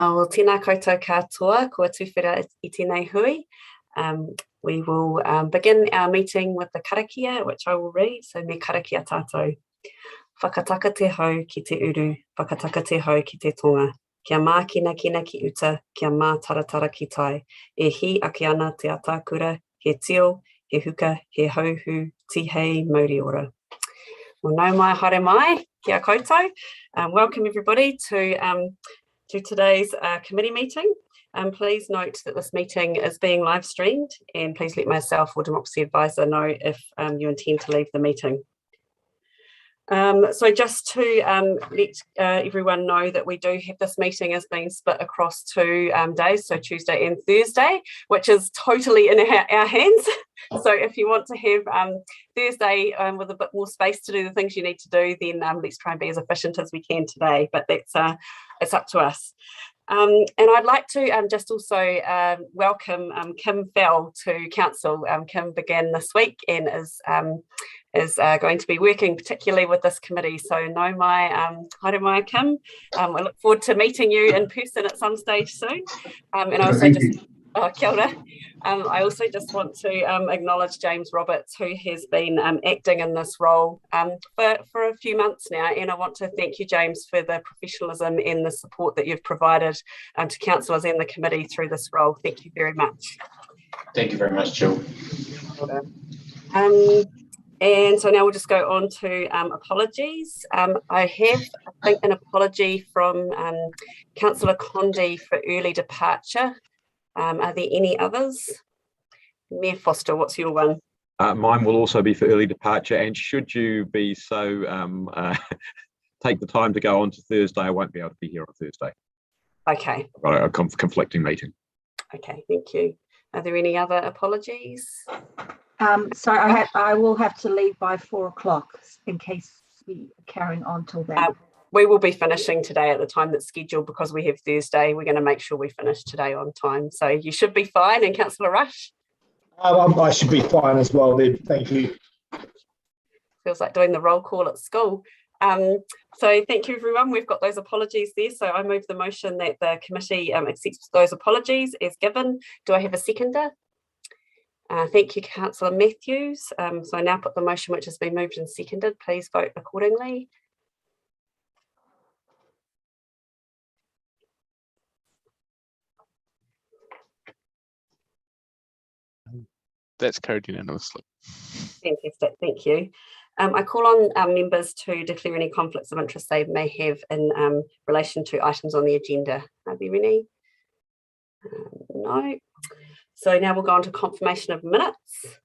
O tēnā koutou katoa, kua tuwhera I tēnei hui. We will begin our meeting with the karakia, which I will read. So me karakia tātou. Whakataka te hau ki te uru, whakataka te hau ki te tonga. Kia mā kina kina ki uta, kia mā taratara ki tai. E hi ake ana te atakura, he tio, he huka, he hauhu, tihei, mauri ora. Well, nau mai, haere mai, kia koutou. Welcome everybody to today's committee meeting. Please note that this meeting is being live streamed, and please let myself or Democracy Advisor know if you intend to leave the meeting. So just to let everyone know that we do have this meeting as being split across 2 days, so Tuesday and Thursday, which is totally in our hands. So if you want to have Thursday with a bit more space to do the things you need to do, then let's try and be as efficient as we can today, but that's it's up to us. And I'd like to just also welcome Kim Fell to Council. Kim began this week and is going to be working particularly with this committee. So no mai, haere mai Kim. I look forward to meeting you in person at some stage soon. And I also kia ora. I also just want to acknowledge James Roberts, who has been acting in this role for a few months now, and I want to thank you, James, for the professionalism and the support that you've provided to councillors and the committee through this role. Thank you very much. Thank you very much, Jill. And so now we'll just go on to apologies. I have, I think, an apology from Councillor Condi for early departure. Are there any others? Mayor Foster, what's your one? Mine will also be for early departure, and should you be so take the time to go on to Thursday, I won't be able to be here on Thursday. Okay. I've got a conflicting meeting. Okay, thank you. Are there any other apologies? So I will have to leave by 4 o'clock in case we are carrying on till then. We will be finishing today at the time that's scheduled because we have Thursday. We're going to make sure we finish today on time. So you should be fine. And Councillor Rush? I should be fine as well, then. Thank you. Feels like doing the roll call at school. So thank you, everyone. We've got those apologies there. So I move the motion that the committee accepts those apologies as given. Do I have a seconder? Thank you, Councillor Matthews. So I now put the motion which has been moved and seconded. Please vote accordingly. That's carried unanimously. Fantastic, thank you. I call on members to declare any conflicts of interest they may have in relation to items on the agenda. Are there any? No. So now we'll go on to confirmation of minutes.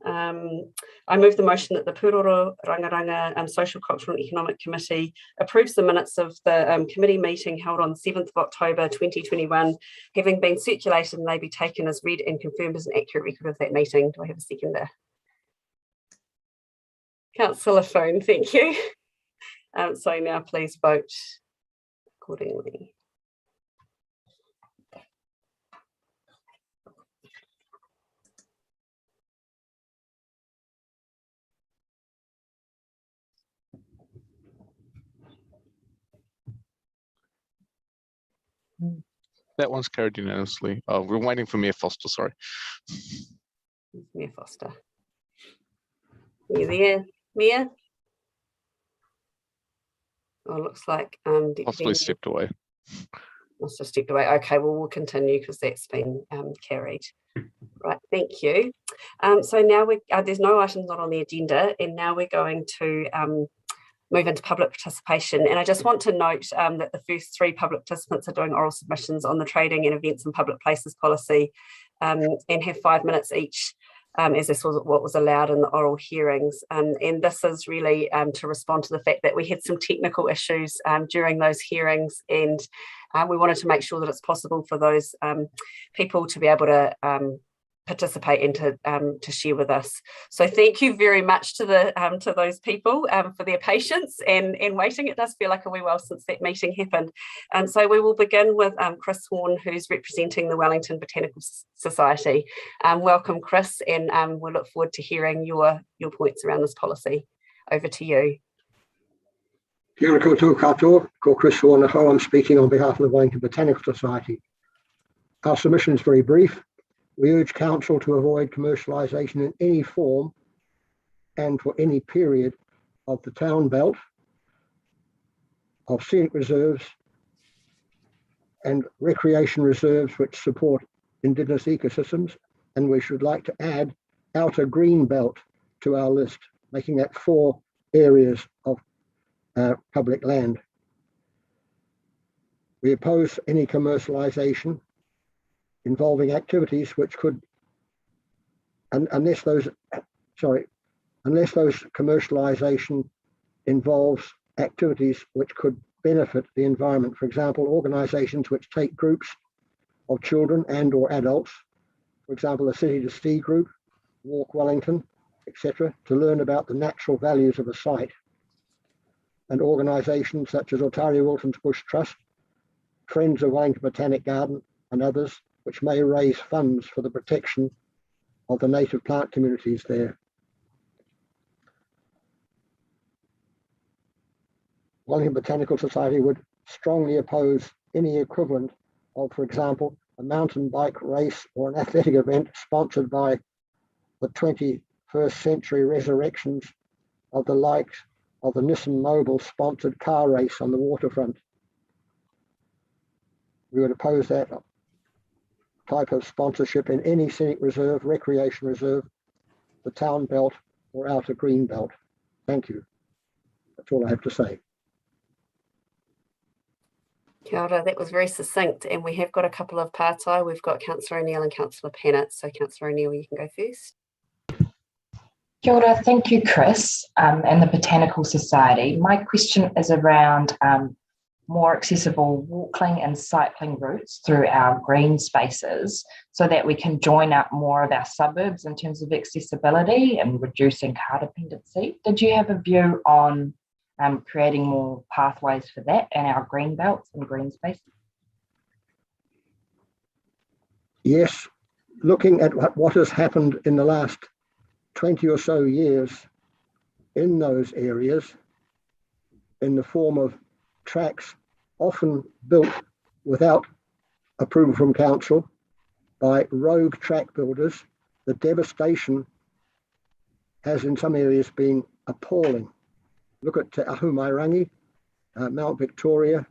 I move the motion that the Pūroro Rangaranga Social, Cultural and Economic Committee approves the minutes of the committee meeting held on 7th of October 2021, having been circulated and they be taken as read and confirmed as an accurate record of that meeting. Do I have a seconder? Councillor Phone, thank you. So now please vote accordingly. That one's carried unanimously. Oh, we're waiting for Mayor Foster, sorry. Mayor Foster. Are you there, Mayor? Oh, looks like possibly stepped away. Must have stepped away. Okay, well, we'll continue because that's been carried. Right, thank you. So now there's no items not on the agenda, and now we're going to move into public participation. And I just want to note that the first 3 public participants are doing oral submissions on the trading and events and public places policy and have 5 minutes each, as this was what was allowed in the oral hearings. And this is really to respond to the fact that we had some technical issues during those hearings, and we wanted to make sure that it's possible for those people to be able to participate and to share with us. So thank you very much to those people for their patience and waiting. It does feel like a wee while since that meeting happened. So we will begin with Chris Horne, who's representing the Wellington Botanical Society. Welcome, Chris, and we'll look forward to hearing your points around this policy. Over to you. Kia ora koutou katoa, ko Chris Horne. I'm speaking on behalf of the Wellington Botanical Society. Our submission is very brief. We urge Council to avoid commercialisation in any form and for any period of the town belt, of scenic reserves and recreation reserves which support Indigenous ecosystems, and we should like to add outer green belt to our list, making that 4 areas of public land. We oppose any commercialisation involving activities which could, unless those commercialisation involves activities which could benefit the environment. For example, organisations which take groups of children and or adults, for example, the City to Sea group, Walk Wellington, etc., to learn about the natural values of a site. And organisations such as Otaria Wilton's Bush Trust, Friends of Wellington Botanic Garden and others, which may raise funds for the protection of the native plant communities there. Wellington Botanical Society would strongly oppose any equivalent of, for example, a mountain bike race or an athletic event sponsored by the 21st century resurrections of the likes of the Nissan Mobile sponsored car race on the waterfront. We would oppose that type of sponsorship in any scenic reserve, recreation reserve, the town belt or outer green belt. Thank you. That's all I have to say. Kia ora, that was very succinct, and we have got a couple of pārtai. We've got Councillor O'Neill and Councillor Pennant. So Councillor O'Neill, you can go first. Kia ora, thank you, Chris, and the Botanical Society. My question is around more accessible walking and cycling routes through our green spaces so that we can join up more of our suburbs in terms of accessibility and reducing car dependency. Did you have a view on creating more pathways for that in our green belts and green spaces? Yes, looking at what has happened in the last 20 or so years in those areas in the form of tracks often built without approval from council by rogue track builders, the devastation has in some areas been appalling. Look at Matarangi, Mount Victoria,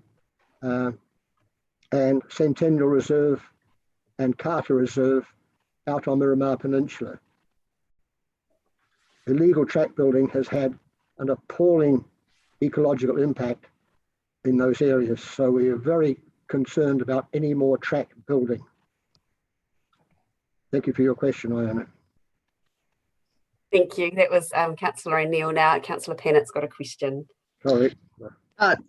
and Centennial Reserve and Carter Reserve out on Miramar Peninsula. Illegal track building has had an appalling ecological impact in those areas. So we are very concerned about any more track building. Thank you for your question, Iona. Thank you. That was Councillor O'Neill. Now Councillor Pennant's got a question. Sorry.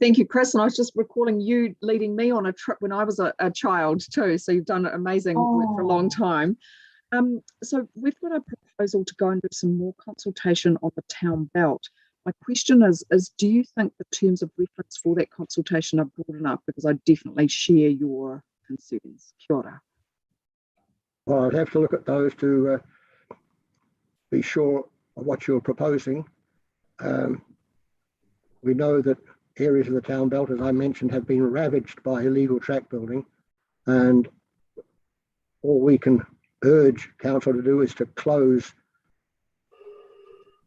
Thank you, Chris. And I was just recalling you leading me on a trip when I was a child too. So you've done amazing work for a long time. So we've got a proposal to go and do some more consultation on the town belt. My question is do you think the terms of reference for that consultation are broad enough? Because I definitely share your concerns. Kia ora. Well, I'd have to look at those to be sure of what you're proposing. We know that areas of the town belt, as I mentioned, have been ravaged by illegal track building, and all we can urge council to do is to close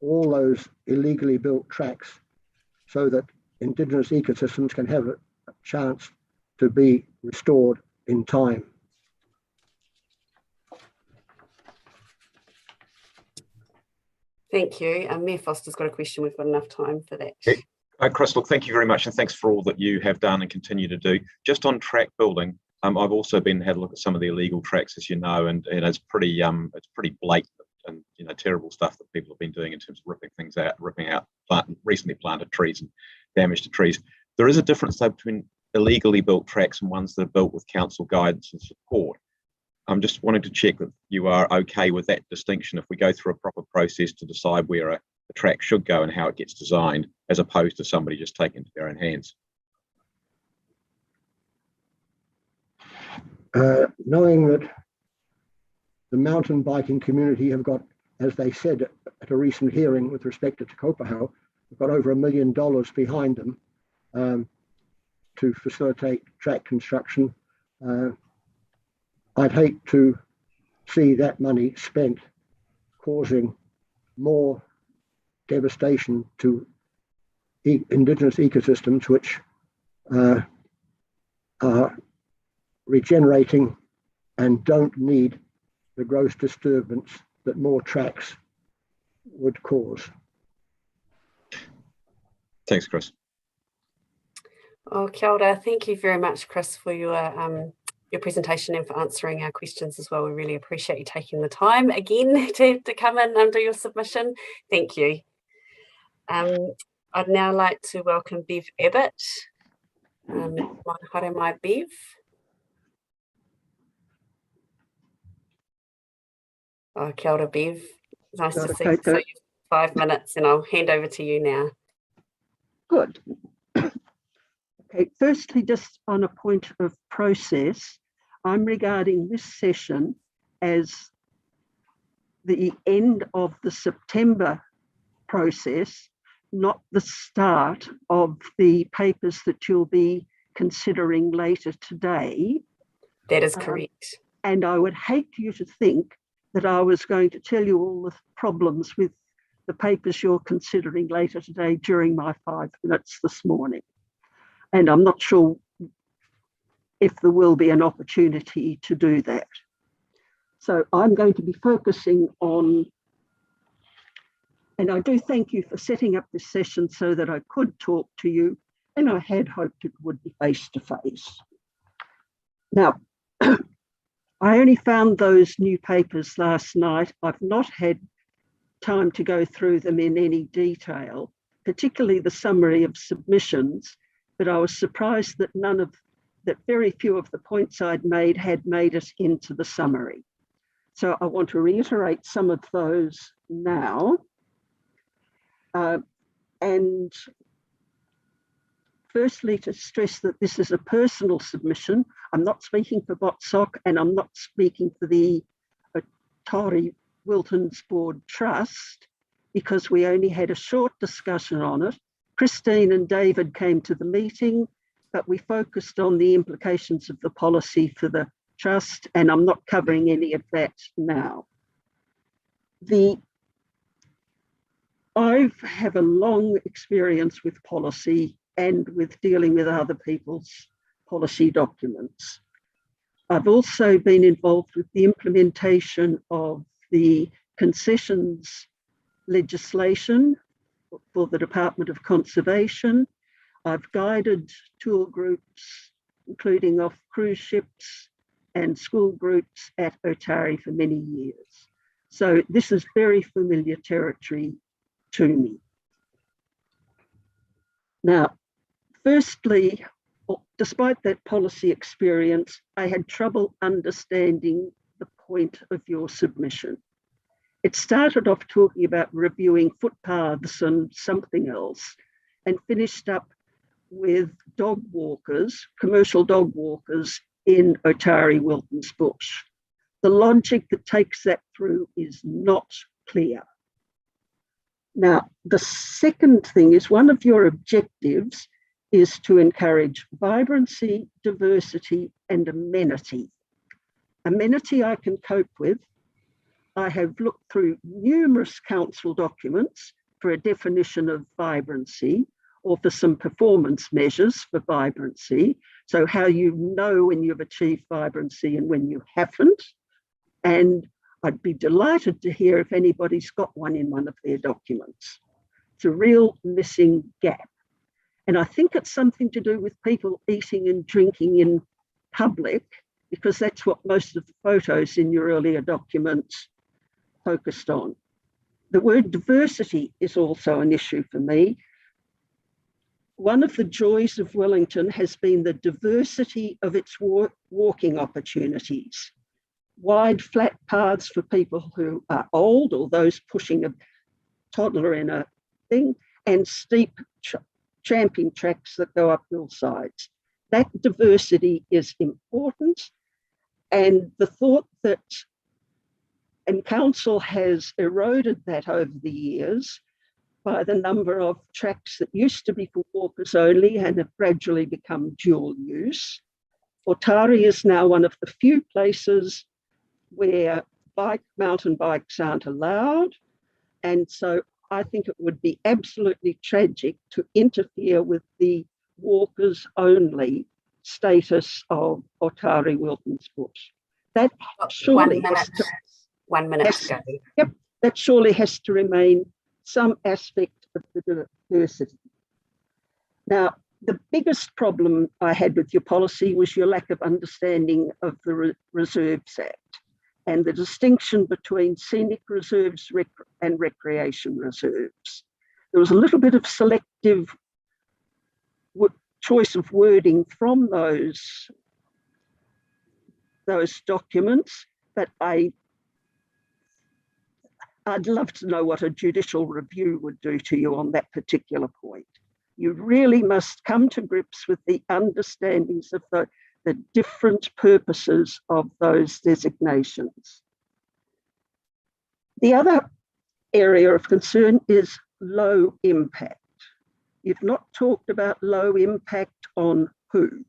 all those illegally built tracks so that Indigenous ecosystems can have a chance to be restored in time. Thank you. Mayor Foster's got a question. We've got enough time for that. Chris, look, thank you very much, and thanks for all that you have done and continue to do. Just on track building, I've also had a look at some of the illegal tracks, as you know, and it's pretty blatant and terrible stuff that people have been doing in terms of ripping things out, recently planted trees and damage to trees. There is a difference though between illegally built tracks and ones that are built with council guidance and support. I'm just wanting to check that you are okay with that distinction if we go through a proper process to decide where a track should go and how it gets designed, as opposed to somebody just taking it to their own hands. Knowing that the mountain biking community have got, as they said at a recent hearing with respect to Te Kaupahau, have got over $1 million behind them, to facilitate track construction. I'd hate to see that money spent causing more devastation to indigenous ecosystems which are regenerating and don't need the gross disturbance that more tracks would cause. Thanks, Chris. Oh, kia ora. Thank you very much, Chris, for your presentation and for answering our questions as well. We really appreciate you taking the time again to come in and do your submission. Thank you. I'd now like to welcome Bev Abbott. Haere mai, Bev. Oh, kia ora, Bev. Nice to see you. So 5 minutes and I'll hand over to you now. Good. Okay, firstly, just on a point of process, I'm regarding this session as the end of the September process, not the start of the papers that you'll be considering later today. That is correct. And I would hate you to think that I was going to tell you all the problems with the papers you're considering later today during my 5 minutes this morning. And I'm not sure if there will be an opportunity to do that. So I'm going to be focusing on, and I do thank you for setting up this session so that I could talk to you, and I had hoped it would be face to face. Now, I only found those new papers last night. I've not had time to go through them in any detail, particularly the summary of submissions, but I was surprised that very few of the points I'd made had made it into the summary. So I want to reiterate some of those now. And firstly, to stress that this is a personal submission. I'm not speaking for BOTSOC and I'm not speaking for the Otauri Wilton's Board Trust, because we only had a short discussion on it. Christine and David came to the meeting, but we focused on the implications of the policy for the trust, and I'm not covering any of that now. I have a long experience with policy and with dealing with other people's policy documents. I've also been involved with the implementation of the concessions legislation for the Department of Conservation. I've guided tour groups, including off cruise ships and school groups at Otauri for many years. So this is very familiar territory to me. Now, firstly, despite that policy experience, I had trouble understanding the point of your submission. It started off talking about reviewing footpaths and something else, and finished up with dog walkers, commercial dog walkers in Otauri Wilton's Bush. The logic that takes that through is not clear. Now, the second thing is one of your objectives is to encourage vibrancy, diversity, and amenity. Amenity I can cope with. I have looked through numerous council documents for a definition of vibrancy or for some performance measures for vibrancy. So how you know when you've achieved vibrancy and when you haven't. And I'd be delighted to hear if anybody's got one in one of their documents. It's a real missing gap. And I think it's something to do with people eating and drinking in public, because that's what most of the photos in your earlier documents focused on. The word diversity is also an issue for me. One of the joys of Wellington has been the diversity of its walking opportunities. Wide, flat paths for people who are old or those pushing a toddler in a thing, and steep tramping tracks that go up hillsides. That diversity is important. And the thought that, and council has eroded that over the years, by the number of tracks that used to be for walkers only and have gradually become dual use. Otari is now one of the few places where mountain bikes aren't allowed. And so I think it would be absolutely tragic to interfere with the walkers only status of Otari Wilton's Bush. That surely 1 minute to go. Yep, that surely has to remain some aspect of the diversity. Now, the biggest problem I had with your policy was your lack of understanding of the Reserves Act and the distinction between scenic reserves and recreation reserves. There was a little bit of selective choice of wording from those documents, but I'd love to know what a judicial review would do to you on that particular point. You really must come to grips with the understandings of the different purposes of those designations. The other area of concern is low impact. You've not talked about low impact on who?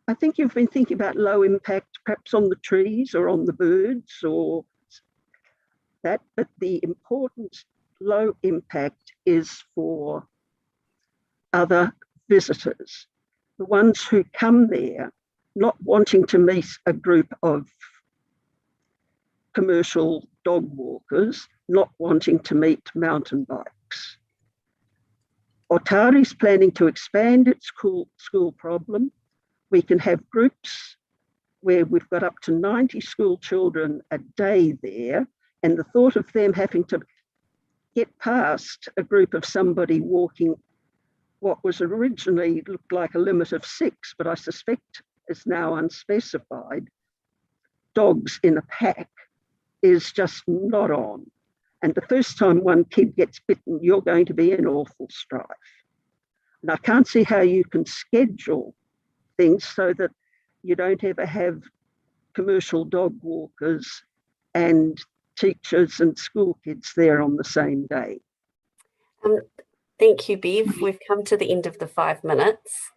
I think you've been thinking about low impact perhaps on the trees or on the birds or that, but the important low impact is for other visitors, the ones who come there not wanting to meet a group of commercial dog walkers, not wanting to meet mountain bikes. Otari's planning to expand its school problem. We can have groups where we've got up to 90 school children a day there, and the thought of them having to get past a group of somebody walking what was originally looked like a limit of 6, but I suspect is now unspecified, dogs in a pack is just not on. And the first time one kid gets bitten, you're going to be in awful strife. And I can't see how you can schedule things so that you don't ever have commercial dog walkers and teachers and school kids there on the same day. Thank you, Bev. We've come to the end of the 5 minutes.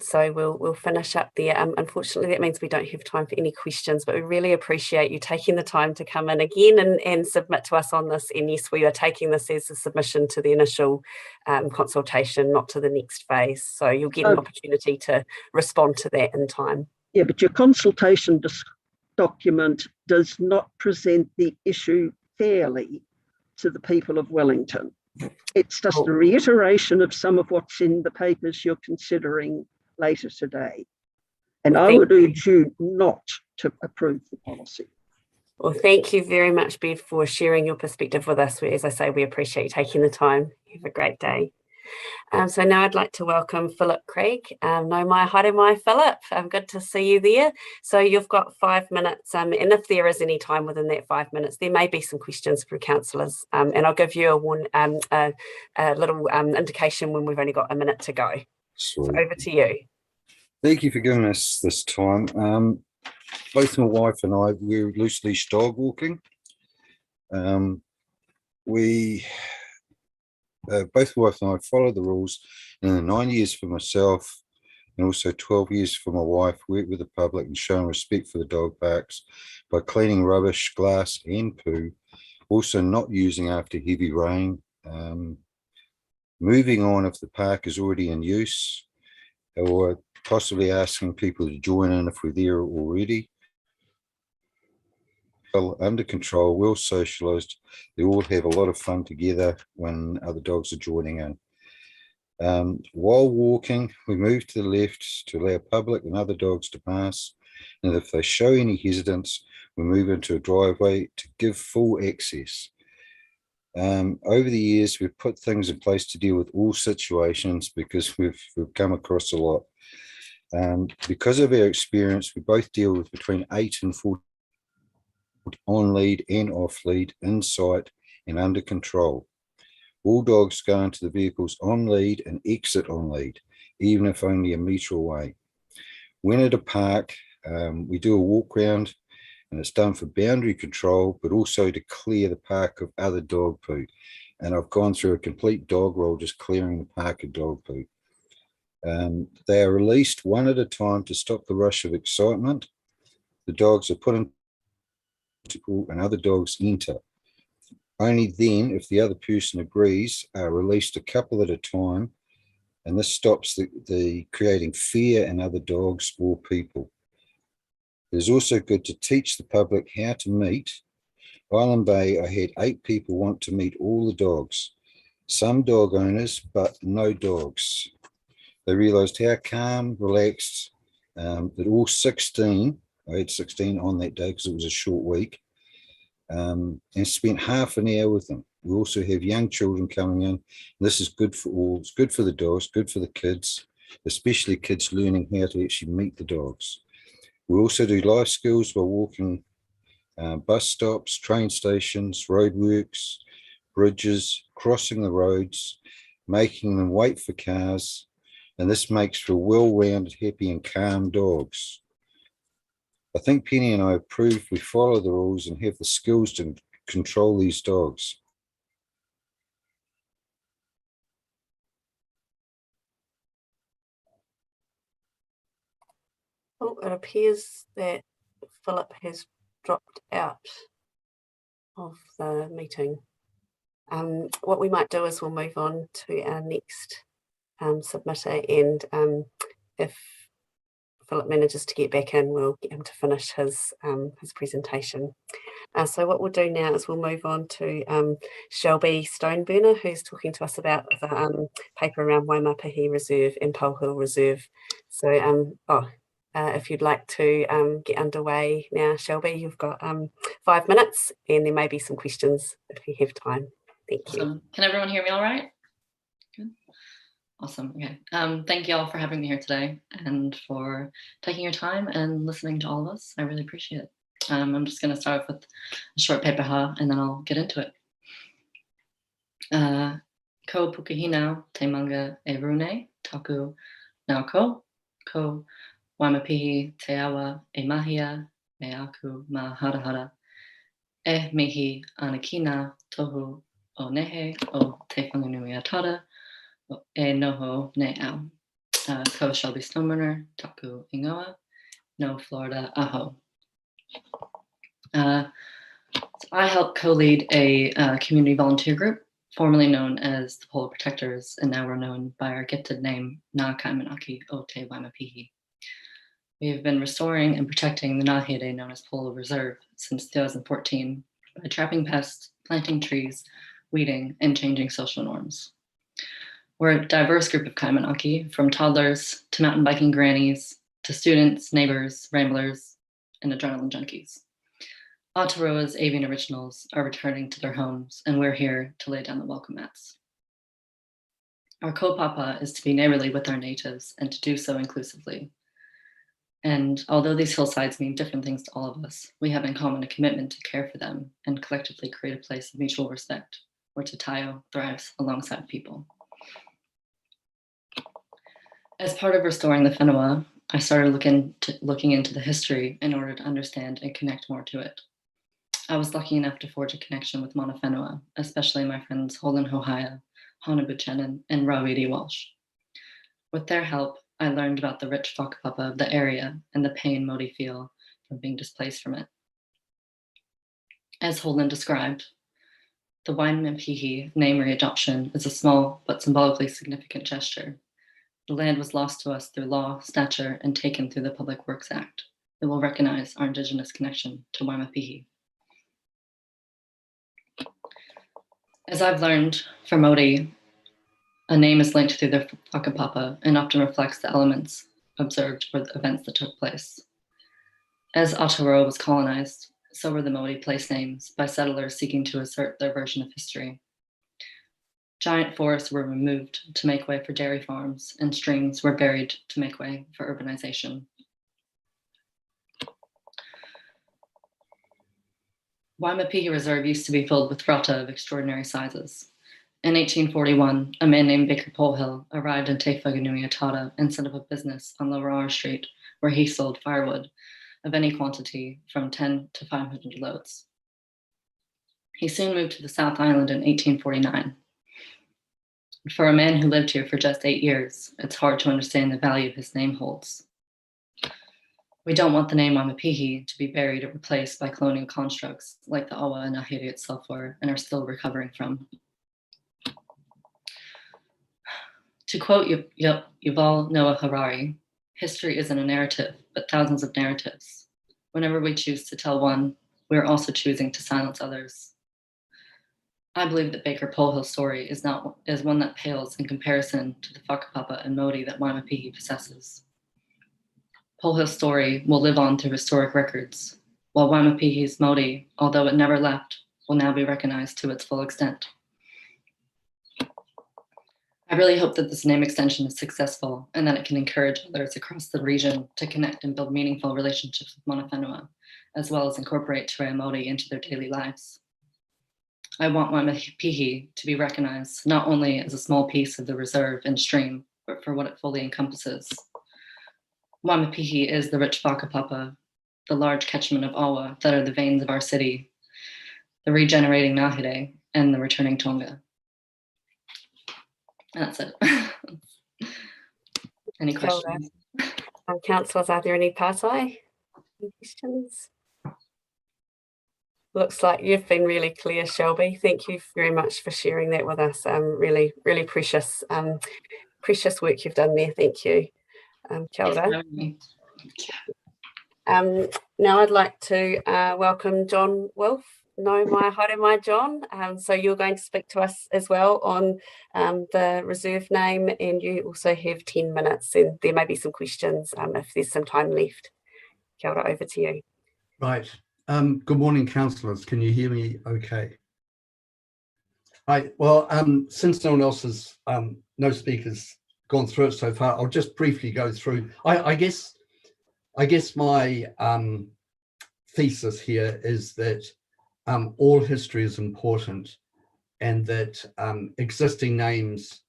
So we'll finish up there. Unfortunately, that means we don't have time for any questions, but we really appreciate you taking the time to come in again and submit to us on this. And yes, we are taking this as a submission to the initial consultation, not to the next phase. So you'll get an opportunity to respond to that in time. Yeah, but your consultation document does not present the issue fairly to the people of Wellington. It's just a reiteration of some of what's in the papers you're considering later today. And I would urge you not to approve the policy. Well, thank you very much, Bev, for sharing your perspective with us. As I say, we appreciate you taking the time. Have a great day. So now I'd like to welcome Philip Craig. No mai haere mai, Philip. Good to see you there. So you've got 5 minutes, and if there is any time within that 5 minutes, there may be some questions for councillors, and I'll give you a little indication when we've only got a minute to go. So over to you. Thank you for giving us this time. Both my wife and I, we're loose leash dog walking. Both my wife and I follow the rules. In the 9 years for myself and also 12 years for my wife, work with the public and showing respect for the dog parks by cleaning rubbish, glass and poo, also not using after heavy rain, moving on if the park is already in use, or possibly asking people to join in if we're there already. Well, under control, well socialised. They all have a lot of fun together when other dogs are joining in. While walking, we move to the left to allow public and other dogs to pass. And if they show any hesitance, we move into a driveway to give full access. Over the years, we've put things in place to deal with all situations because we've come across a lot. Because of our experience, we both deal with between 8 and 14 on lead and off lead, in sight and under control. All dogs go into the vehicles on lead and exit on lead, even if only a metre away. When at a park, we do a walk round and it's done for boundary control, but also to clear the park of other dog poo. And I've gone through a complete dog roll just clearing the park of dog poo. They are released one at a time to stop the rush of excitement. The dogs are put in and other dogs enter. Only then, if the other person agrees, are released a couple at a time, and this stops the creating fear in other dogs or people. It is also good to teach the public how to meet. Island Bay, I had 8 people want to meet all the dogs, some dog owners, but no dogs. They realised how calm, relaxed, that all 16, I had 16 on that day because it was a short week, and spent half an hour with them. We also have young children coming in. This is good for all. It's good for the dogs, good for the kids, especially kids learning how to actually meet the dogs. We also do life skills while walking bus stops, train stations, roadworks, bridges, crossing the roads, making them wait for cars. And this makes for well-rounded, happy and calm dogs. I think Penny and I have proved we follow the rules and have the skills to control these dogs. Oh, it appears that Philip has dropped out of the meeting. What we might do is we'll move on to our next submitter, and if Philip manages to get back in, we'll get him to finish his presentation. So what we'll do now is we'll move on to Shelby Stoneburner, who's talking to us about the paper around Waimapihi Reserve and Polhill Reserve. So if you'd like to get underway now, Shelby, you've got 5 minutes, and there may be some questions if you have time. Thank you. Awesome. Can everyone hear me all right? Good. Awesome. Okay. Thank you all for having me here today and for taking your time and listening to all of us. I really appreciate it. I'm just going to start off with a short paper and then I'll get into it. Ko pukahina te manga e rune taku nau ko Waimapihi te awa e mahia me aku ma harahara e mihi anakina tohu o nehe o te whanganui atara e noho ne au. Ko Shelby Stoneburner taku ingoa no Florida aho. So I help co-lead a community volunteer group formerly known as the Polar Protectors, and now we're known by our gifted name Ngā Kaimanaki o Te Waimapihi. We have been restoring and protecting the Ngāhere known as Polhill Reserve since 2014 by trapping pests, planting trees, weeding, and changing social norms. We're a diverse group of Kaimanaki, from toddlers to mountain biking grannies, to students, neighbors, ramblers, and adrenaline junkies. Aotearoa's avian originals are returning to their homes, and we're here to lay down the welcome mats. Our kaupapa is to be neighborly with our natives and to do so inclusively. And although these hillsides mean different things to all of us, we have in common a commitment to care for them and collectively create a place of mutual respect where Te Taio thrives alongside people. As part of restoring the whenua, I started looking into the history in order to understand and connect more to it. I was lucky enough to forge a connection with Mana Whenua, especially my friends Holden Hohaia, Hana Buchanan, and Rawiri Walsh. With their help, I learned about the rich whakapapa of the area and the pain Māori feel from being displaced from it. As Holden described, the Waimapihi name readoption is a small but symbolically significant gesture. The land was lost to us through law, stature, and taken through the Public Works Act. It will recognize our Indigenous connection to Waimapihi. As I've learned from Māori, a name is linked through the whakapapa and often reflects the elements observed or the events that took place. As Aotearoa was colonized, so were the Māori place names by settlers seeking to assert their version of history. Giant forests were removed to make way for dairy farms, and streams were buried to make way for urbanization. Waimapihi Reserve used to be filled with rata of extraordinary sizes. In 1841, a man named Baker Polhill arrived in Te Whanganui Atara and set up a business on Lower R Street where he sold firewood, of any quantity from 10 to 500 loads. He soon moved to the South Island in 1849. For a man who lived here for just 8 years, it's hard to understand the value his name holds. We don't want the name Wamapihi to be buried or replaced by colonial constructs like the Awa and Ahiri itself were and are still recovering from. To quote Yuval Noah Harari, history isn't a narrative, but thousands of narratives. Whenever we choose to tell one, we're also choosing to silence others. I believe that Baker Polhill's story is one that pales in comparison to the whakapapa and modi that Waimapihi possesses. Polhill's story will live on through historic records, while Waimapihi's modi, although it never left, will now be recognized to its full extent. I really hope that this name extension is successful and that it can encourage others across the region to connect and build meaningful relationships with Mana Whenua, as well as incorporate Te Reo Māori into their daily lives. I want Waimapihi to be recognized not only as a small piece of the reserve and stream, but for what it fully encompasses. Waimapihi is the rich whakapapa, the large catchment of awa that are the veins of our city, the regenerating Ngāhere, and the returning Tonga. That's it. Any questions? Councillors, are there any pātai? Any questions? Looks like you've been really clear, Shelby. Thank you very much for sharing that with us. Really, really precious, precious work you've done there. Thank you. Kia ora. Now I'd like to welcome John Wolf. No, my haere mai, John. So you're going to speak to us as well on the reserve name, and you also have 10 minutes, and there may be some questions if there's some time left. Kia ora, over to you. Right. Good morning, councillors. Can you hear me okay? Right. Well, since no one else has, no speakers gone through it so far, I'll just briefly go through. I guess my thesis here is that all history is important, and that existing names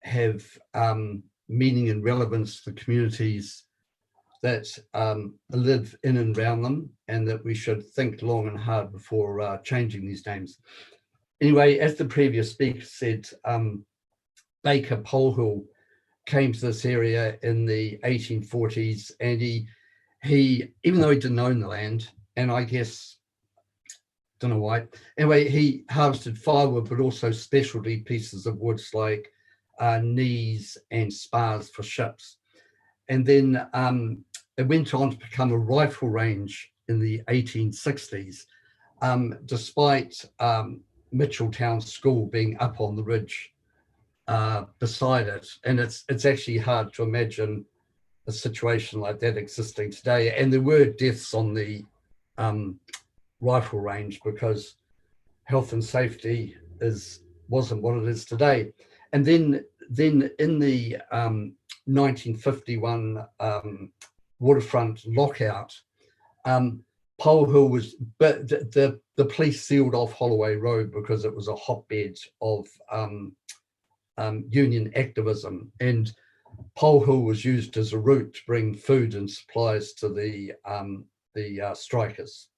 have meaning and relevance to the communities that live in and around them, and that we should think long and hard before changing these names. Anyway, as the previous speaker said, Baker Polhill came to this area in the 1840s, and he even though he didn't own the land, and I guess, don't know why, anyway, he harvested firewood, but also specialty pieces of woods like knees and spars for ships. And then it went on to become a rifle range in the 1860s, despite Mitchelltown School being up on the ridge beside it. And it's actually hard to imagine a situation like that existing today. And there were deaths on the rifle range because health and safety wasn't what it is today. And then in the 1951 waterfront lockout, Polhill was, but the police sealed off Holloway Road because it was a hotbed of union activism, and Polhill was used as a route to bring food and supplies to the strikers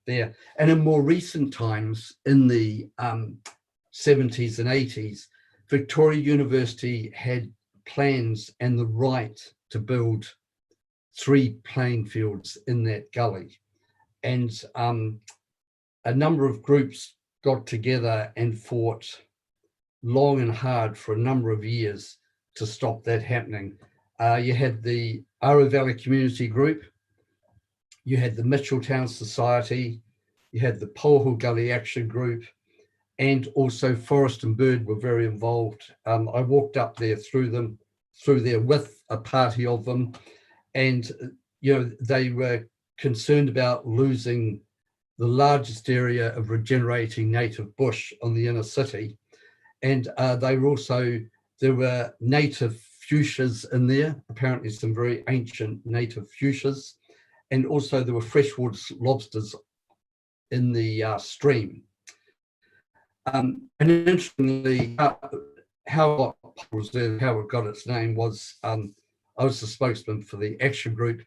there. And in more recent times, in the 70s and 80s, Victoria University had plans and the right to build 3 playing fields in that gully. And a number of groups got together and fought long and hard for a number of years to stop that happening. You had the Ara Valley Community Group, you had the Mitchelltown Society, you had the Polhill Gully Action Group, and also Forest and Bird were very involved. I walked up there through there with a party of them, and they were concerned about losing the largest area of regenerating native bush on the inner city. And there were native fuchsias in there, apparently some very ancient native fuchsias, and also there were freshwater lobsters in the stream. And interestingly, how it got its name was, I was the spokesman for the action group,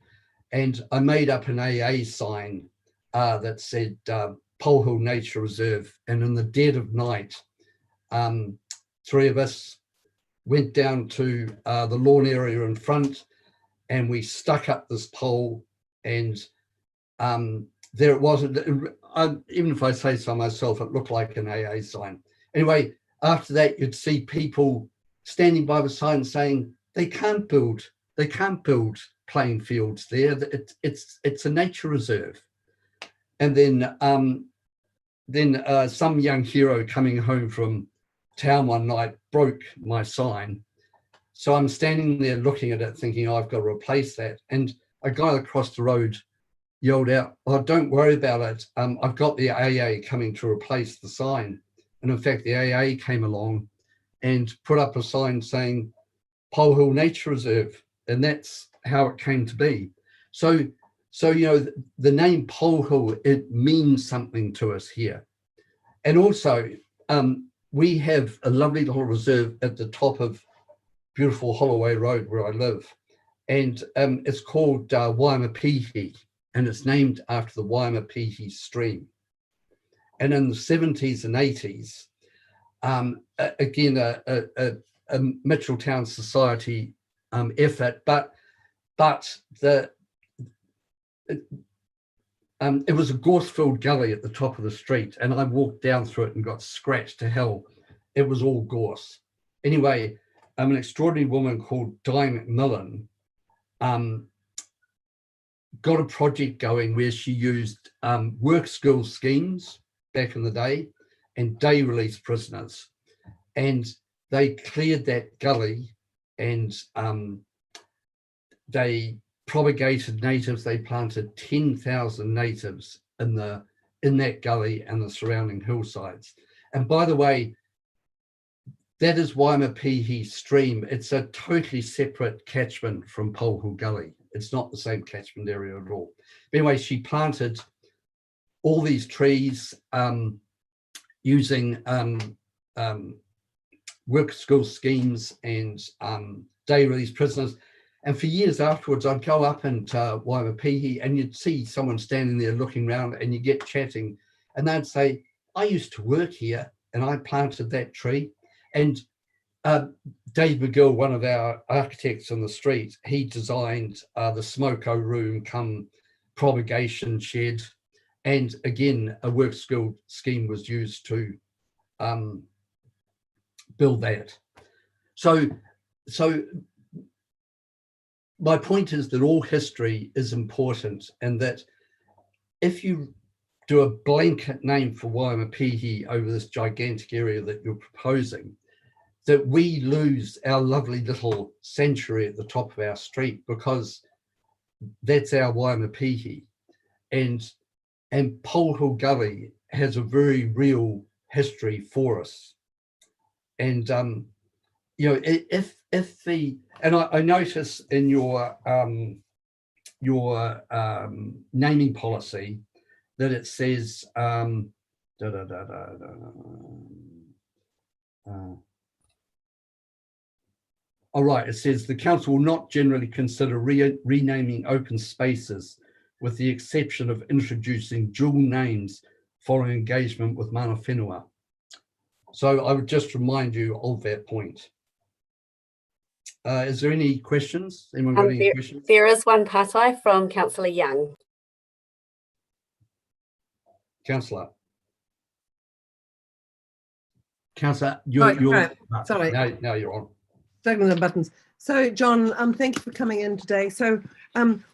and I made up an AA sign that said Polhill Nature Reserve. And in the dead of night, 3 of us went down to the lawn area in front, and we stuck up this pole, and there it was. Even if I say so myself, it looked like an AA sign. Anyway, after that, you'd see people standing by the sign saying they can't build playing fields there. It's a nature reserve. And then some young hero coming home from town one night broke my sign. So I'm standing there looking at it thinking, oh, I've got to replace that. And a guy across the road yelled out, oh, don't worry about it. I've got the AA coming to replace the sign. And in fact, the AA came along and put up a sign saying Polhill Nature Reserve. And that's how it came to be. So you know, the name Polhill, it means something to us here. And also, we have a lovely little reserve at the top of beautiful Holloway Road where I live. And it's called Waimapihi, and it's named after the Waimapihi stream. And in the 70s and 80s, again, a Mitchelltown Society effort, but it was a gorse-filled gully at the top of the street, and I walked down through it and got scratched to hell. It was all gorse. Anyway, an extraordinary woman called Di McMillan got a project going where she used work skill schemes back in the day and day release prisoners. And they cleared that gully, and they propagated natives. They planted 10,000 natives in that gully and the surrounding hillsides. And by the way, that is Waimapihi stream. It's a totally separate catchment from Polhill Gully. It's not the same catchment area at all. But anyway, she planted all these trees using work skill schemes and day release prisoners. And for years afterwards, I'd go up into Waimapihi and you'd see someone standing there looking around, and you get chatting, and they'd say, I used to work here and I planted that tree. And Dave McGill, one of our architects on the street, he designed the smoko room come propagation shed. And again, a work skill scheme was used to build that. So my point is that all history is important, and that if you do a blanket name for Waimapihi over this gigantic area that you're proposing, that we lose our lovely little sanctuary at the top of our street, because that's our Waimapihi. And Polhill Gully has a very real history for us. And you know, if I notice in your naming policy that it says all right, it says the council will not generally consider renaming open spaces, with the exception of introducing dual names following engagement with mana whenua. So I would just remind you of that point. Is there any questions? Anyone got any questions? There is one patai from Councillor Young. Councillor, you're sorry. Now you're on. Juggling the buttons. So, John, thank you for coming in today. So,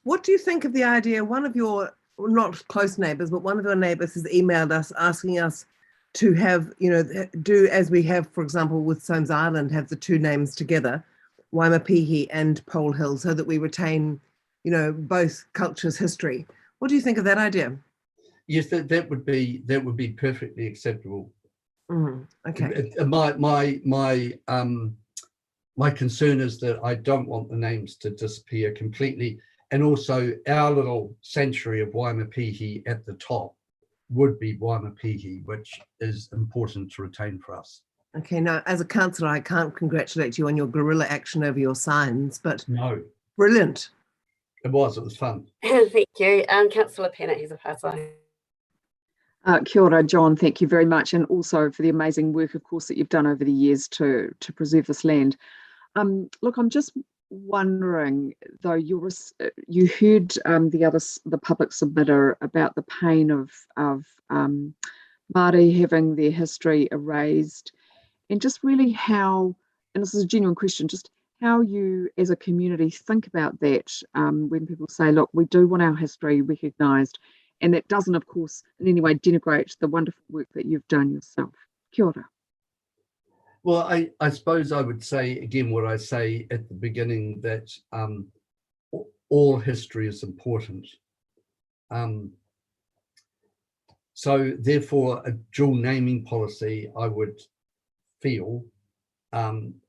what do you think of the idea? One of your, not close neighbours, but one of your neighbours has emailed us asking us to have, you know, do as we have, for example, with Soames Island, have the two names together, Waimapihi and Polhill, so that we retain, you know, both cultures' history. What do you think of that idea? Yes, that would be perfectly acceptable. Okay. My concern is that I don't want the names to disappear completely, and also our little sanctuary of Waimapihi at the top would be Waimapihi, which is important to retain for us. Okay, now as a councillor, I can't congratulate you on your guerrilla action over your signs, but no, brilliant. It was fun. Thank you. Councillor Pennant, he's a partai. Kia ora, John, thank you very much, and also for the amazing work, of course, that you've done over the years to preserve this land. Look, I'm just wondering, though, you heard the public submitter about the pain of Māori having their history erased, and just really how, and this is a genuine question, just how you as a community think about that when people say, look, we do want our history recognised, and that doesn't, of course, in any way denigrate the wonderful work that you've done yourself. Kia ora. Well, I suppose I would say again what I say at the beginning, that all history is important. So therefore, a dual naming policy, I would feel,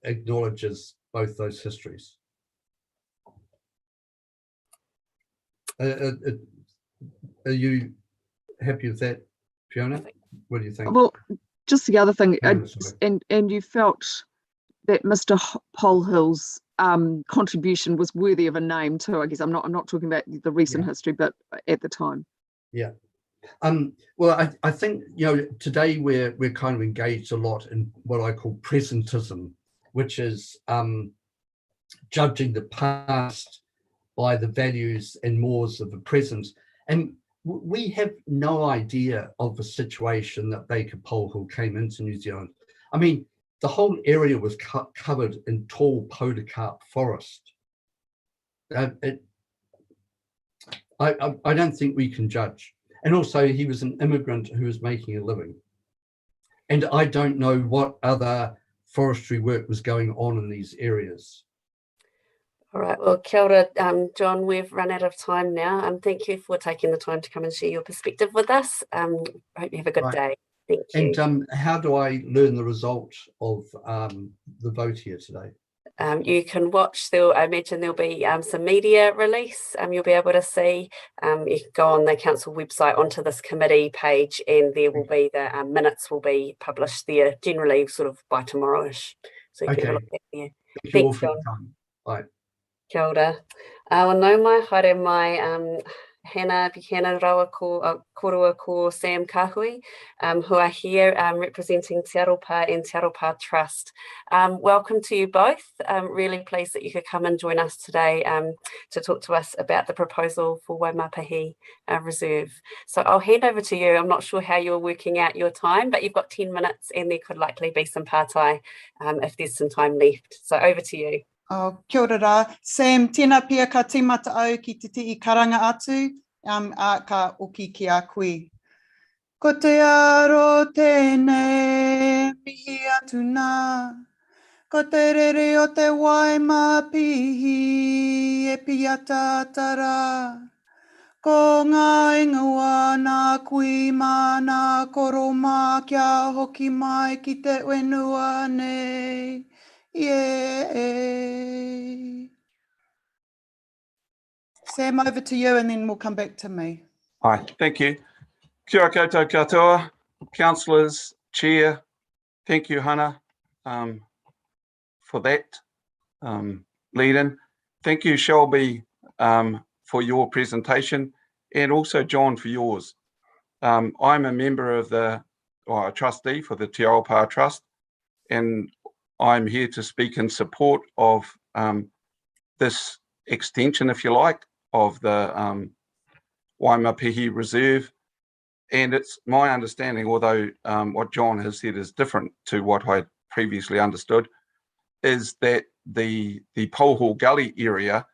acknowledges both those histories. Are you happy with that, Fiona? What do you think? Well, just the other thing, and you felt that Mr. Polhill's contribution was worthy of a name too. I guess I'm not talking about the recent history, but at the time. Yeah. Well, I think, today we're kind of engaged a lot in what I call presentism, which is judging the past by the values and mores of the present. And we have no idea of the situation that Baker Polhill came into New Zealand. I mean, the whole area was covered in tall podocarp forest. I don't think we can judge. And also, he was an immigrant who was making a living. And I don't know what other forestry work was going on in these areas. All right, well, kia ora, John, we've run out of time now. Thank you for taking the time to come and share your perspective with us. I hope you have a good day. Thank you. And how do I learn the result of the vote here today? You can watch, I imagine there'll be some media release. You'll be able to see. You can go on the council website onto this committee page, and there will be the minutes will be published there generally sort of by tomorrow-ish. So you can have a look at there. Thank you all for your time. Bye. Kia ora. Nau mai, haere mai Hannah Buchanan Rawa ko Korua ko Sam Kāwai, who are here representing Te Aropa and Te Aropa Trust. Welcome to you both. Really pleased that you could come and join us today to talk to us about the proposal for Waimapahi Reserve. So I'll hand over to you. I'm not sure how you're working out your time, but you've got 10 minutes and there could likely be some partai if there's some time left. So over to you. Oh, kia ora rā. Sam, tēnā pia ka tīmata au ki te tii karanga atu, a ka oki ki a koe. Ko te aro tēnei mihi atu nā, ko te rere o te Waimapahi e piata tara. Ko ngā ingoa nā kui mana koro mā kia hoki mai ki te wenua nei. Yeah. Sam, over to you, and then we'll come back to me. Hi, thank you. Kia ora koutou katoa, councillors, chair. Thank you, Hannah, for that lead-in. Thank you, Shelby, for your presentation, and also John for yours. I'm a member of a trustee for the Te Aropa Trust, and I'm here to speak in support of this extension, if you like, of the Waimapahi Reserve. And it's my understanding, although what John has said is different to what I previously understood, is that the Polhill Gully area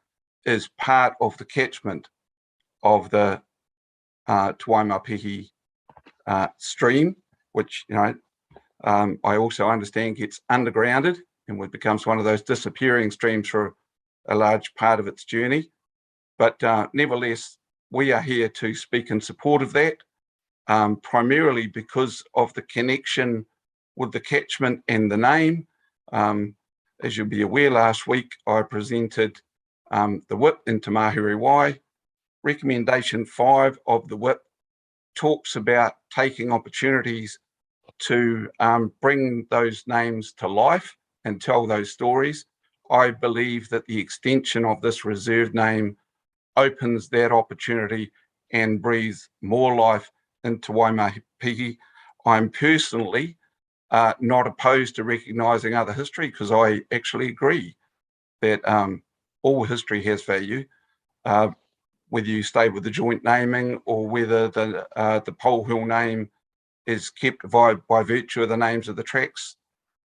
is part of the catchment of the Te Waimapahi stream, which, I also understand gets undergrounded and becomes one of those disappearing streams for a large part of its journey. But nevertheless, we are here to speak in support of that, primarily because of the connection with the catchment and the name. As you'll be aware, last week I presented the whip in Te Mahere Wai. Recommendation 5 of the whip talks about taking opportunities to bring those names to life and tell those stories. I believe that the extension of this reserve name opens that opportunity and breathes more life into Waimapihi. I'm personally not opposed to recognising other history, because I actually agree that all history has value, whether you stay with the joint naming or whether the Polhill name is kept by virtue of the names of the tracks.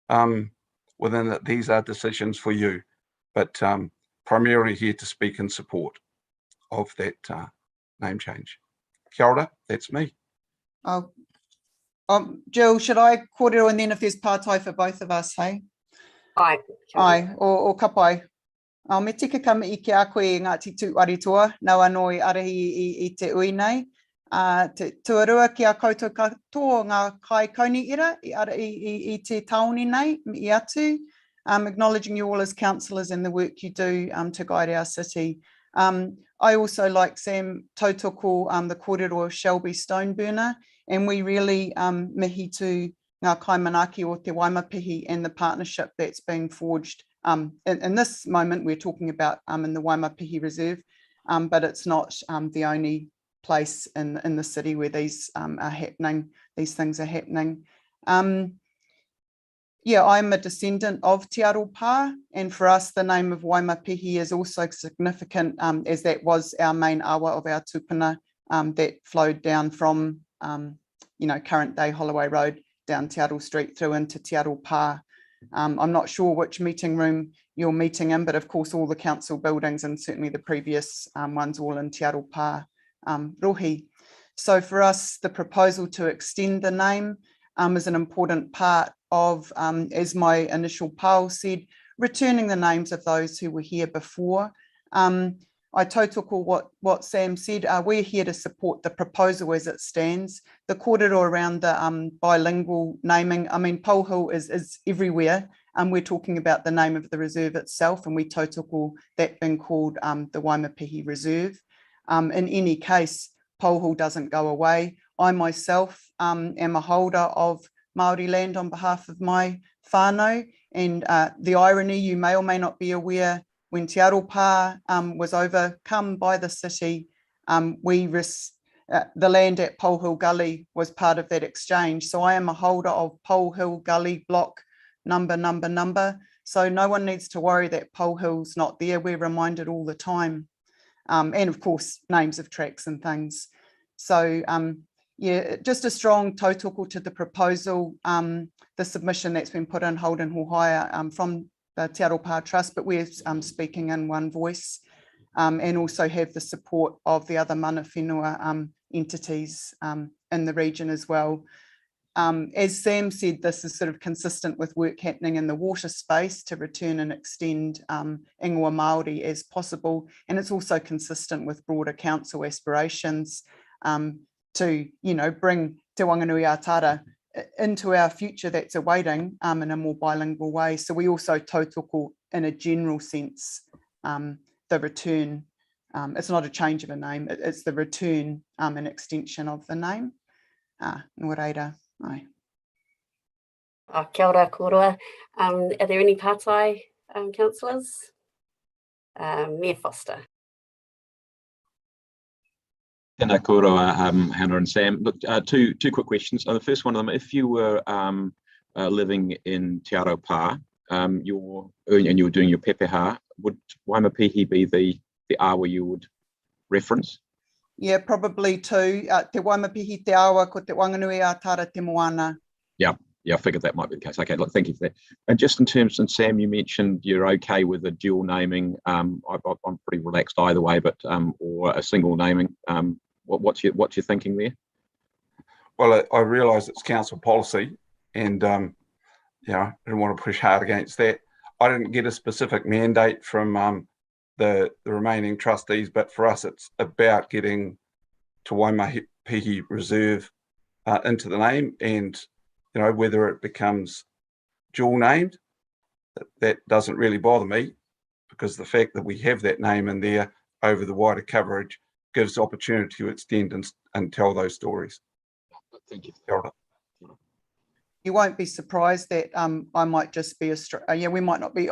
Within that, these are decisions for you, but primarily here to speak in support of that name change. Kia ora, that's me. Jill, should I kōrero, and then if there's pātai for both of us, hey? Aye. Aye, o ka pai. Me tika kama I ke a koe Ngāti Tū Aritoa, nau anō I arahi I te ui nei. Te tuarua ki a koutou katoa ngā kai kauni ira I ara I te taone nei, I atu. Acknowledging you all as councillors and the work you do to guide our city. I also, like Sam, tautoko the kōrero of Shelby Stoneburner, and we really mihi to ngā kaimanaki o te Waimapihi and the partnership that's being forged. In this moment, we're talking about in the Waimapihi Reserve, but it's not the only place in the city where these are happening. These things are happening. Yeah, I'm a descendant of Te Aro Pā, and for us, the name of Waimapihi is also significant, as that was our main awa of our tupuna that flowed down from, current day Holloway Road down Te Aro Street through into Te Aro Pā. I'm not sure which meeting room you're meeting in, but of course all the council buildings and certainly the previous ones all in Te Aro Pā rohi. So for us, the proposal to extend the name is an important part of, as my initial pāo said, returning the names of those who were here before. I tautoko what Sam said. We're here to support the proposal as it stands. The kōrero around the bilingual naming, I mean, Polhill is everywhere. We're talking about the name of the reserve itself, and we tautoko that being called the Waimapihi Reserve. In any case, Polhill doesn't go away. I myself am a holder of Maori land on behalf of my whānau, and the irony, you may or may not be aware, when Te Aro Pā was overcome by the city, the land at Polhill Gully was part of that exchange. So I am a holder of Polhill Gully block number. So no one needs to worry that Polhill's not there. We're reminded all the time. And of course, names of tracks and things. So yeah, just a strong tautoko to the proposal, the submission that's been put in Holden Hohaia from the Te Aro Pā Trust, but we're speaking in one voice, and also have the support of the other mana whenua entities in the region as well. As Sam said, this is sort of consistent with work happening in the water space to return and extend ingoa Māori as possible, and it's also consistent with broader council aspirations to, bring Te Wanganui Atara into our future that's awaiting in a more bilingual way. So we also tautoko in a general sense the return. It's not a change of a name, it's the return and extension of the name. Nō reira, ai. Kia ora kōrua. Are there any pātai councillors? Mayor Foster. Tēnā kōrua, Hannah and Sam. Look, two quick questions. The first one of them, if you were living in Te Aro Pā, and you were doing your pepeha, would Waimapihi be the awa you would reference? Yeah, probably too. Te Waimapihi te awa ko te Wanganui Atara te moana. Yeah, I figured that might be the case. Okay, look, thank you for that. And just in terms, and Sam, you mentioned you're okay with a dual naming. I'm pretty relaxed either way, but or a single naming. What's your thinking there? Well, I realise it's council policy, and I didn't want to push hard against that. I didn't get a specific mandate from the remaining trustees, but for us, it's about getting Te Waimapihi Reserve into the name, and whether it becomes dual named, that doesn't really bother me, because the fact that we have that name in there over the wider coverage gives opportunity to extend and tell those stories. Thank you. You won't be surprised that I might just be we might not be.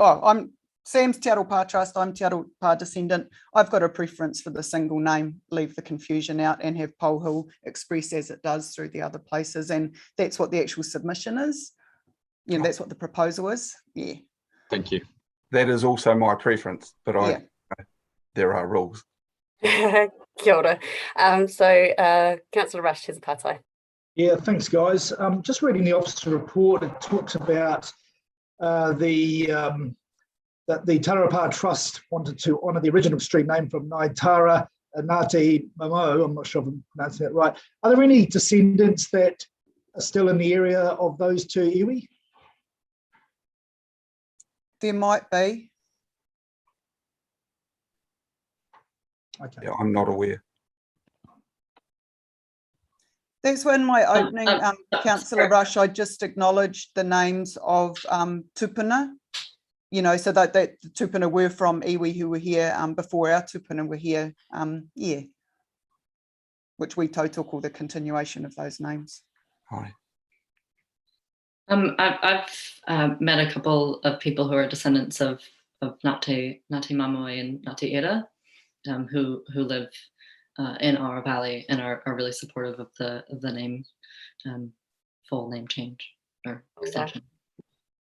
Sam's Te Aropa Trust, I'm Te Aropa descendant. I've got a preference for the single name, leave the confusion out and have Polhill express as it does through the other places. And that's what the actual submission is. You know, that's what the proposal is. Yeah. Thank you. That is also my preference, but there are rules. Kia ora. Councillor Rush has a pātai. Yeah, thanks, guys. Just reading the officer report, it talks about that the Te Aropa Trust wanted to honour the original street name from Naitara Ngāti Momo. I'm not sure if I'm pronouncing it right. Are there any descendants that are still in the area of those two iwi? There might be. Okay. Yeah, I'm not aware. That's when my opening, Councillor Rush, I just acknowledged the names of tupuna, you know, so that the tupuna were from iwi who were here before our tupuna were here, yeah, which we total call the continuation of those names. Hi. I've met a couple of people who are descendants of Ngāti Mamoi and Ngāti Era, who live in our valley and are really supportive of the name, full name change or extension.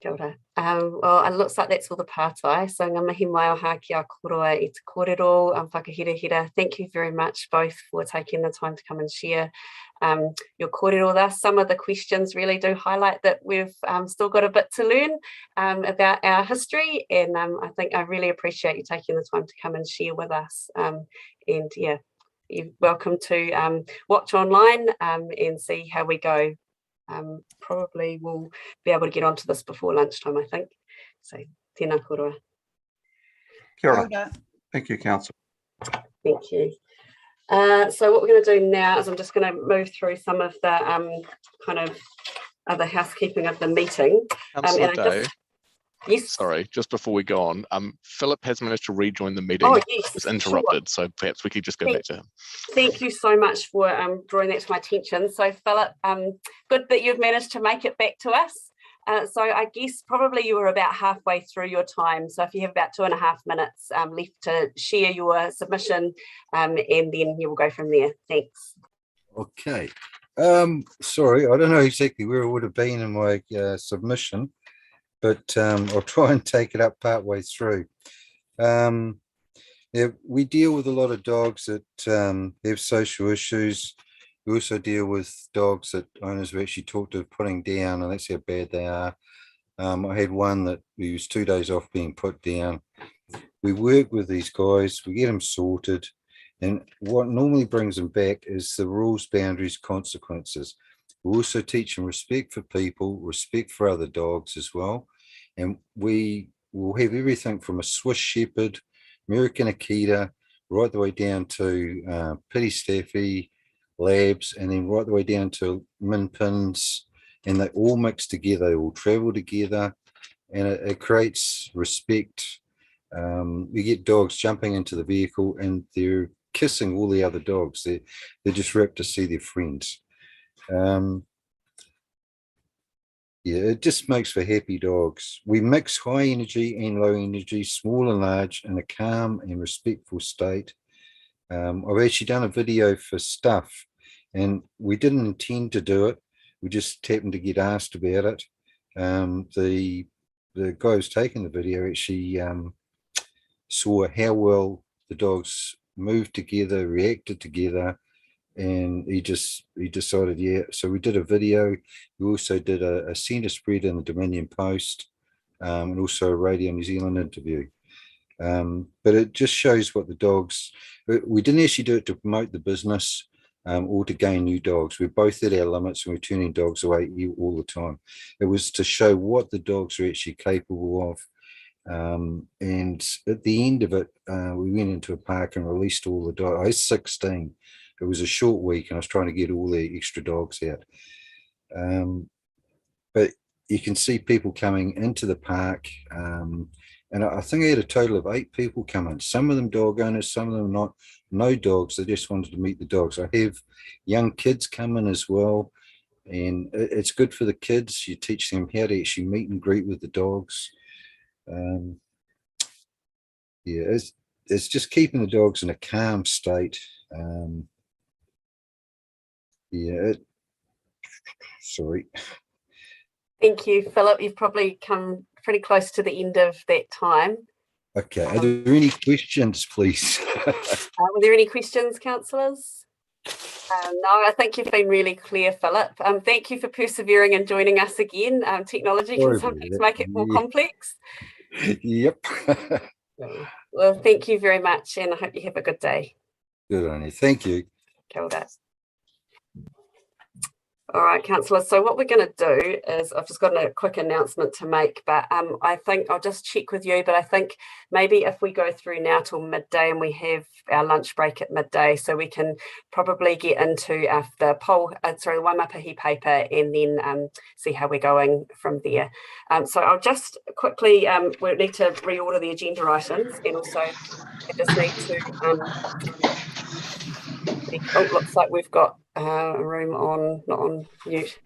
Kia ora. Well, it looks like that's all the pātai. So ngā mihi mai o hā ki a koroa I te kōrero, whakahirahira. Thank you very much both for taking the time to come and share your kōrero with us. Some of the questions really do highlight that we've still got a bit to learn about our history, and I think I really appreciate you taking the time to come and share with us. And yeah, you're welcome to watch online and see how we go. Probably we'll be able to get onto this before lunchtime, I think. So, tēnā koroa. Kia ora. Thank you, Councillor. Thank you. So what we're going to do now is I'm just going to move through some of the kind of other housekeeping of the meeting. Councillor Day. Yes. Sorry, just before we go on, Philip has managed to rejoin the meeting. Oh, yes, it was interrupted, sure. so perhaps we could just go back to him. Thank you so much for drawing that to my attention. So Philip, good that you've managed to make it back to us. So I guess probably you were about halfway through your time. So if you have about 2.5 minutes left to share your submission, and then you will go from there. Thanks. Okay. Sorry, I don't know exactly where it would have been in my submission, but I'll try and take it up partway through. Yeah, we deal with a lot of dogs that have social issues. We also deal with dogs that owners have actually talked of putting down, and that's how bad they are. I had one that he was 2 days off being put down. We work with these guys, we get them sorted, and what normally brings them back is the rules, boundaries, consequences. We also teach them respect for people, respect for other dogs as well. And we will have everything from a Swiss Shepherd, American Akita, right the way down to Pity Staffy, Labs, and then right the way down to Min Pins, and they all mix together, they all travel together, and it creates respect. We get dogs jumping into the vehicle and they're kissing all the other dogs. They're just wrapped to see their friends. Yeah, it just makes for happy dogs. We mix high energy and low energy, small and large, in a calm and respectful state. I've actually done a video for Stuff, and we didn't intend to do it. We just happened to get asked about it. The guy who's taking the video actually saw how well the dogs moved together, reacted together, and he decided, yeah. So we did a video. We also did a centre spread in the Dominion Post, and also a Radio New Zealand interview. But it just shows what the dogs, we didn't actually do it to promote the business or to gain new dogs. We're both at our limits and we're turning dogs away all the time. It was to show what the dogs are actually capable of. And at the end of it, we went into a park and released all the dogs. I was 16. It was a short week and I was trying to get all the extra dogs out. But you can see people coming into the park. And I think I had a total of 8 people come in. Some of them dog owners, some of them not. No dogs. They just wanted to meet the dogs. I have young kids come in as well. And it's good for the kids. You teach them how to actually meet and greet with the dogs. Yeah, it's just keeping the dogs in a calm state. Yeah, sorry. Thank you, Philip. You've probably come pretty close to the end of that time. Okay, are there any questions, please? Were there any questions, councillors? No, I think you've been really clear, Philip. Thank you for persevering and joining us again. Technology can sometimes make it more complex. Yep. Well, thank you very much, and I hope you have a good day. Good on you. Thank you. Kia ora. All right, councillors, so what we're going to do is, I've just got a quick announcement to make, but I think I'll just check with you, but I think maybe if we go through now till midday and we have our lunch break at midday, so we can probably get into the Waimapihi paper and then see how we're going from there. So I'll just quickly, we need to reorder the agenda items, and also I just need to, oh, looks like we've got a room on, not on mute.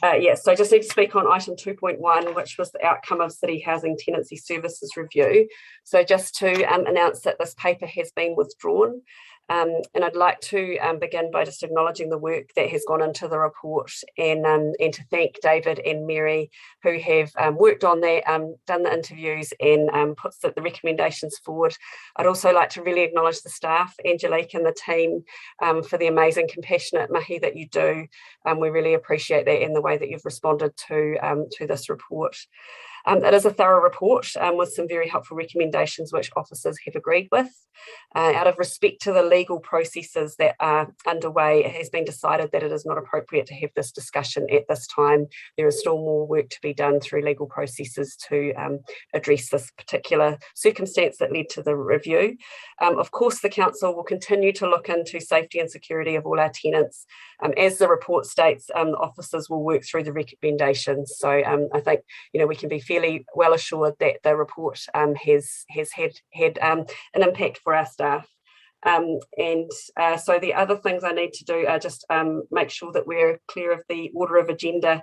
Yes, so I just need to speak on item 2.1, which was the outcome of City Housing Tenancy Services Review. So just to announce that this paper has been withdrawn. And I'd like to begin by just acknowledging the work that has gone into the report, and to thank David and Mary, who have worked on that, done the interviews and put the recommendations forward. I'd also like to really acknowledge the staff, Angelique and the team, for the amazing compassionate mahi that you do. We really appreciate that and the way that you've responded to this report. It is a thorough report with some very helpful recommendations which officers have agreed with. Out of respect to the legal processes that are underway, it has been decided that it is not appropriate to have this discussion at this time. There is still more work to be done through legal processes to address this particular circumstance that led to the review. Of course, the council will continue to look into safety and security of all our tenants. As the report states, officers will work through the recommendations. So I think, you know, we can be fairly well assured that the report has had an impact for our staff. So the other things I need to do are just make sure that we're clear of the order of agenda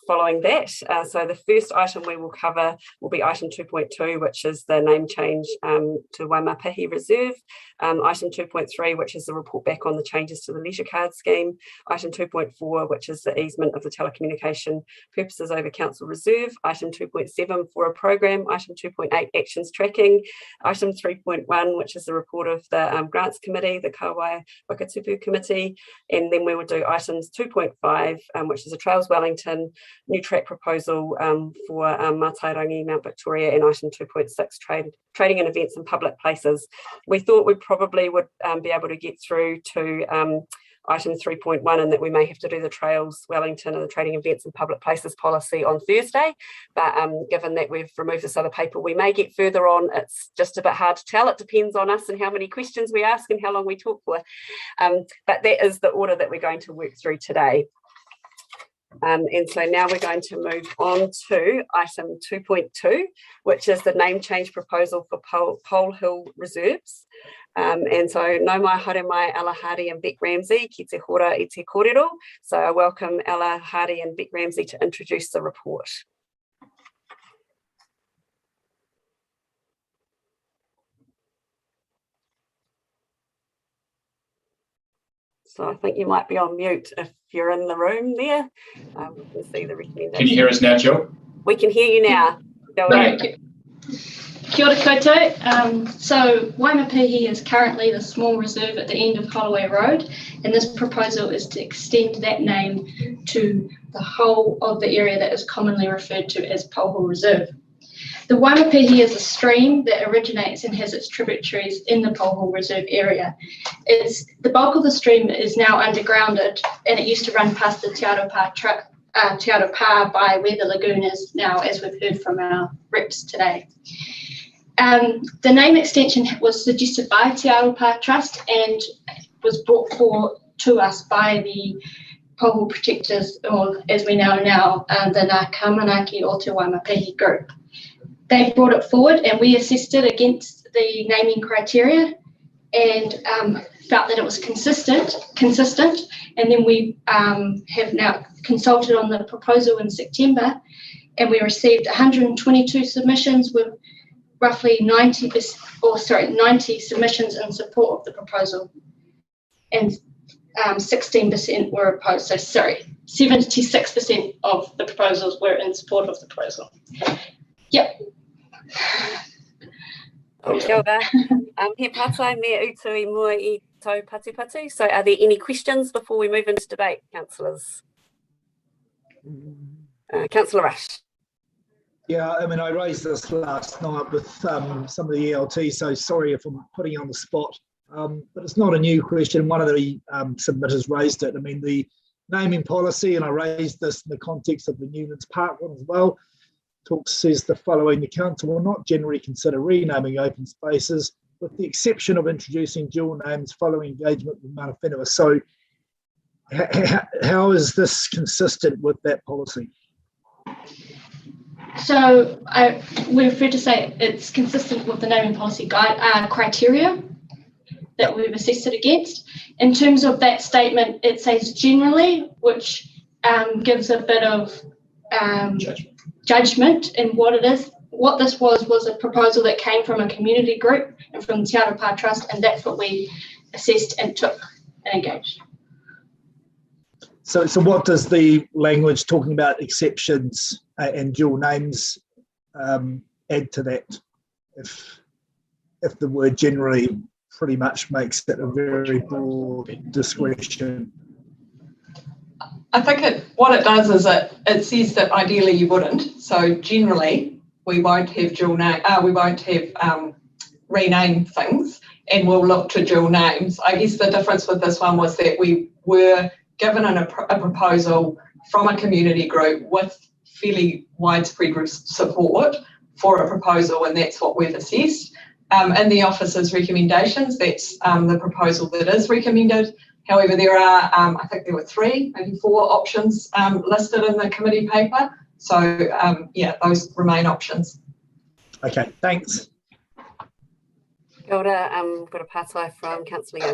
following that. So the first item we will cover will be item 2.2, which is the name change to Waimapihi Reserve. Item 2.3, which is the report back on the changes to the leisure card scheme. Item 2.4, which is the easement of the telecommunication purposes over council reserve. Item 2.7 for a program. Item 2.8 actions tracking. Item 3.1, which is the report of the grants committee, the Kāwai Whakatipu committee. And then we will do items 2.5, which is a Trails Wellington new track proposal for Matarangi, Mount Victoria, and item 2.6, trading and events in public places. We thought we probably would be able to get through to item 3.1, and that we may have to do the Trails Wellington and the trading events in public places policy on Thursday. But given that we've removed this other paper, we may get further on. It's just a bit hard to tell. It depends on us and how many questions we ask and how long we talk for. But that is the order that we're going to work through today. And so now we're going to move on to item 2.2, which is the name change proposal for Polhill Reserves. And so no mai haere mai Ella Hardy and Beck Ramsey, ki te hora I te kōrero. So I welcome Ella Hardy and Beck Ramsey to introduce the report. So I think you might be on mute if you're in the room there. We can see the recommendation. Can you hear us now, Jill? We can hear you now. Go ahead. Kia ora koutou. So Waimapihi is currently the small reserve at the end of Holloway Road, and this proposal is to extend that name to the whole of the area that is commonly referred to as Polhill Reserve. The Waimapihi is a stream that originates and has its tributaries in the Polhill Reserve area. The bulk of the stream is now undergrounded, and it used to run past the Te Aropa by where the lagoon is now, as we've heard from our reps today. The name extension was suggested by Te Aropa Trust and was brought forward to us by the Polhill Protectors, or as we know now, the Ngā Kamanaki o Te Waimapihi group. They brought it forward and we assessed it against the naming criteria and felt that it was consistent, and then we have now consulted on the proposal in September, and we received 122 submissions with roughly 90 submissions in support of the proposal, and 16% were opposed. So sorry, 76% of the proposals were in support of the proposal. Yep. Kia ora. He pātai me utui mua I tau patu. So are there any questions before we move into debate, councillors? Councillor Rush. Yeah, I mean, I raised this last night with some of the ELT, so sorry if I'm putting you on the spot. But it's not a new question. One of the submitters raised it. I mean, the naming policy, and I raised this in the context of the Newlands Park one as well, says the following: the council will not generally consider renaming open spaces, with the exception of introducing dual names following engagement with Mana Whenua. So how is this consistent with that policy? So we're free to say it's consistent with the naming policy criteria that we've assessed it against. In terms of that statement, it says generally, which gives a bit of judgment in what it is. What this was a proposal that came from a community group and from the Te Arapa Trust, and that's what we assessed and took and engaged. So what does the language talking about exceptions and dual names add to that? If the word generally pretty much makes it a very broad discretion. I think what it does is it says that ideally you wouldn't. So generally we won't have dual name. We won't have rename things, and we'll look to dual names. I guess the difference with this one was that we were given a proposal from a community group with fairly widespread support for a proposal, and that's what we've assessed. In the office's recommendations, that's the proposal that is recommended. However, there are, I think there were 3, maybe 4 options listed in the committee paper. So yeah, those remain options. Okay, thanks. Kia ora, we've got a pātai from Councillor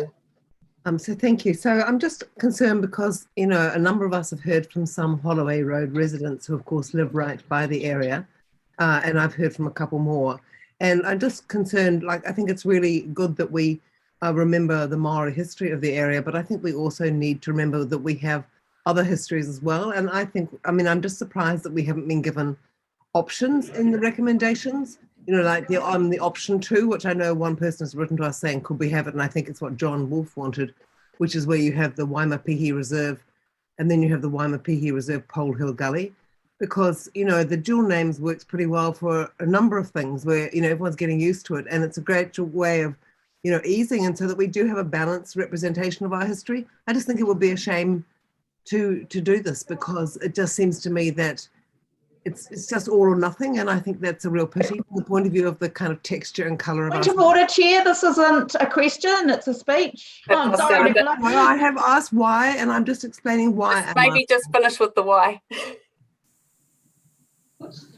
Young. So thank you. So I'm just concerned because, you know, a number of us have heard from some Holloway Road residents who of course live right by the area, and I've heard from a couple more. And I'm just concerned, like, I think it's really good that we remember the Maori history of the area, but I think we also need to remember that we have other histories as well. And I think, I mean, I'm just surprised that we haven't been given options in the recommendations, you know, like on the option 2, which I know one person has written to us saying, could we have it? And I think it's what John Wolfe wanted, which is where you have the Waimapihi Reserve, and then you have the Waimapihi Reserve Polhill Gully. Because, you know, the dual names works pretty well for a number of things where, you know, everyone's getting used to it. And it's a great way of, you know, easing, and so that we do have a balanced representation of our history. I just think it would be a shame to do this, because it just seems to me that it's just all or nothing. And I think that's a real pity from the point of view of the kind of texture and colour of Point of order, Chair. This isn't a question, it's a speech. Oh, sorry, well, I have asked why, and I'm just explaining why. Maybe just finish with the why.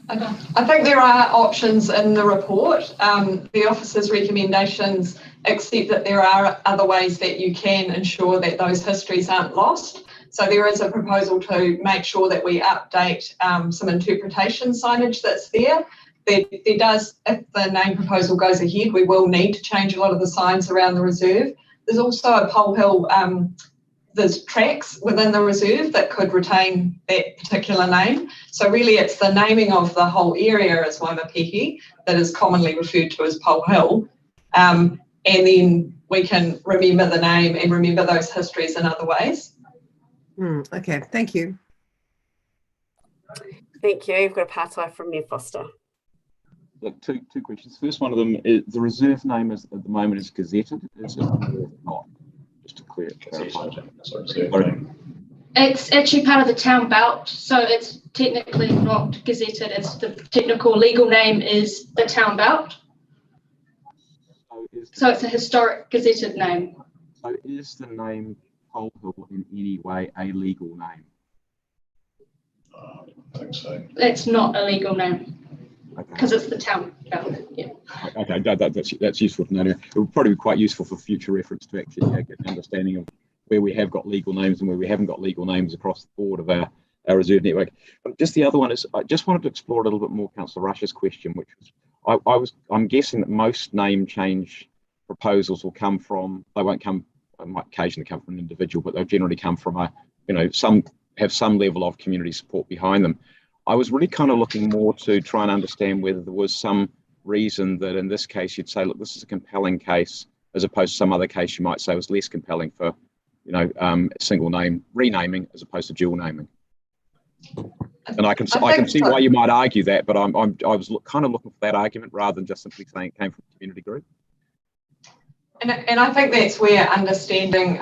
I think there are options in the report. The officer's recommendations accept that there are other ways that you can ensure that those histories aren't lost. So there is a proposal to make sure that we update some interpretation signage that's there. There does, if the name proposal goes ahead, we will need to change a lot of the signs around the reserve. There's also a Polhill, there's tracks within the reserve that could retain that particular name. So really it's the naming of the whole area as Waimapihi that is commonly referred to as Polhill. And then we can remember the name and remember those histories in other ways. Okay, thank you. Thank you. We've got a pātai from Mayor Foster. Look, two questions. First one of them is the reserve name is at the moment is gazetted. Is it not? Just to clarify. It's actually part of the town belt, so it's technically not gazetted. It's the technical legal name is the town belt. So it's a historic gazetted name. So is the name Polhill in any way a legal name? I think so. It's not a legal name because it's the town belt. Yeah. Okay, that's useful to know. It would probably be quite useful for future reference to actually get an understanding of where we have got legal names and where we haven't got legal names across the board of our reserve network. But just the other one is, I just wanted to explore a little bit more Councillor Rush's question, which was, I'm guessing that most name change proposals will come from, they won't come, they might occasionally come from an individual, but they'll generally come from have some level of community support behind them. I was really kind of looking more to try and understand whether there was some reason that in this case you'd say, look, this is a compelling case, as opposed to some other case you might say was less compelling for, single name renaming as opposed to dual naming. And I can see why you might argue that, but I was kind of looking for that argument rather than just simply saying it came from a community group. And I think that's where understanding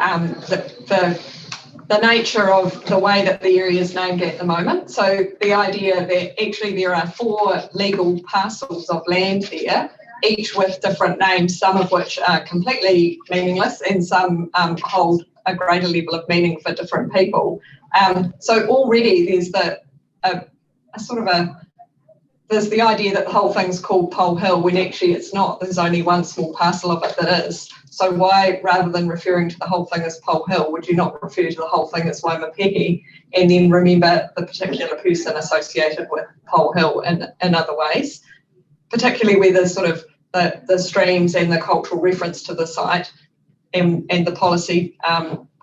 the nature of the way that the area is named at the moment. So the idea that actually there are 4 legal parcels of land there, each with different names, some of which are completely meaningless and some hold a greater level of meaning for different people. So already there's there's the idea that the whole thing's called Polhill when actually it's not. There's only one small parcel of it that is. So why, rather than referring to the whole thing as Polhill, would you not refer to the whole thing as Waimapehi and then remember the particular person associated with Polhill in other ways, particularly where there's sort of the streams and the cultural reference to the site and the policy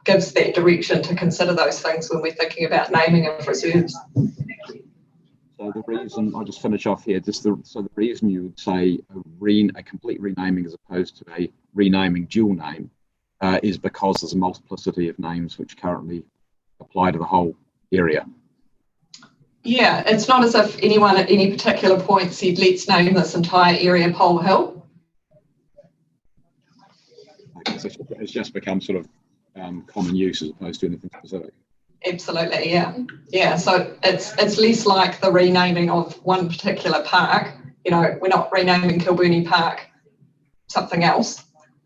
gives that direction to consider those things when we're thinking about naming of reserves. So the reason, I'll just finish off here, so the reason you would say a complete renaming as opposed to a renaming dual name is because there's a multiplicity of names which currently apply to the whole area. Yeah, it's not as if anyone at any particular point said, let's name this entire area Polhill. Okay, so it's just become sort of common use as opposed to anything specific. Absolutely, yeah. Yeah, so it's less like the renaming of one particular park. We're not renaming Kilburnie Park something else.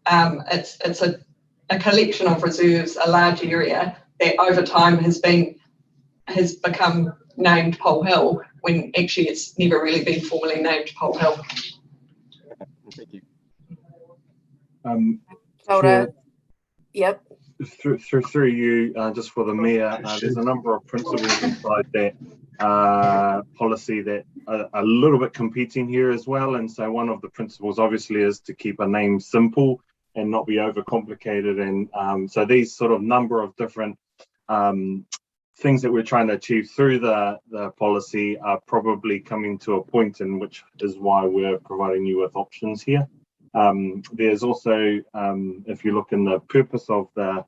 It's a collection of reserves, a large area that over time has become named Polhill when actually it's never really been formally named Polhill. Thank you. Yep. Through you, just for the Mayor, there's a number of principles inside that policy that are a little bit competing here as well. And so one of the principles obviously is to keep a name simple and not be overcomplicated. And so these sort of number of different things that we're trying to achieve through the policy are probably coming to a point in which is why we're providing you with options here. There's also, if you look in the purpose of the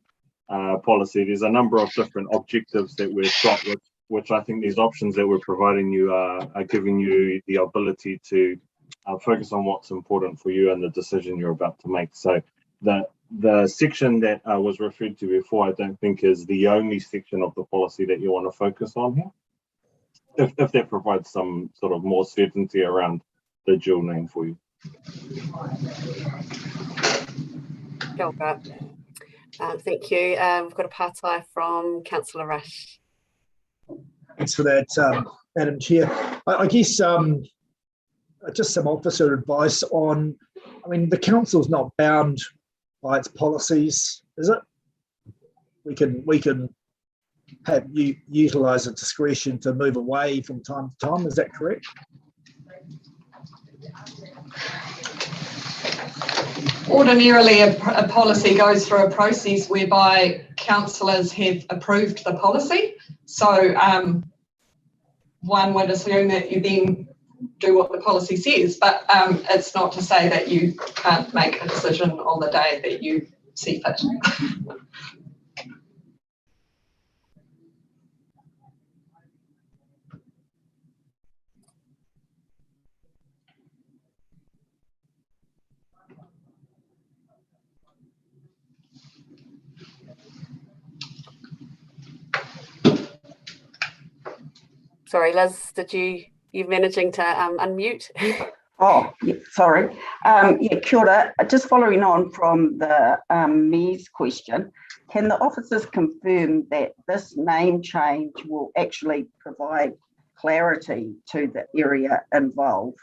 policy, there's a number of different objectives that we've got, which I think these options that we're providing you are giving you the ability to focus on what's important for you and the decision you're about to make. So the section that was referred to before, I don't think is the only section of the policy that you want to focus on here, if that provides some sort of more certainty around the dual name for you. Thank you. We've got a partai from Councillor Rush. Thanks for that, Madam Chair. I guess just some officer advice on, the council's not bound by its policies, is it? We can have you utilise the discretion to move away from time to time, is that correct? Ordinarily, a policy goes through a process whereby councillors have approved the policy. So one would assume that you then do what the policy says, but it's not to say that you can't make a decision on the day that you see fit. Sorry, Liz, you managing to unmute? Oh, yeah, sorry. Yeah, kia ora. Just following on from the Mayor's question, can the officers confirm that this name change will actually provide clarity to the area involved?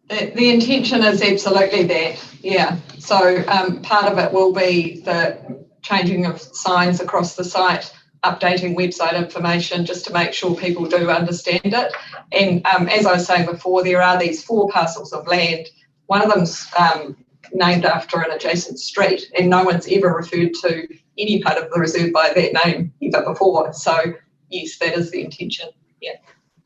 The intention is absolutely that, yeah. So part of it will be the changing of signs across the site updating website information just to make sure people do understand it. And as I was saying before, there are these 4 parcels of land. One of them's named after an adjacent street, and no one's ever referred to any part of the reserve by that name ever before. So yes, that is the intention. Yeah.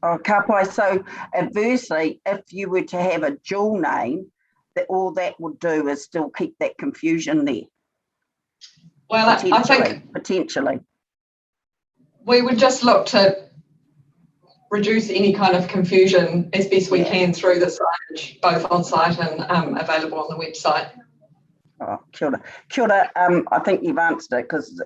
Oh, Kāwai, so adversely, if you were to have a dual name, that all that would do is still keep that confusion there. Well, I think potentially we would just look to reduce any kind of confusion as best we can through the signage, both on site and available on the website. Oh, kia ora. Kia ora. I think you've answered it, because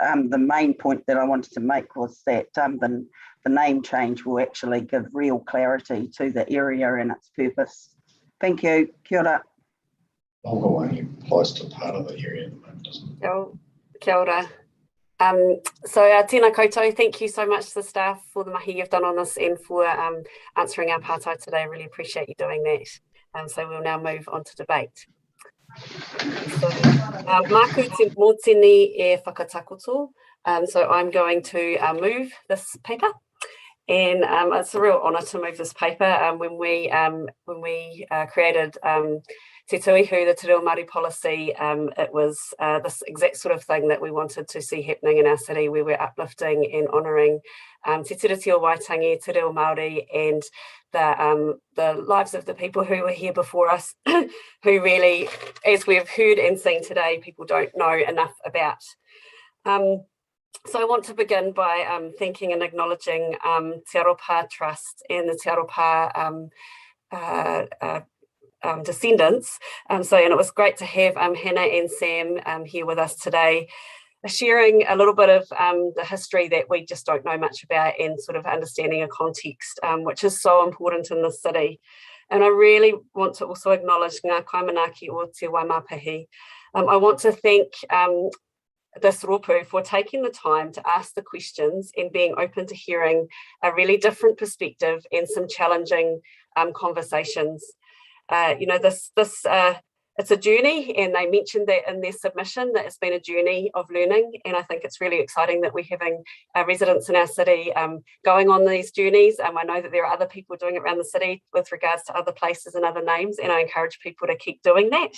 the main point that I wanted to make was that the name change will actually give real clarity to the area and its purpose. Thank you. Kia ora. Logo only applies to part of the area at the moment, doesn't it? Kia ora. So tēnā koutou, thank you so much to the staff for the mahi you've done on this and for answering our pātai today. I really appreciate you doing that. So we'll now move on to debate. So, Māku te mōtini e whakatakoto. So I'm going to move this paper. And it's a real honour to move this paper. When we created Te Tuihu, the Te Reo Māori policy, it was this exact sort of thing that we wanted to see happening in our city, where we're uplifting and honouring Te Tiriti o Waitangi, Te Reo Māori, and the lives of the people who were here before us, who really, as we've heard and seen today, people don't know enough about. So I want to begin by thanking and acknowledging Te Aropa Trust and the Te Aropa descendants. And it was great to have Hannah and Sam here with us today, sharing a little bit of the history that we just don't know much about, and sort of understanding a context, which is so important in this city. And I really want to also acknowledge ngā kaimanaki o Te Waimapihi. I want to thank this rōpū for taking the time to ask the questions and being open to hearing a really different perspective and some challenging conversations. It's a journey, and they mentioned that in their submission, that it's been a journey of learning, and I think it's really exciting that we're having residents in our city going on these journeys. I know that there are other people doing it around the city with regards to other places and other names, and I encourage people to keep doing that.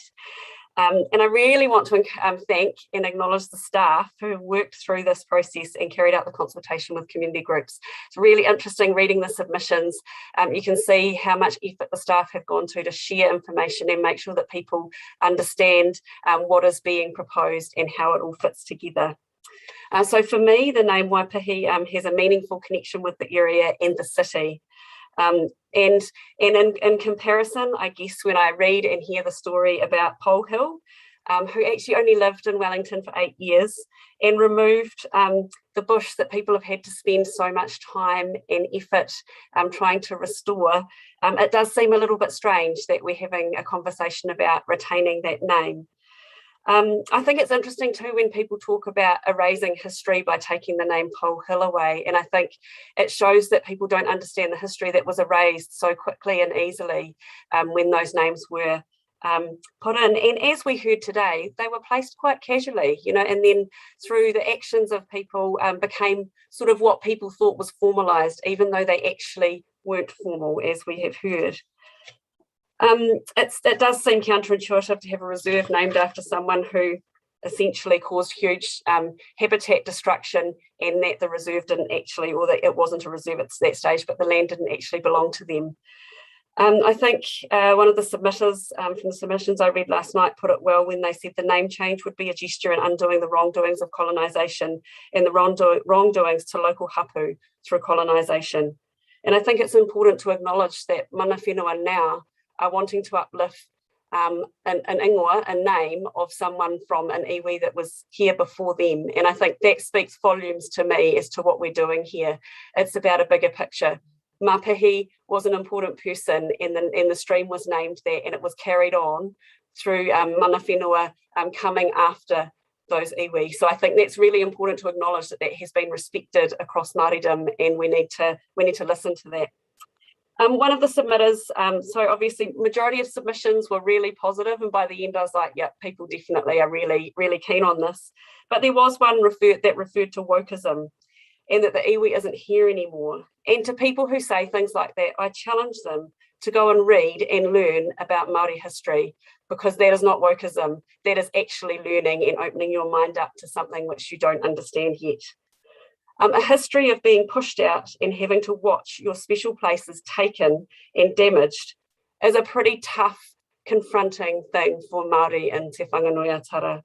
And I really want to thank and acknowledge the staff who worked through this process and carried out the consultation with community groups. It's really interesting reading the submissions. You can see how much effort the staff have gone to share information and make sure that people understand what is being proposed and how it all fits together. So for me, the name Waipihi has a meaningful connection with the area and the city. And in comparison, I guess when I read and hear the story about Polhill, who actually only lived in Wellington for 8 years and removed the bush that people have had to spend so much time and effort trying to restore, it does seem a little bit strange that we're having a conversation about retaining that name. I think it's interesting too when people talk about erasing history by taking the name Polhill away, and I think it shows that people don't understand the history that was erased so quickly and easily when those names were put in. And as we heard today, they were placed quite casually, and then through the actions of people became sort of what people thought was formalised, even though they actually weren't formal, as we have heard. It does seem counterintuitive to have a reserve named after someone who essentially caused huge habitat destruction, and that the reserve didn't actually, or that it wasn't a reserve at that stage, but the land didn't actually belong to them. I think one of the submitters from the submissions I read last night put it well when they said the name change would be a gesture in undoing the wrongdoings of colonisation and the wrongdoings to local hapu through colonisation. And I think it's important to acknowledge that mana whenua now are wanting to uplift an ingoa, a name of someone from an iwi that was here before them. And I think that speaks volumes to me as to what we're doing here. It's about a bigger picture. Mapihi was an important person, and the stream was named there, and it was carried on through mana whenua coming after those iwi. So I think that's really important to acknowledge that has been respected across Māoridom, and we need to listen to that. One of the submitters, so obviously majority of submissions were really positive, and by the end I was like, yeah, people definitely are really, really keen on this. But there was one that referred to wokeism. and that the iwi isn't here anymore. And to people who say things like that, I challenge them to go and read and learn about Māori history, because that is not wokeism. That is actually learning and opening your mind up to something which you don't understand yet. A history of being pushed out and having to watch your special places taken and damaged is a pretty tough, confronting thing for Māori in Te Whanganui-a-Tara.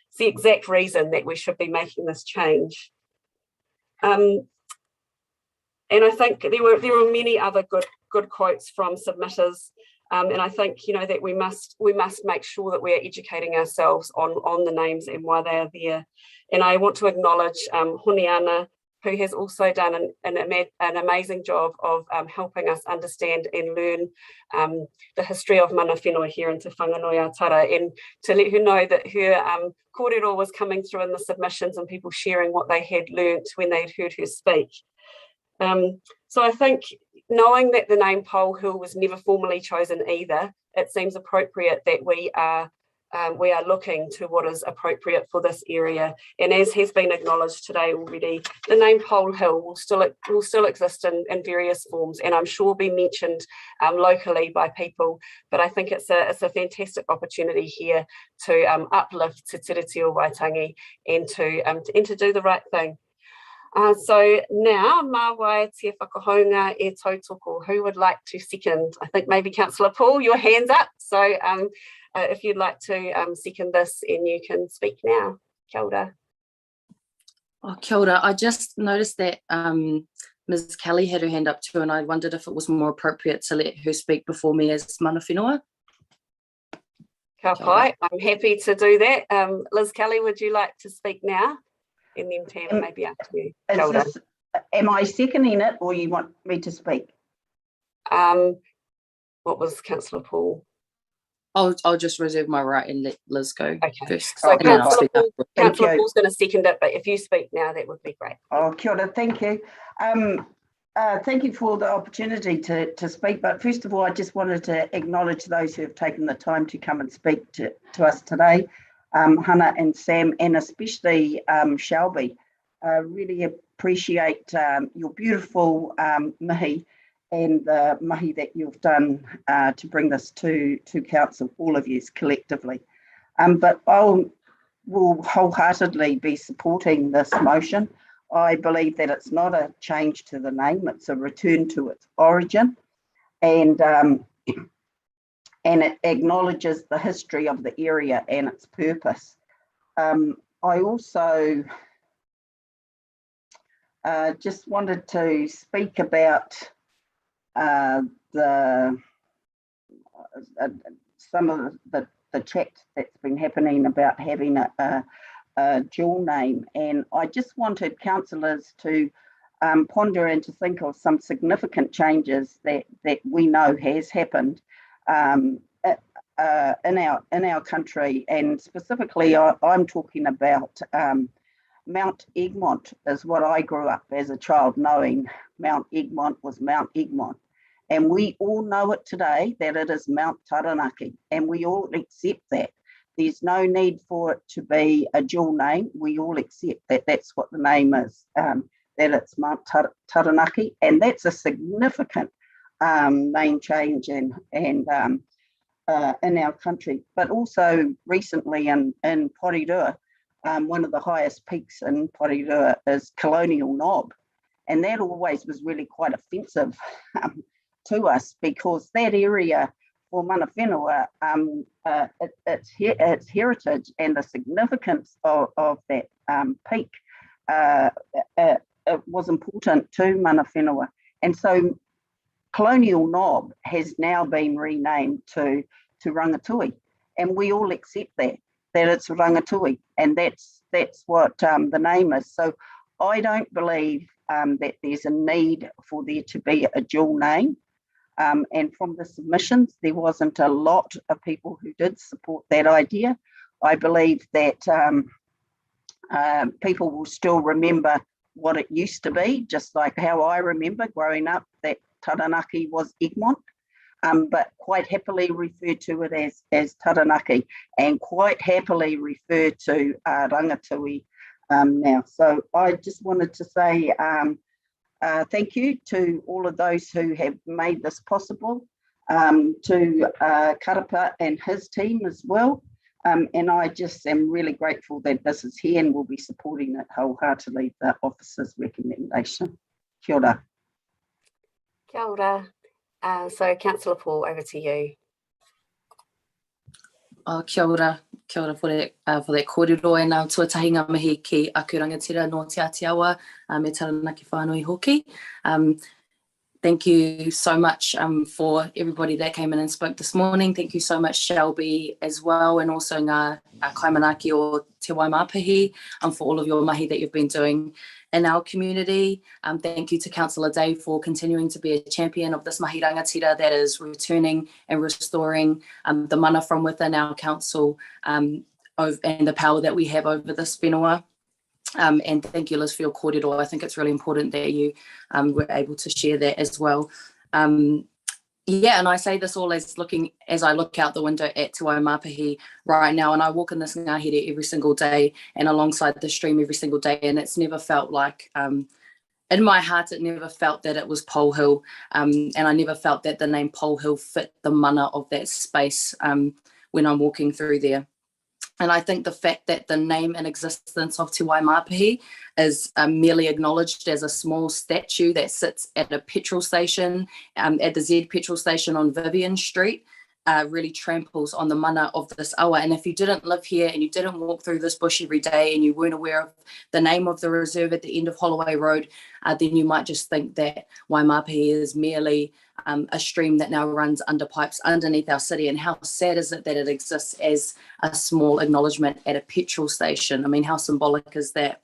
It's the exact reason that we should be making this change. And I think there were many other good quotes from submitters, and I think, you know, that we must make sure that we are educating ourselves on the names and why they are there. And I want to acknowledge Horne, who has also done an amazing job of helping us understand and learn the history of mana whenua here in Te Whanganui-a-Tara, and to let her know that her kōrero was coming through in the submissions and people sharing what they had learnt when they'd heard her speak. So I think, knowing that the name Polhill was never formally chosen either, it seems appropriate that we are looking to what is appropriate for this area. And as has been acknowledged today already, the name Polhill will still exist in various forms, and I'm sure be mentioned locally by people. But I think it's a fantastic opportunity here to uplift Te Tiriti o Waitangi and to do the right thing. So now, mā wai te whakahounga e tautoko. Who would like to second? I think maybe Councillor Paul, your hand's up. So if you'd like to second this, and you can speak now. Kia ora. Oh, kia ora. I just noticed that Ms. Kelly had her hand up too, and I wondered if it was more appropriate to let her speak before me as mana whenua. Ka pai. I'm happy to do that. Liz Kelly, would you like to speak now? And then Tam, maybe after you. Am I seconding it, or you want me to speak? What was Councillor Paul? I'll just reserve my right and let Liz go first. So Councillor Paul's going to second it, but if you speak now, that would be great. Oh, kia ora, thank you. Thank you for the opportunity to speak. But first of all, I just wanted to acknowledge those who have taken the time to come and speak to us today. Hannah and Sam, and especially Shelby. Really appreciate your beautiful mihi and the mahi that you've done to bring this to council, all of you collectively. But I will wholeheartedly be supporting this motion. I believe that it's not a change to the name, it's a return to its origin, and it acknowledges the history of the area and its purpose. I also just wanted to speak about some of the chat that's been happening about having a dual name, and I just wanted councillors to ponder and to think of some significant changes that we know has happened in our country, and specifically I'm talking about Mount Egmont is what I grew up as a child knowing. Mount Egmont was Mount Egmont, and we all know it today that it is Mount Taranaki, and we all accept that. There's no need for it to be a dual name. We all accept that that's what the name is, that it's Mount Taranaki, and that's a significant name change and in our country. But also recently in Pūroro, one of the highest peaks in Pūroro is Colonial Knob, and that always was really quite offensive to us, because that area for mana whenua, its heritage and the significance of that peak it was important to mana whenua. And so Colonial Knob has now been renamed to Rangatui, and we all accept that it's Rangatui, and that's what the name is. So I don't believe that there's a need for there to be a dual name. And from the submissions, there wasn't a lot of people who did support that idea. I believe that people will still remember what it used to be, just like how I remember growing up that Taranaki was Egmont, but quite happily refer to it as Taranaki, and quite happily refer to Rangatui now. So I just wanted to say thank you to all of those who have made this possible, to Karapa and his team as well. And I just am really grateful that this is here and will be supporting it wholeheartedly, the officer's recommendation. Kia ora. Kia ora. So Councillor Paul, over to you. Kia ora for that kōrero e nā tuatahinga mihi ki aku rangatira no Te Atiawa me Taranaki whānui hoki. Thank you so much for everybody that came in and spoke this morning. Thank you so much, Shelby, as well, and also ngā kaimanaki o Te Waimapihi for all of your mahi that you've been doing in our community. Thank you to Councillor Dave for continuing to be a champion of this mahi rangatira that is returning and restoring the mana from within our council and the power that we have over this whenua. And thank you, Liz, for your kōrero. I think it's really important that you were able to share that as well. Yeah, and I say this all as I look out the window at Te Waimapihi right now, and I walk in this ngahere every single day and alongside the stream every single day, and it's never felt like, in my heart, it never felt that it was Polhill, and I never felt that the name Polhill fit the mana of that space when I'm walking through there. And I think the fact that the name and existence of Te Waimapihi is merely acknowledged as a small statue that sits at a petrol station, at the Z petrol station on Vivian Street, really tramples on the mana of this awa. And if you didn't live here and you didn't walk through this bush every day and you weren't aware of the name of the reserve at the end of Holloway Road, then you might just think that Waimapihi is merely a stream that now runs under pipes underneath our city. And how sad is it that it exists as a small acknowledgement at a petrol station? I mean, how symbolic is that?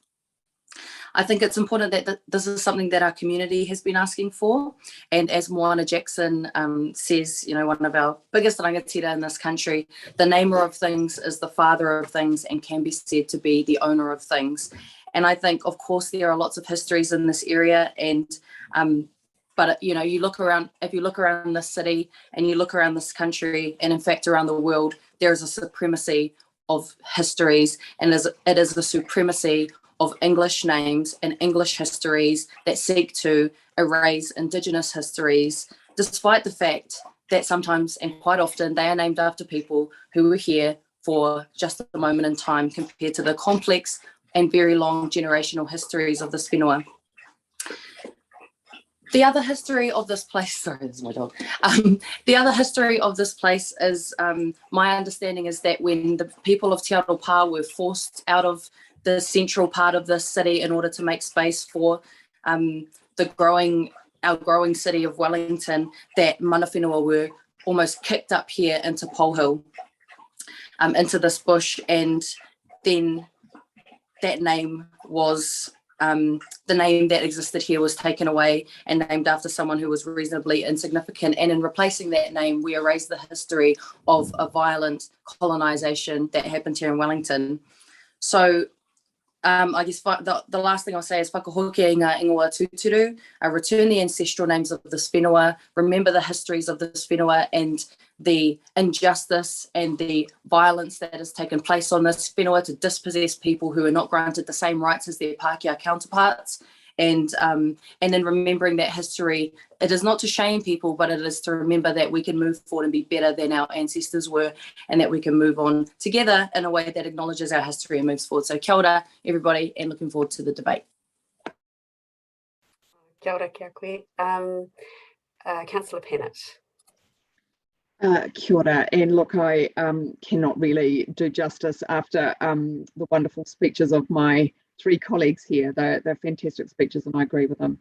I think it's important that this is something that our community has been asking for. And as Moana Jackson says, you know, one of our biggest rangatira in this country, the namer of things is the father of things and can be said to be the owner of things. And I think, of course, there are lots of histories in this area, and but you know, you look around, if you look around this city and you look around this country, and in fact around the world, there is a supremacy of histories, and it is the supremacy of English names and English histories that seek to erase Indigenous histories, despite the fact that sometimes and quite often they are named after people who were here for just a moment in time compared to the complex and very long generational histories of this whenua. The other history of this place, sorry, this is my dog. The other history of this place is, my understanding is that when the people of Te Aropa were forced out of the central part of the city in order to make space for our growing city of Wellington, that mana whenua were almost kicked up here into Polhill, into this bush, and then that name was, the name that existed here was taken away and named after someone who was reasonably insignificant. And in replacing that name, we erased the history of a violent colonisation that happened here in Wellington. So I guess the last thing I'll say is whakahoke ngā ingoa tūturu, return the ancestral names of this whenua, remember the histories of this whenua and the injustice and the violence that has taken place on this whenua to dispossess people who are not granted the same rights as their Pākehā counterparts. And in remembering that history, it is not to shame people, but it is to remember that we can move forward and be better than our ancestors were, and that we can move on together in a way that acknowledges our history and moves forward. So kia ora, everybody, and looking forward to the debate. Kia ora, kia koe. Councillor Pennant. Kia ora, and look, I cannot really do justice after the wonderful speeches of my three colleagues here. They're fantastic speeches and I agree with them.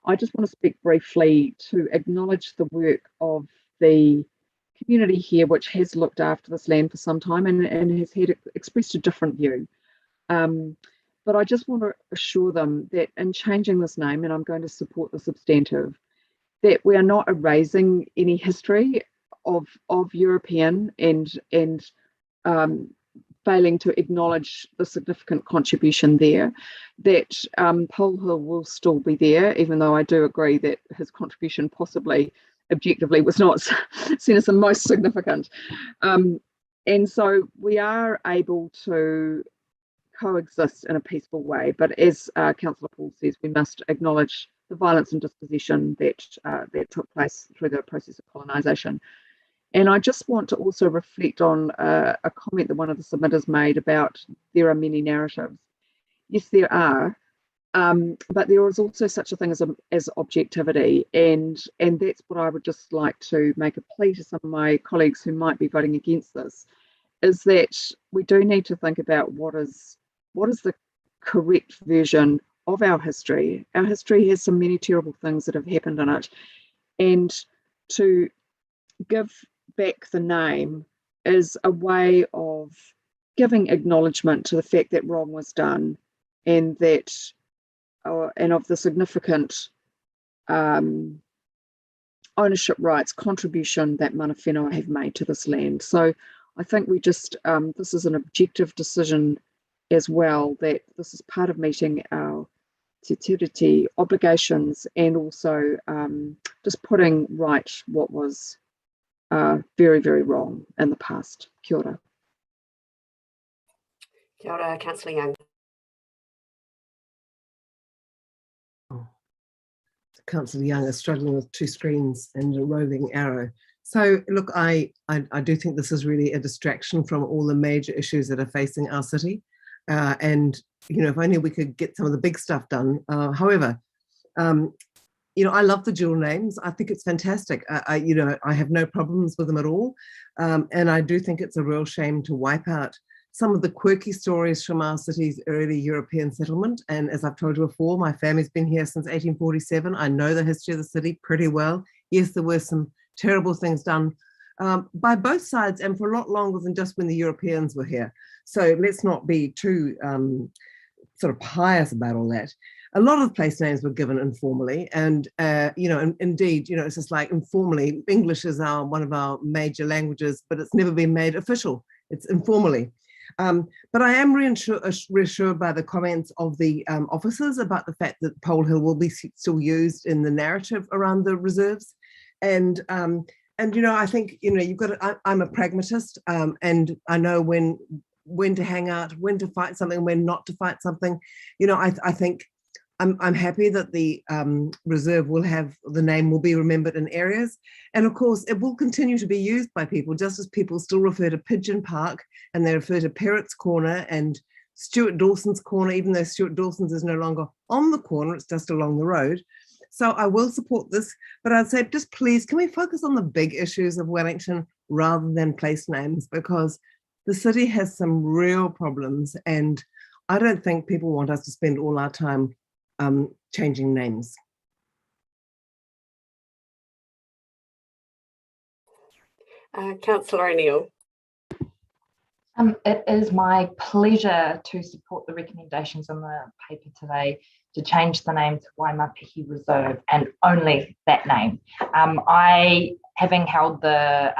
I just want to speak briefly to acknowledge the work of the community here, which has looked after this land for some time and has expressed a different view. But I just want to assure them that in changing this name, and I'm going to support the substantive, that we are not erasing any history of European and failing to acknowledge the significant contribution there, that Polhill will still be there, even though I do agree that his contribution possibly objectively was not seen as the most significant. And so we are able to coexist in a peaceful way. But as Councillor Paul says, we must acknowledge the violence and dispossession that took place through the process of colonisation. And I just want to also reflect on a comment that one of the submitters made about there are many narratives. Yes, there are, but there is also such a thing as objectivity, and that's what I would just like to make a plea to some of my colleagues who might be voting against this, is that we do need to think about what is the correct version of our history. Our history has so many terrible things that have happened in it, and to give back the name is a way of giving acknowledgement to the fact that wrong was done, and that and of the significant ownership rights contribution that mana whenua have made to this land. So I think we just this is an objective decision as well, that this is part of meeting our te tiriti obligations, and also just putting right what was very, very wrong in the past. Kia ora. Kia ora, Councillor Young. Councillor Young is struggling with two screens and a roving arrow. So look, I do think this is really a distraction from all the major issues that are facing our city. And, you know, if only we could get some of the big stuff done. However, you know, I love the dual names. I think it's fantastic. You know, I have no problems with them at all. And I do think it's a real shame to wipe out some of the quirky stories from our city's early European settlement. And as I've told you before, my family's been here since 1847. I know the history of the city pretty well. Yes, there were some terrible things done by both sides, and for a lot longer than just when the Europeans were here. So let's not be too sort of pious about all that. A lot of place names were given informally, and you know, indeed, you know, it's just like informally. English is one of our major languages, but it's never been made official. It's informally. But I am reassured by the comments of the officers about the fact that Polhill will be still used in the narrative around the reserves, and you know, I think, you know, you've got to, I'm a pragmatist, and I know when to hang out, when to fight something, when not to fight something. You know, I think I'm happy that the reserve will have, the name will be remembered in areas. And of course, it will continue to be used by people, just as people still refer to Pigeon Park and they refer to Parrott's Corner and Stuart Dawson's Corner, even though Stuart Dawson's is no longer on the corner, it's just along the road. So I will support this, but I'd say just please, can we focus on the big issues of Wellington rather than place names, because the city has some real problems, and I don't think people want us to spend all our time changing names. Councillor O'Neill. It is my pleasure to support the recommendations on the paper today to change the name to Waimapihi Reserve, and only that name. I, having held the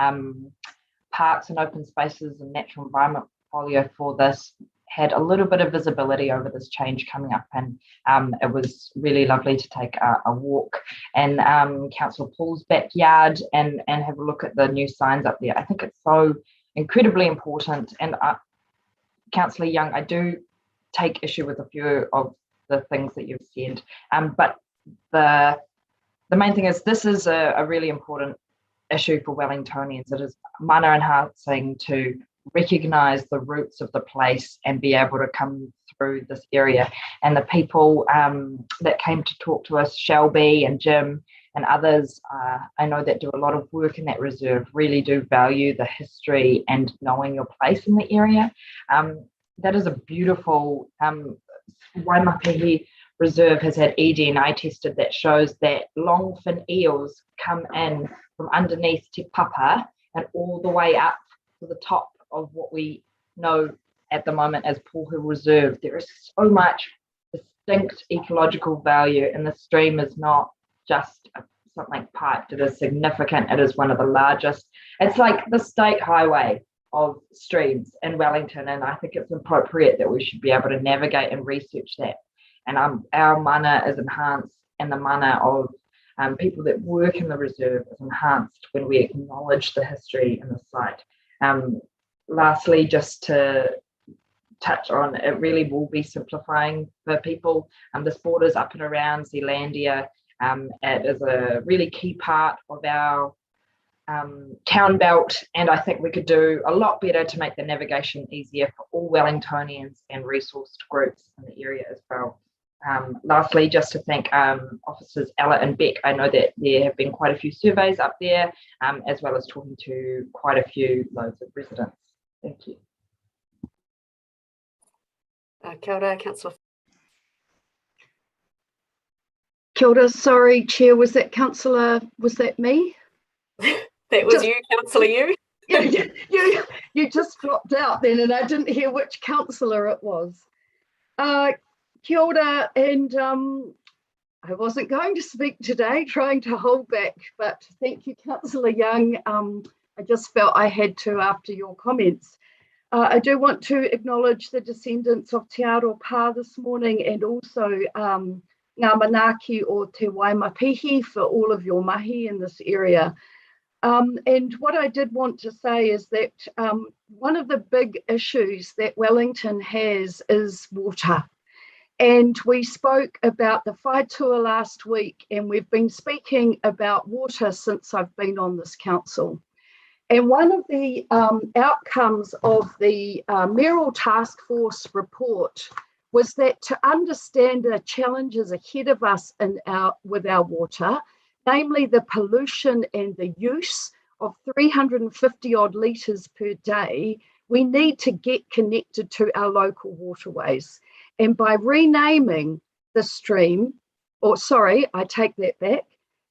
Parks and Open Spaces and Natural Environment portfolio for this, had a little bit of visibility over this change coming up, and it was really lovely to take a walk in Councillor Paul's backyard and have a look at the new signs up there. I think it's so incredibly important, and Councillor Young, I do take issue with a few of the things that you've said, but the main thing is this is a really important issue for Wellingtonians. It is mana enhancing to recognise the roots of the place and be able to come through this area. And the people that came to talk to us, Shelby and Jim and others, I know that do a lot of work in that reserve, really do value the history and knowing your place in the area. That is a beautiful, Waimapihi Reserve has had eDNA tested that shows that longfin eels come in from underneath Te Papa and all the way up to the top of what we know at the moment as Polhill Reserve. There is so much distinct ecological value, and the stream is not just something piped, it is significant. It is one of the largest. It's like the state highway of streams in Wellington, and I think it's appropriate that we should be able to navigate and research that. And our mana is enhanced, and the mana of people that work in the reserve is enhanced when we acknowledge the history in the site. Lastly, just to touch on, it really will be simplifying for people. This border's up and around Zealandia. It is a really key part of our town belt, and I think we could do a lot better to make the navigation easier for all Wellingtonians and resourced groups in the area as well. Lastly, just to thank Officers Ella and Beck. I know that there have been quite a few surveys up there, as well as talking to quite a few loads of residents. Thank you. Kia ora, Councillor. Kia ora, sorry, Chair, was that me? That was you, Councillor, you. You just dropped out then, and I didn't hear which councillor it was. Kia ora, and I wasn't going to speak today, trying to hold back, but thank you, Councillor Young. I just felt I had to after your comments. I do want to acknowledge the descendants of Te Aro Pā this morning, and also Ngā Manaaki o Te Waimapihi for all of your mahi in this area. And what I did want to say is that one of the big issues that Wellington has is water. And we spoke about the whai tour last week, and we've been speaking about water since I've been on this council. And one of the outcomes of the Mayoral Task Force report was that to understand the challenges ahead of us with our water, namely the pollution and the use of 350 odd litres per day, we need to get connected to our local waterways. And by renaming the stream, or sorry, I take that back,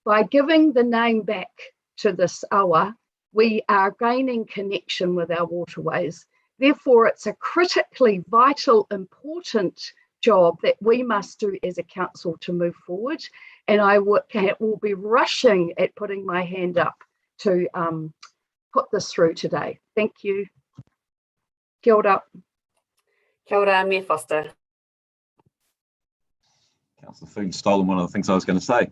by giving the name back to this awa, we are gaining connection with our waterways. Therefore, it's a critically vital, important job that we must do as a council to move forward. And I will be rushing at putting my hand up to put this through today. Thank you. Kia ora. Kia ora, Mayor Foster. Councillor Foon's stolen one of the things I was going to say.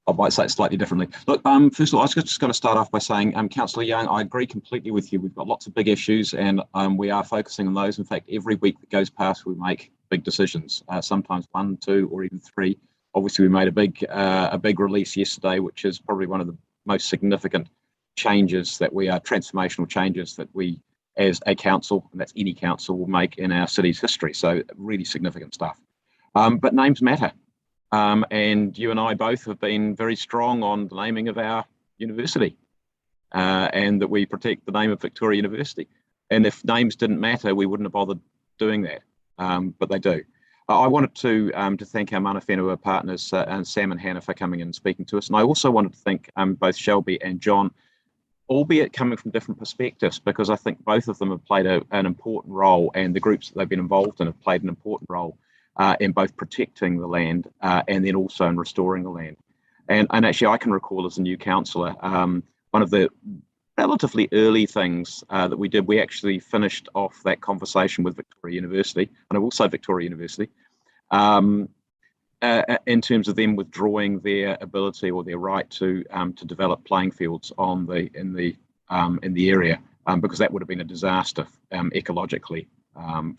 I might say it slightly differently. Look, first of all, I was just going to start off by saying, Councillor Young, I agree completely with you. We've got lots of big issues, and we are focusing on those. In fact, every week that goes past, we make big decisions, sometimes 1, 2, or even 3. Obviously, we made a big release yesterday, which is probably one of the most significant changes that transformational changes that we, as a council, and that's any council, will make in our city's history. So really significant stuff. But names matter. And you and I both have been very strong on the naming of our university, and that we protect the name of Victoria University. And if names didn't matter, we wouldn't have bothered doing that, but they do. I wanted to thank our mana whenua partners, Sam and Hannah, for coming in and speaking to us. And I also wanted to thank both Shelby and John, albeit coming from different perspectives, because I think both of them have played an important role, and the groups that they've been involved in have played an important role in both protecting the land and then also in restoring the land. And actually, I can recall as a new councillor, one of the relatively early things that we did, we actually finished off that conversation with Victoria University, and also Victoria University, in terms of them withdrawing their ability or their right to develop playing fields in the area, because that would have been a disaster ecologically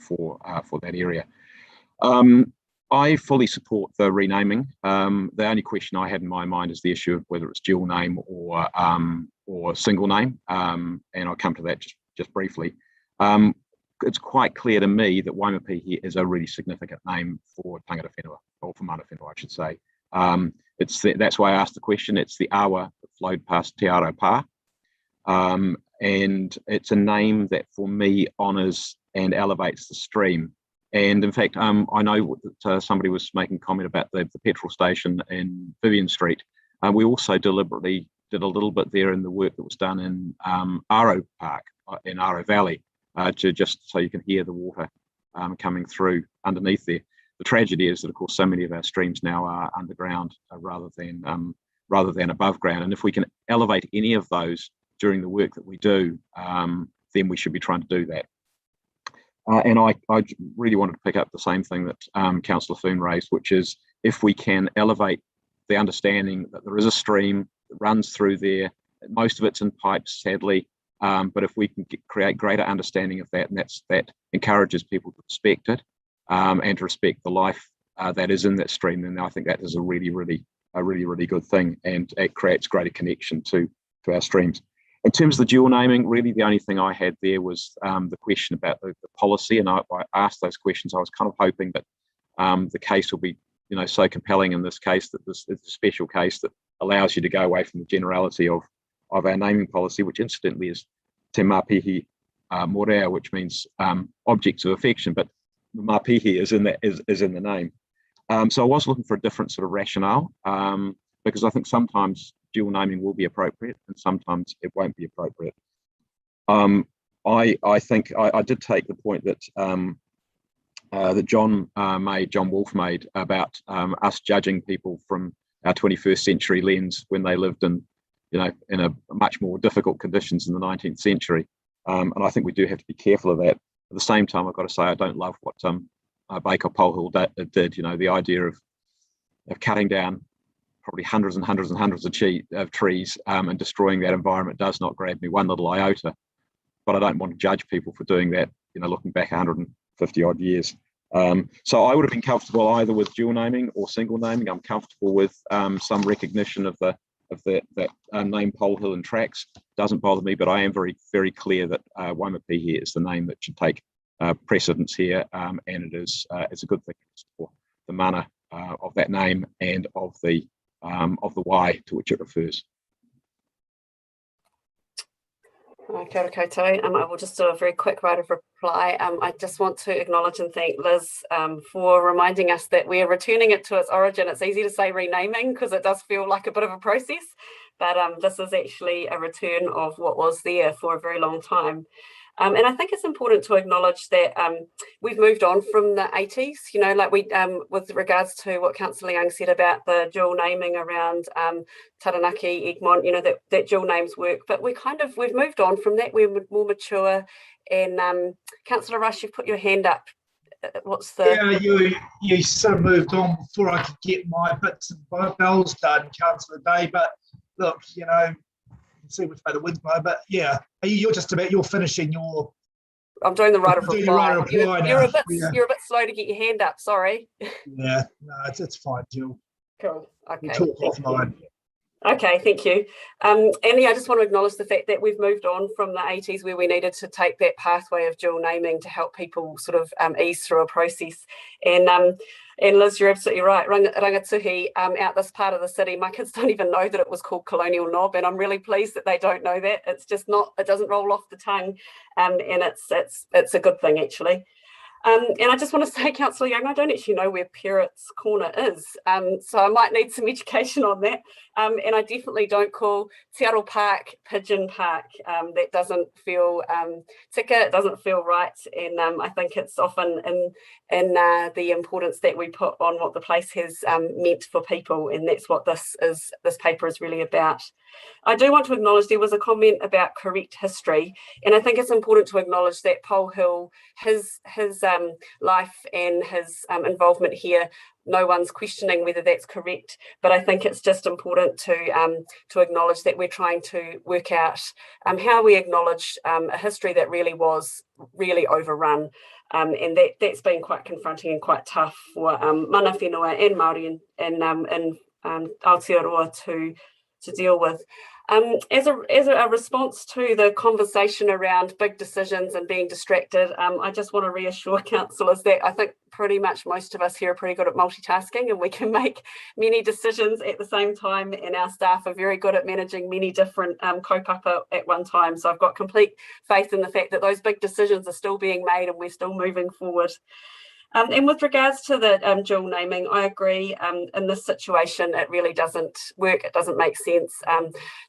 for that area. I fully support the renaming. The only question I had in my mind is the issue of whether it's dual name or single name, and I'll come to that just briefly. It's quite clear to me that Waimapihi is a really significant name for tangata whenua, or for mana whenua, I should say. That's why I asked the question. It's the awa that flowed past Te Aro Pā, and it's a name that for me honours and elevates the stream. And in fact, I know that somebody was making comment about the petrol station in Vivian Street. We also deliberately did a little bit there in the work that was done in Aro Park, in Aro Valley, to just so you can hear the water coming through underneath there. The tragedy is that, of course, so many of our streams now are underground rather than above ground. And if we can elevate any of those during the work that we do, then we should be trying to do that. And I really wanted to pick up the same thing that Councillor Foon raised, which is if we can elevate the understanding that there is a stream that runs through there, most of it's in pipes, sadly, But if we can create greater understanding of that, and that encourages people to respect it and to respect the life that is in that stream, then I think that is a really good thing, and it creates greater connection to our streams. In terms of the dual naming, really the only thing I had there was the question about the policy, and I asked those questions. I was kind of hoping that the case will be, so compelling in this case that this is a special case that allows you to go away from the generality of our naming policy, which incidentally is te mapihi morea, which means objects of affection, but mapihi is in the name. So I was looking for a different sort of rationale, because I think sometimes dual naming will be appropriate and sometimes it won't be appropriate. I think I did take the point that that John Wolfe made about us judging people from our 21st century lens when they lived in a much more difficult conditions in the 19th century. And I think we do have to be careful of that. At the same time, I've got to say, I don't love what Baker Polhill did, the idea of cutting down probably hundreds and hundreds and hundreds of trees and destroying that environment does not grab me one little iota. But I don't want to judge people for doing that, looking back 150 odd years. So I would have been comfortable either with dual naming or single naming. I'm comfortable with some recognition of that name Polhill and tracks. Doesn't bother me, but I am very, very clear that Waimapihi is the name that should take precedence here, and it's a good thing for the mana of that name and of the why to which it refers. Kia ora koutou. I will just do a very quick right of reply. I just want to acknowledge and thank Liz for reminding us that we're returning it to its origin. It's easy to say renaming because it does feel like a bit of a process, but this is actually a return of what was there for a very long time. And I think it's important to acknowledge that we've moved on from the 80s, like we, with regards to what Councillor Young said about the dual naming around Taranaki, Egmont, that dual names work, but we've moved on from that. We're more mature. And Councillor Rush, you've put your hand up. What's the... Yeah, you sort of moved on before I could get my bits and bells done, Councillor Day, but look, see which way the wind's blowing, but yeah, you're finishing your... I'm doing the right of reply. You're a bit slow to get your hand up, sorry. Yeah, no, it's fine, Jill. Cool, okay. We'll talk offline. Okay, thank you. And yeah, I just want to acknowledge the fact that we've moved on from the 80s where we needed to take that pathway of dual naming to help people sort of ease through a process. And Liz, you're absolutely right. Rangatuhi, out this part of the city, my kids don't even know that it was called Colonial Knob, and I'm really pleased that they don't know that. It's just not, it doesn't roll off the tongue, and it's a good thing actually. And I just want to say, Councillor Young, I don't actually know where Parrott's Corner is, so I might need some education on that. And I definitely don't call Te Aro Park Pigeon Park. That doesn't feel tika, it doesn't feel right. And I think it's often in the importance that we put on what the place has meant for people, and that's what this paper is really about. I do want to acknowledge there was a comment about correct history, and I think it's important to acknowledge that Polhill, his life and his involvement here, no one's questioning whether that's correct, but I think it's just important to acknowledge that we're trying to work out how we acknowledge a history that really was overrun, and that's been quite confronting and quite tough for mana whenua and Maori and Aotearoa to deal with. As a response to the conversation around big decisions and being distracted, I just want to reassure councillors that I think pretty much most of us here are pretty good at multitasking, and we can make many decisions at the same time, and our staff are very good at managing many different kaupapa at one time. So I've got complete faith in the fact that those big decisions are still being made and we're still moving forward. And with regards to the dual naming, I agree. In this situation, it really doesn't work. It doesn't make sense.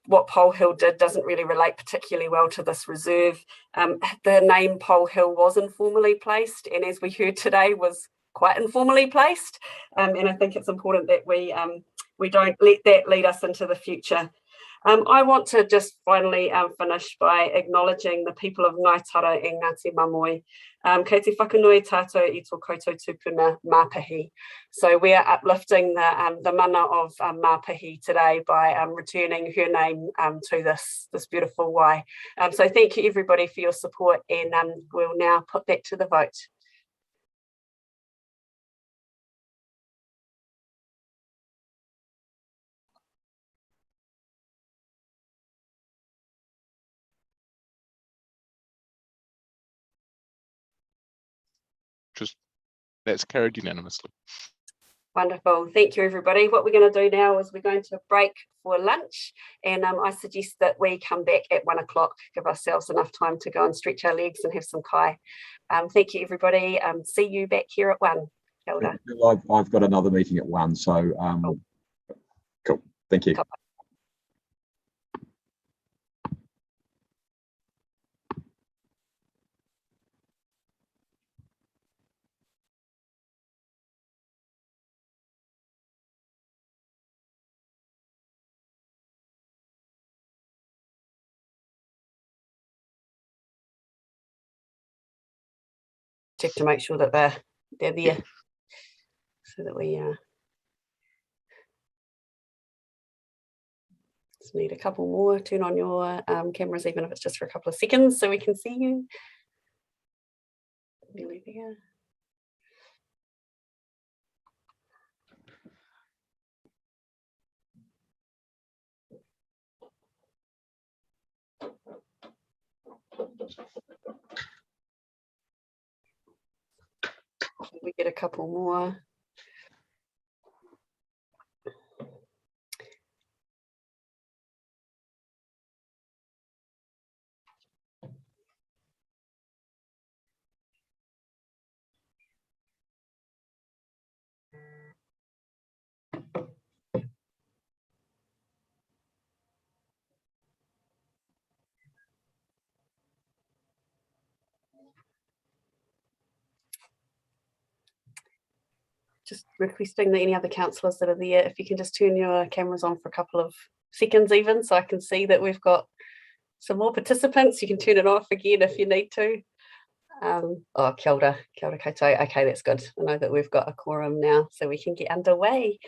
What Polhill did doesn't really relate particularly well to this reserve. The name Polhill was informally placed, and as we heard today, was quite informally placed. And I think it's important that we don't let that lead us into the future. I want to just finally finish by acknowledging the people of Ngāi Tara and Ngāti Mamoi. Kei te whakanui tātou I tō koutou tupuna Māpahi. So we are uplifting the mana of Māpahi today by returning her name to this beautiful wai. So thank you everybody for your support, and we'll now put that to the vote. That's carried unanimously. Wonderful. Thank you, everybody. What we're going to do now is we're going to break for lunch, and I suggest that we come back at 1 o'clock, give ourselves enough time to go and stretch our legs and have some kai. Thank you, everybody. See you back here at 1. Kia ora. I've got another meeting at 1, so cool. Thank you. Check to make sure that they're there, so that we just need a couple more. Turn on your cameras, even if it's just for a couple of seconds, so we can see you. Nearly there. We get a couple more. Just requesting that any other councillors that are there, if you can just turn your cameras on for a couple of seconds even, so I can see that we've got some more participants. You can turn it off again if you need to. Oh, kia ora koutou. Okay, that's good. I know that we've got a quorum now, so we can get underway.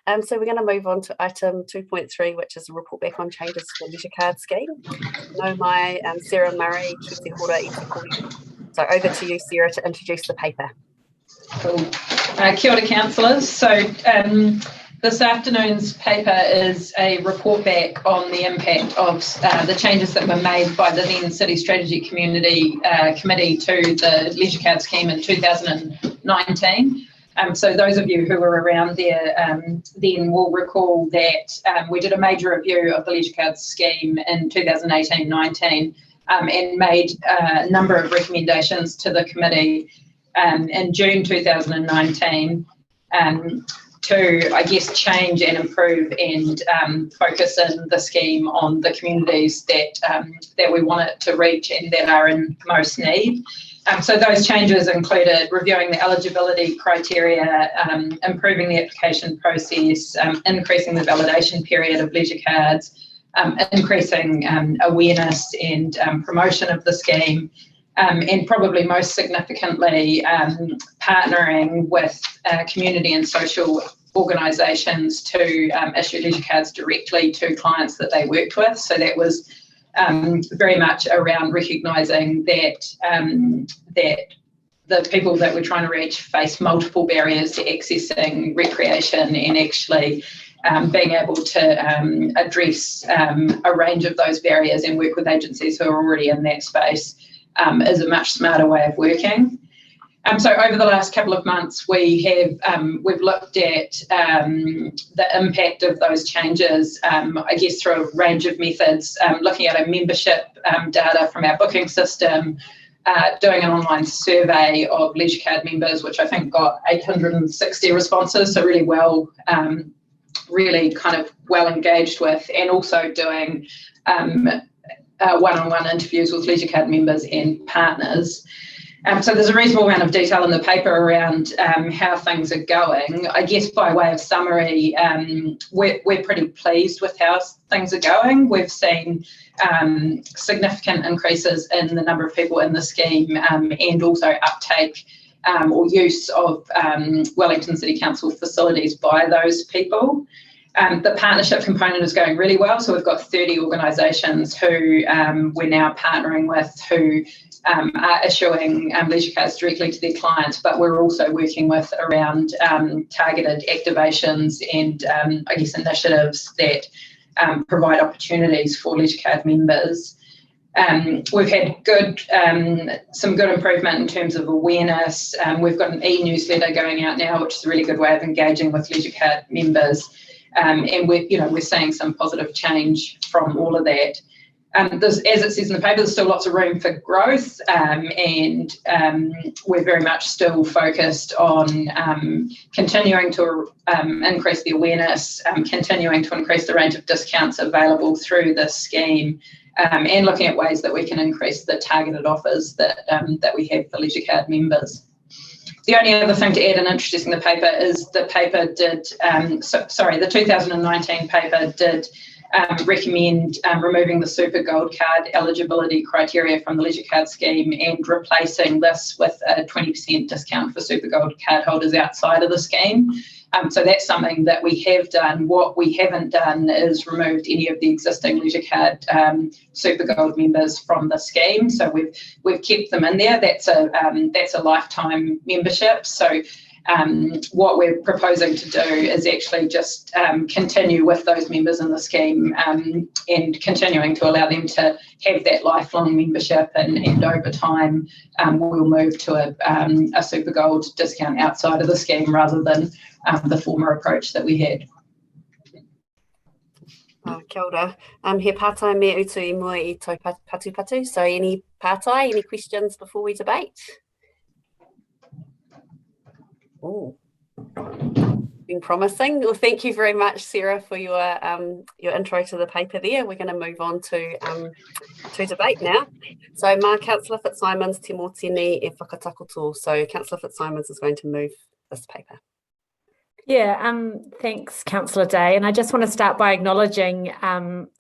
So we're going to move on to item 2.3, which is a report back on changes to the leisure card scheme. No mai Sarah Murray, ki te hora I te kore. So over to you, Sarah, to introduce the paper. Cool. Kia ora, councillors. So this afternoon's paper is a report back on the impact of the changes that were made by the then City Strategy Community Committee to the leisure card scheme in 2019. So those of you who were around there then will recall that we did a major review of the leisure card scheme in 2018-19 and made a number of recommendations to the committee in June 2019 to, I guess, change and improve and focus in the scheme on the communities that we want it to reach and that are in most need. So those changes included reviewing the eligibility criteria, improving the application process, increasing the validation period of leisure cards, increasing awareness and promotion of the scheme, and probably most significantly partnering with community and social organisations to issue leisure cards directly to clients that they worked with. So that was very much around recognising that the people that we're trying to reach face multiple barriers to accessing recreation, and actually being able to address a range of those barriers and work with agencies who are already in that space is a much smarter way of working. So over the last couple of months, we've looked at the impact of those changes, I guess through a range of methods, looking at our membership data from our booking system, doing an online survey of leisure card members, which I think got 860 responses, so really well, really kind of well engaged with, and also doing one-on-one interviews with leisure card members and partners. So there's a reasonable amount of detail in the paper around how things are going. I guess by way of summary, we're pretty pleased with how things are going. We've seen significant increases in the number of people in the scheme and also uptake or use of Wellington City Council facilities by those people. The partnership component is going really well. So we've got 30 organisations who we're now partnering with who are issuing leisure cards directly to their clients, but we're also working with around targeted activations and I guess initiatives that provide opportunities for leisure card members. We've had some good improvement in terms of awareness. We've got an e-newsletter going out now, which is a really good way of engaging with leisure card members. And we're seeing some positive change from all of that. As it says in the paper, there's still lots of room for growth, and we're very much still focused on continuing to increase the awareness, continuing to increase the range of discounts available through this scheme, and looking at ways that we can increase the targeted offers that we have for leisure card members. The only other thing to add and introducing the paper is the paper did, the 2019 paper did recommend removing the Super Gold Card eligibility criteria from the leisure card scheme and replacing this with a 20% discount for Super Gold card holders outside of the scheme. So that's something that we have done. What we haven't done is removed any of the existing leisure card Super Gold members from the scheme. So we've kept them in there. That's a lifetime membership. So what we're proposing to do is actually just continue with those members in the scheme and continuing to allow them to have that lifelong membership, and over time we'll move to a Super Gold discount outside of the scheme rather than the former approach that we had. Kia ora. He pātai me utu I mua I tau patu. So any pātai, any questions before we debate? Oh, been promising. Well, thank you very much, Sarah, for your intro to the paper there. We're going to move on to debate now. So, Councillor Fitzsimons, te mōtene e whakatakoto. So, Councillor Fitzsimons is going to move this paper. Yeah, thanks, Councillor Day. And I just want to start by acknowledging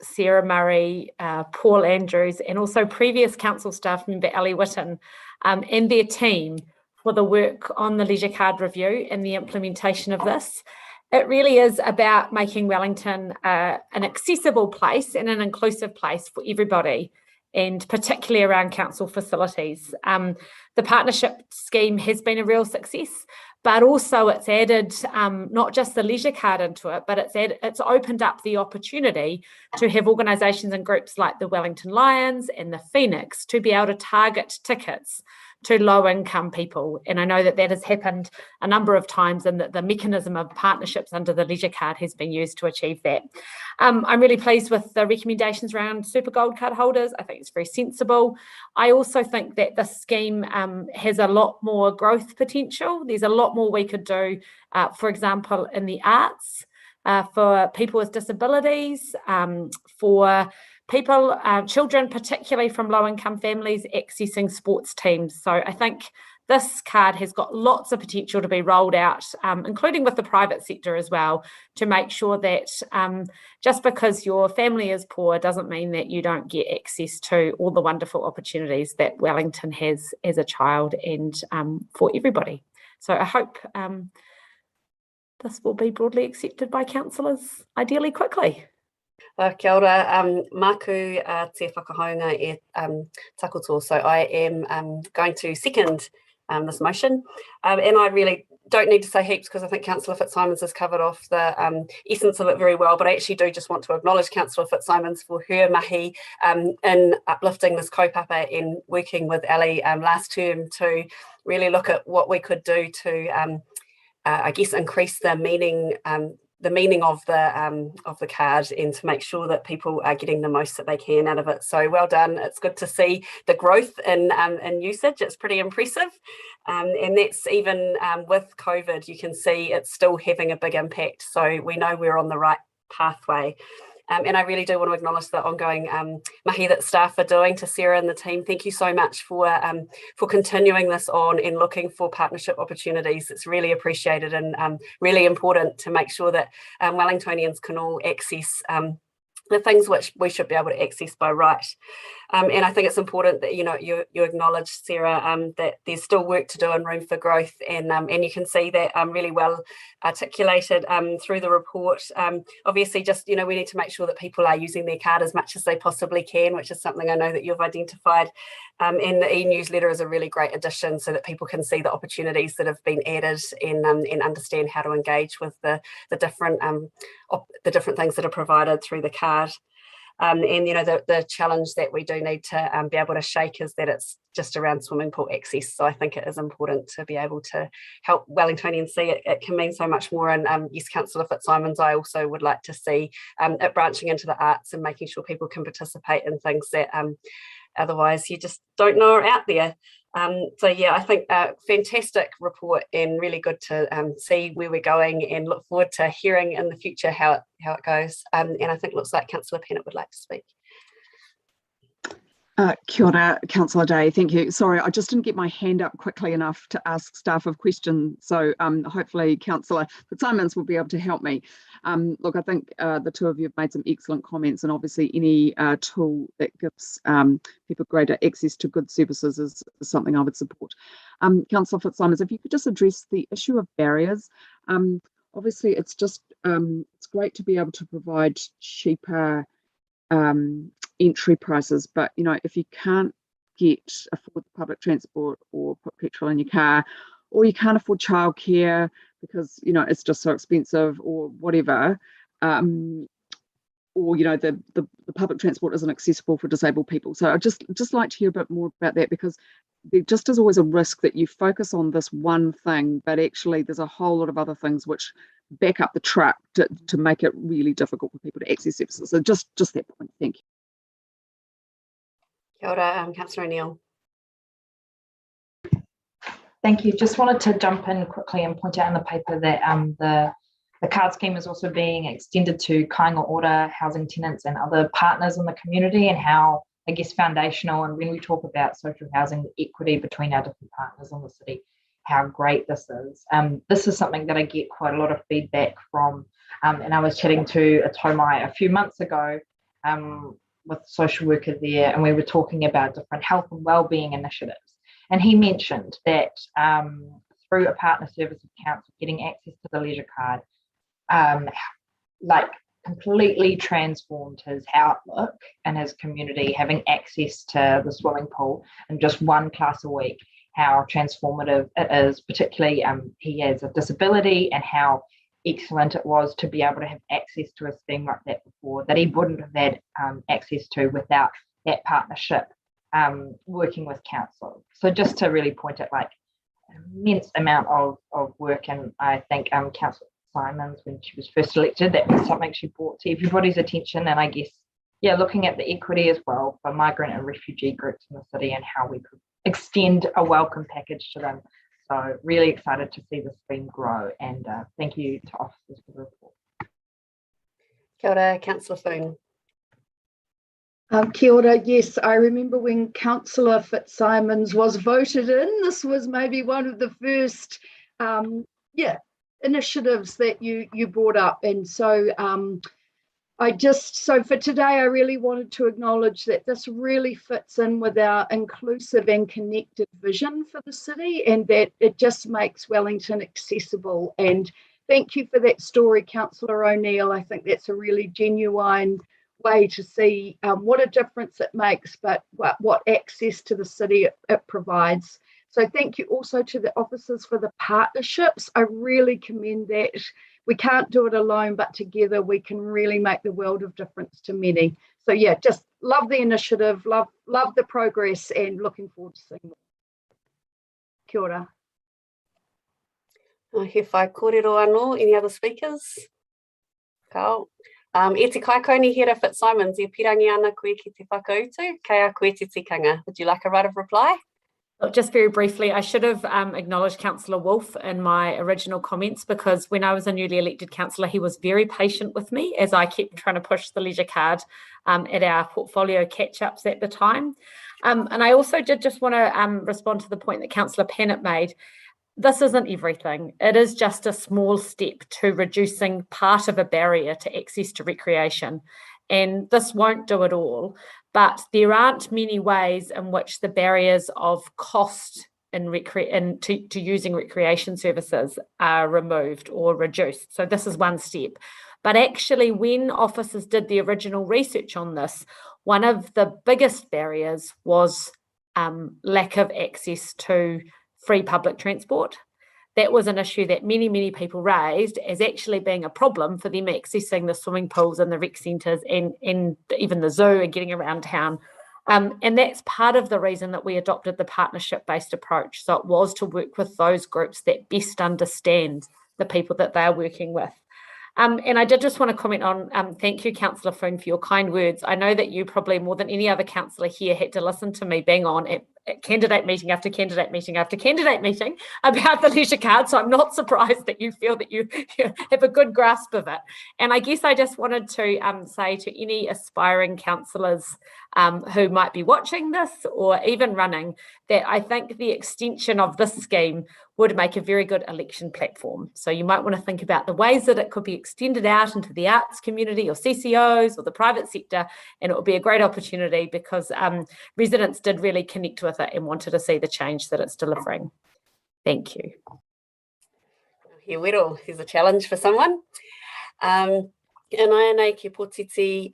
Sarah Murray, Paul Andrews, and also previous council staff member Ellie Whitten and their team for the work on the leisure card review and the implementation of this. It really is about making Wellington an accessible place and an inclusive place for everybody, and particularly around council facilities. The partnership scheme has been a real success, but also it's added not just the leisure card into it, but it's opened up the opportunity to have organisations and groups like the Wellington Lions and the Phoenix to be able to target tickets to low-income people. And I know that has happened a number of times, and that the mechanism of partnerships under the leisure card has been used to achieve that. I'm really pleased with the recommendations around Super Gold card holders. I think it's very sensible. I also think that the scheme has a lot more growth potential. There's a lot more we could do, for example, in the arts, for people with disabilities, for people, children, particularly from low-income families, accessing sports teams. So I think this card has got lots of potential to be rolled out, including with the private sector as well, to make sure that just because your family is poor doesn't mean that you don't get access to all the wonderful opportunities that Wellington has as a child, and for everybody. So I hope this will be broadly accepted by councillors, ideally quickly. Kia ora, maku te whakahaunga e takoto. So I am going to second this motion, and I really don't need to say heaps because I think Councillor Fitzsimons has covered off the essence of it very well, but I actually do just want to acknowledge Councillor Fitzsimons for her mahi in uplifting this kaupapa and working with Ellie last term to really look at what we could do to I guess increase the meaning of the card, and to make sure that people are getting the most that they can out of it. So well done. It's good to see the growth in usage. It's pretty impressive, and that's even with COVID, you can see it's still having a big impact. So we know we're on the right pathway. And I really do want to acknowledge the ongoing mahi that staff are doing. To Sarah and the team, thank you so much for continuing this on and looking for partnership opportunities. It's really appreciated and really important to make sure that Wellingtonians can all access the things which we should be able to access by right. And I think it's important that you acknowledge, Sarah, that there's still work to do and room for growth, and you can see that really well articulated through the report. Obviously, just we need to make sure that people are using their card as much as they possibly can, which is something I know that you've identified. And the e-newsletter is a really great addition, so that people can see the opportunities that have been added and understand how to engage with the different things that are provided through the card. And the challenge that we do need to be able to shake is that it's just around swimming pool access. So I think it is important to be able to help Wellingtonians see it can mean so much more. And yes, Councillor Fitzsimons, I also would like to see it branching into the arts and making sure people can participate in things that otherwise you just don't know are out there. So yeah, I think a fantastic report and really good to see where we're going, and look forward to hearing in the future how it goes. And I think it looks like Councillor Pennant would like to speak. Kia ora, Councillor Day, thank you. Sorry, I just didn't get my hand up quickly enough to ask staff a question. So hopefully Councillor Fitzsimons will be able to help me. Look, I think the two of you have made some excellent comments, and obviously any tool that gives people greater access to good services is something I would support. Councillor Fitzsimons, if you could just address the issue of barriers. Obviously, it's just it's great to be able to provide cheaper entry prices, but if you can't afford public transport or put petrol in your car, or you can't afford childcare because it's just so expensive or whatever, or the public transport isn't accessible for disabled people. So I'd just like to hear a bit more about that, because there just is always a risk that you focus on this one thing, but actually there's a whole lot of other things which back up the truck to make it really difficult for people to access services. So just that point. Thank you. Kia ora, Councillor O'Neill. Thank you. Just wanted to jump in quickly and point out in the paper that the card scheme is also being extended to kāinga ora housing tenants and other partners in the community, and how, I guess, foundational, and when we talk about social housing, the equity between our different partners in the city, how great this is. This is something that I get quite a lot of feedback from, and I was chatting to a taumai a few months ago with a social worker there, and we were talking about different health and wellbeing initiatives. And he mentioned that through a partner service of council, getting access to the leisure card, completely transformed his outlook and his community, having access to the swimming pool in just one class a week, how transformative it is, particularly he has a disability, and how excellent it was to be able to have access to a scheme like that before, that he wouldn't have had access to without that partnership working with council. So just to really point at an immense amount of work, and I think Councillor Simons, when she was first elected, that was something she brought to everybody's attention, and I guess, yeah, looking at the equity as well for migrant and refugee groups in the city and how we could extend a welcome package to them. So really excited to see this scheme grow, and thank you to officers for the report. Kia ora, Councillor Foon. Kia ora. Yes, I remember when Councillor Fitzsimons was voted in. This was maybe one of the first initiatives that you brought up, and so so for today I really wanted to acknowledge that this really fits in with our inclusive and connected vision for the city, and that it just makes Wellington accessible. And thank you for that story, Councillor O'Neill. I think that's a really genuine way to see what a difference it makes, but what access to the city it provides. So thank you also to the officers for the partnerships. I really commend that. We can't do it alone, but together we can really make the world of difference to many. So yeah, just love the initiative, love the progress, and looking forward to seeing more. Kia ora. He whai kōrero anō. Any other speakers? Kao. E te kaikoni hera Fitzsimons, e pirangi ana koe ki te whakautu, kei a koe te tikanga. Would you like a right of reply? Just very briefly, I should have acknowledged Councillor Wolfe in my original comments, because when I was a newly elected councillor, he was very patient with me as I kept trying to push the leisure card at our portfolio catch-ups at the time. And I also did just want to respond to the point that Councillor Pennant made. This isn't everything. It is just a small step to reducing part of a barrier to access to recreation. And this won't do it all, but there aren't many ways in which the barriers of cost to using recreation services are removed or reduced. So this is one step. But actually, when officers did the original research on this, one of the biggest barriers was lack of access to free public transport. That was an issue that many, many people raised as actually being a problem for them accessing the swimming pools and the rec centres and even the zoo and getting around town. And that's part of the reason that we adopted the partnership-based approach. So it was to work with those groups that best understand the people that they are working with. And I did just want to comment on, thank you, Councillor Foon, for your kind words. I know that you probably more than any other councillor here had to listen to me bang on at candidate meeting after candidate meeting after candidate meeting about the leisure card. So I'm not surprised that you feel that you have a good grasp of it. And I guess I just wanted to say to any aspiring councillors who might be watching this or even running, that I think the extension of this scheme would make a very good election platform. So you might want to think about the ways that it could be extended out into the arts community or CCOs or the private sector, and it would be a great opportunity because residents did really connect with it and wanted to see the change that it's delivering. Thank you. Here we go. Here's a challenge for someone. Anai nei ki potitia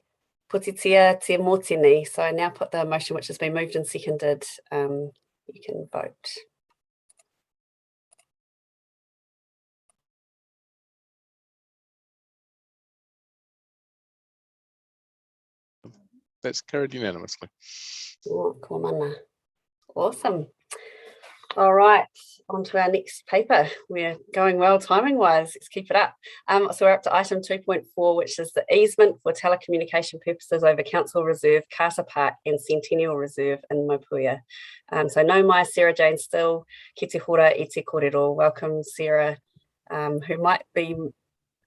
te motini. So I now put the motion which has been moved and seconded. You can vote. That's carried unanimously. Oh, ko mana. Awesome. All right, on to our next paper. We're going well timing wise. Let's keep it up. So we're up to item 2.4, which is the easement for telecommunication purposes over Council Reserve, Carter Park and Centennial Reserve in Maupuia. So no mai Sarah Jane Still, ki te hora I te kōrero. Welcome, Sarah, who might be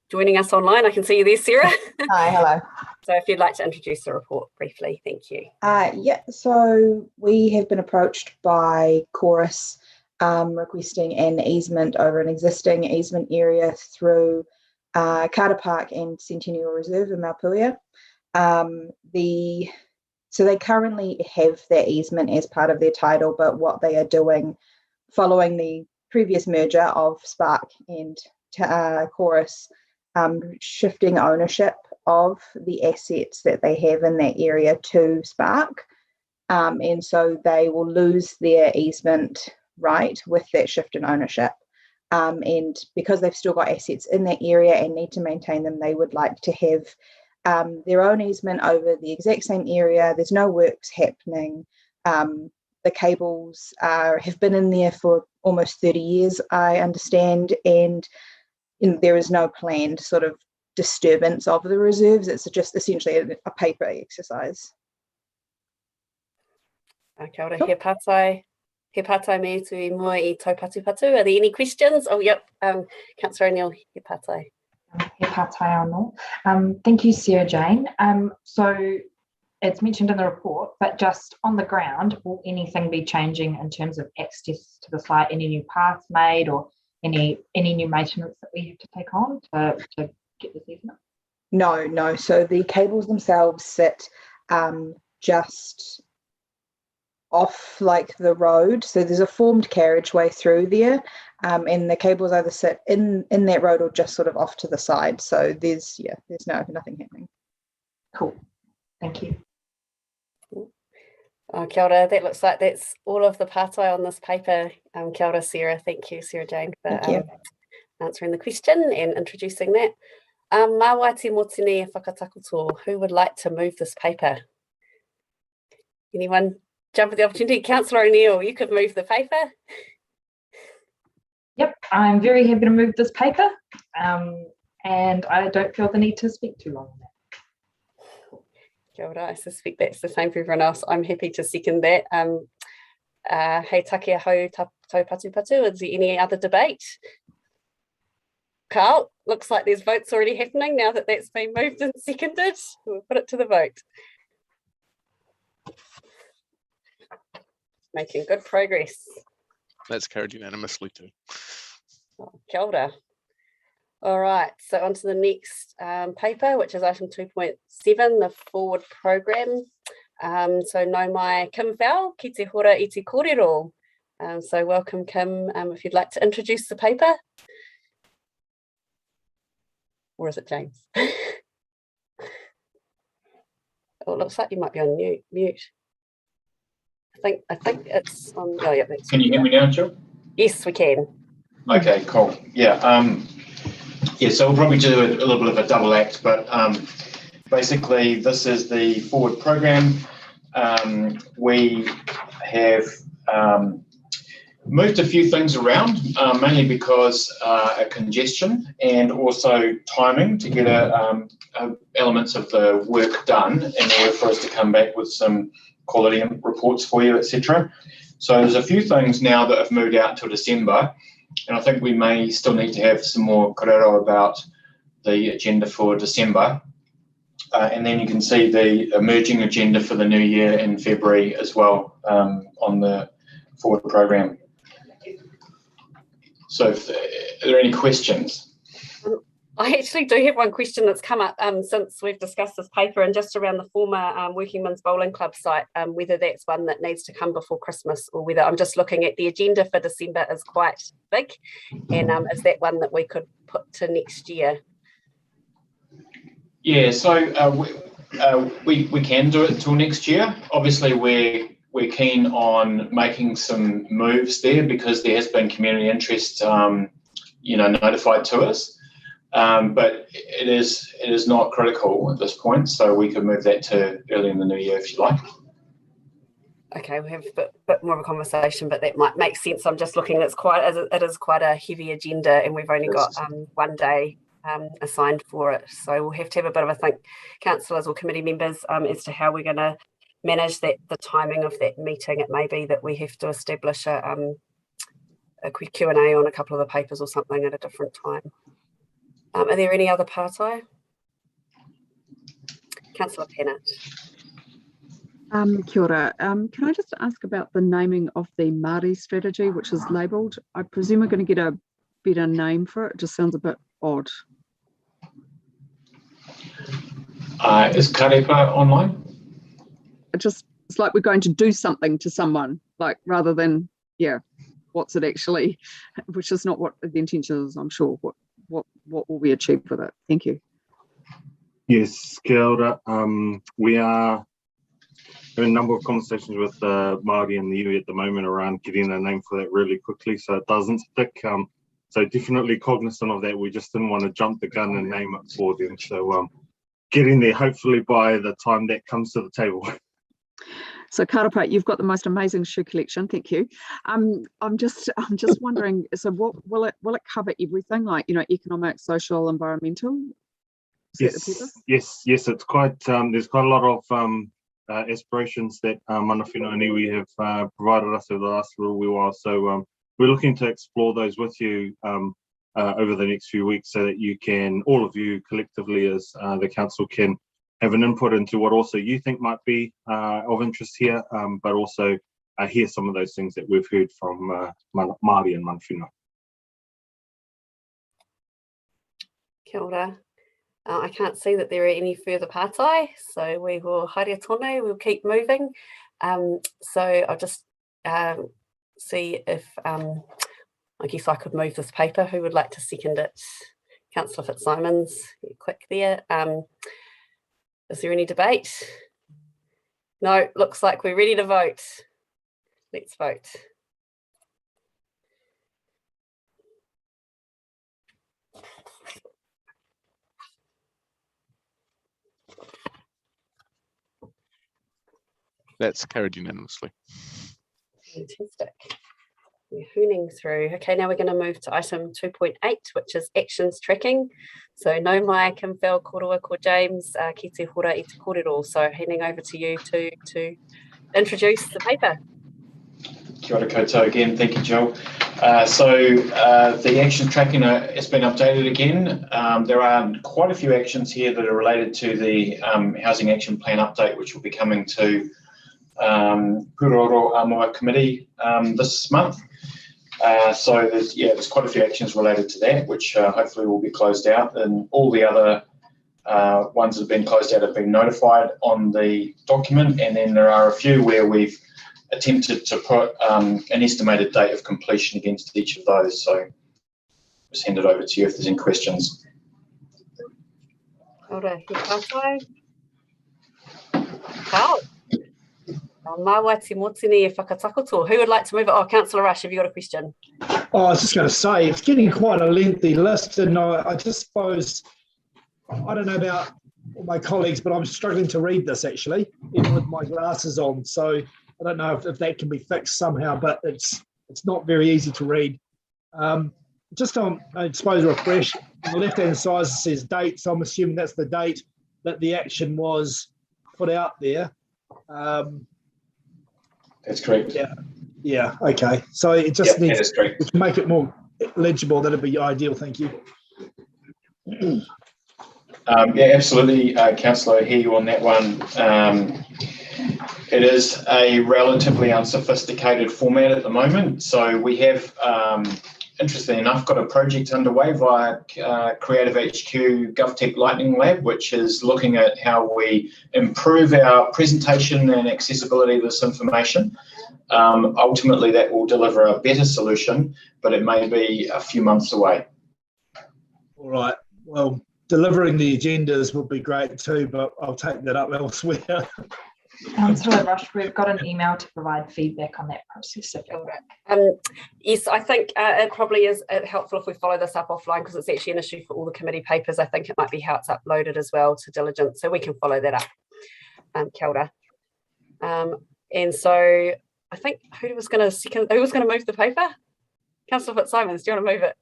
joining us online. I can see you there, Sarah. Hi, hello. So if you'd like to introduce the report briefly, thank you. Yeah, so we have been approached by Chorus requesting an easement over an existing easement area through Carter Park and Centennial Reserve in Maupuia. So they currently have their easement as part of their title, but what they are doing following the previous merger of Spark and Chorus, shifting ownership of the assets that they have in that area to Spark. And so they will lose their easement right with that shift in ownership. And because they've still got assets in that area and need to maintain them, they would like to have their own easement over the exact same area. There's no works happening. The cables have been in there for almost 30 years, I understand, and there is no planned sort of disturbance of the reserves. It's just essentially a paper exercise. Kia ora, he patai me tui mua I tau patu. Are there any questions? Oh, yep. Councillor O'Neill, he patai. He patai anō. Thank you, Sarah Jane. So it's mentioned in the report, but just on the ground, will anything be changing in terms of access to the site? Any new paths made or any new maintenance that we have to take on to get this easement? No. So the cables themselves sit just off like the road. So there's a formed carriageway through there, and the cables either sit in that road or just sort of off to the side. So there's nothing happening. Cool. Thank you. Kia ora, that looks like that's all of the patai on this paper. Kia ora, Sarah. Thank you, Sarah Jane, for answering the question and introducing that. Mā te motini e whakatakoto. Who would like to move this paper? Anyone jump at the opportunity? Councillor O'Neill, you could move the paper. Yep, I'm very happy to move this paper, and I don't feel the need to speak too long on that. Kia ora, I suspect that's the same for everyone else. I'm happy to second that. Hei take a hau tau patu patu. Is there any other debate? Carl, looks like there's votes already happening now that that's been moved and seconded. We'll put it to the vote. Making good progress. That's carried unanimously too. Oh, kia ora. All right, so on to the next paper, which is item 2.7, the forward program. So nau mai Kim Fowle, ki te hora I te kōrero. So welcome, Kim, if you'd like to introduce the paper. Or is it James? Oh, it looks like you might be on mute. I think it's on. Oh, yeah. Can you hear me now, Jill? Yes, we can. Okay, cool. Yeah. Yeah. So we'll probably do a little bit of a double act, but basically, this is the forward program. We have moved a few things around, mainly because of congestion and also timing to get elements of the work done in order for us to come back with some quality reports for you, etc. So there's a few things now that have moved out till December, and I think we may still need to have some more kōrero about the agenda for December. And then you can see the emerging agenda for the new year in February as well on the forward program. So are there any questions? I actually do have one question that's come up since we've discussed this paper, and just around the former Working Men's Bowling Club site, whether that's one that needs to come before Christmas or whether I'm just looking at the agenda for December is quite big, and is that one that we could put to next year? Yeah, so we can do it till next year. Obviously, we're keen on making some moves there because there has been community interest, notified to us. But it is not critical at this point, so we could move that to early in the new year if you like. Okay, we have a bit more of a conversation, but that might make sense. I'm just looking. It is quite a heavy agenda, and we've only got 1 day assigned for it. So we'll have to have a bit of a think, councillors or committee members, as to how we're going to manage the timing of that meeting. It may be that we have to establish a quick Q&A on a couple of the papers or something at a different time. Are there any other partai? Councillor Pennant. Kia ora. Can I just ask about the naming of the Maori strategy, which is labelled? I presume we're going to get a better name for it. It just sounds a bit odd. Is Karepa online? It's like we're going to do something to someone, like rather than, what's it actually, which is not what the intention is, I'm sure. What will we achieve with it? Thank you. Yes, kia ora. We are having a number of conversations with Maori and the iwi at the moment around getting a name for that really quickly so it doesn't stick. So definitely cognizant of that. We just didn't want to jump the gun and name it for them. So getting there hopefully by the time that comes to the table. So Karapa, you've got the most amazing shoe collection. Thank you. I'm just wondering. So, what will it cover? Everything, like economic, social, environmental? Yes. It's quite. There's quite a lot of aspirations that mana whenua and iwi have provided us over the last little while. So we're looking to explore those with you over the next few weeks, so that you can, all of you collectively, as the council, can have an input into what also you think might be of interest here, but also hear some of those things that we've heard from Māori and mana whenua. Kia ora. I can't see that there are any further partai, so we will haere tonu, we'll keep moving. So I'll just see if, I guess I could move this paper. Who would like to second it? Councillor Fitzsimons, quick there. Is there any debate? No, looks like we're ready to vote. Let's vote. That's carried unanimously. Fantastic. We're hooning through. Okay, now we're going to move to item 2.8, which is actions tracking. So no mai Kim Fowle kōrua ko James ki te hora I te kōrero. So handing over to you to introduce the paper. Kia ora koutou again. Thank you, Jill. The action tracking has been updated again. There are quite a few actions here that are related to the Housing Action Plan update, which will be coming to Pūroro Amoa Committee this month. There's quite a few actions related to that, which hopefully will be closed out, and all the other ones that have been closed out have been notified on the document, and then there are a few where we've attempted to put an estimated date of completion against each of those. So just hand it over to you if there's any questions. Kia ora, he kātai. Kao. Māwai te motini e whakatakoto. Who would like to move it? Oh, Councillor Rush, have you got a question? Oh, I was just going to say, it's getting quite a lengthy list, and I just suppose, I don't know about all my colleagues, but I'm struggling to read this actually, even with my glasses on. So I don't know if that can be fixed somehow, but it's not very easy to read. Just on, I suppose, refresh, on the left-hand side it says date, so I'm assuming that's the date that the action was put out there. That's correct. Yeah, okay. So it just needs to make it more legible. That'd be ideal, thank you. Absolutely, Councillor, I hear you on that one. It is a relatively unsophisticated format at the moment. So we have, interestingly enough, got a project underway via Creative HQ GovTech Lightning Lab, which is looking at how we improve our presentation and accessibility of this information. Ultimately, that will deliver a better solution, but it may be a few months away. All right. Well, delivering the agendas would be great too, but I'll take that up elsewhere. Councillor Rush, we've got an email to provide feedback on that process. Yes, I think it probably is helpful if we follow this up offline, because it's actually an issue for all the committee papers. I think it might be how it's uploaded as well to diligence, so we can follow that up. Kia ora. And so I think who was going to move the paper? Councillor Fitzsimons, do you want to move it?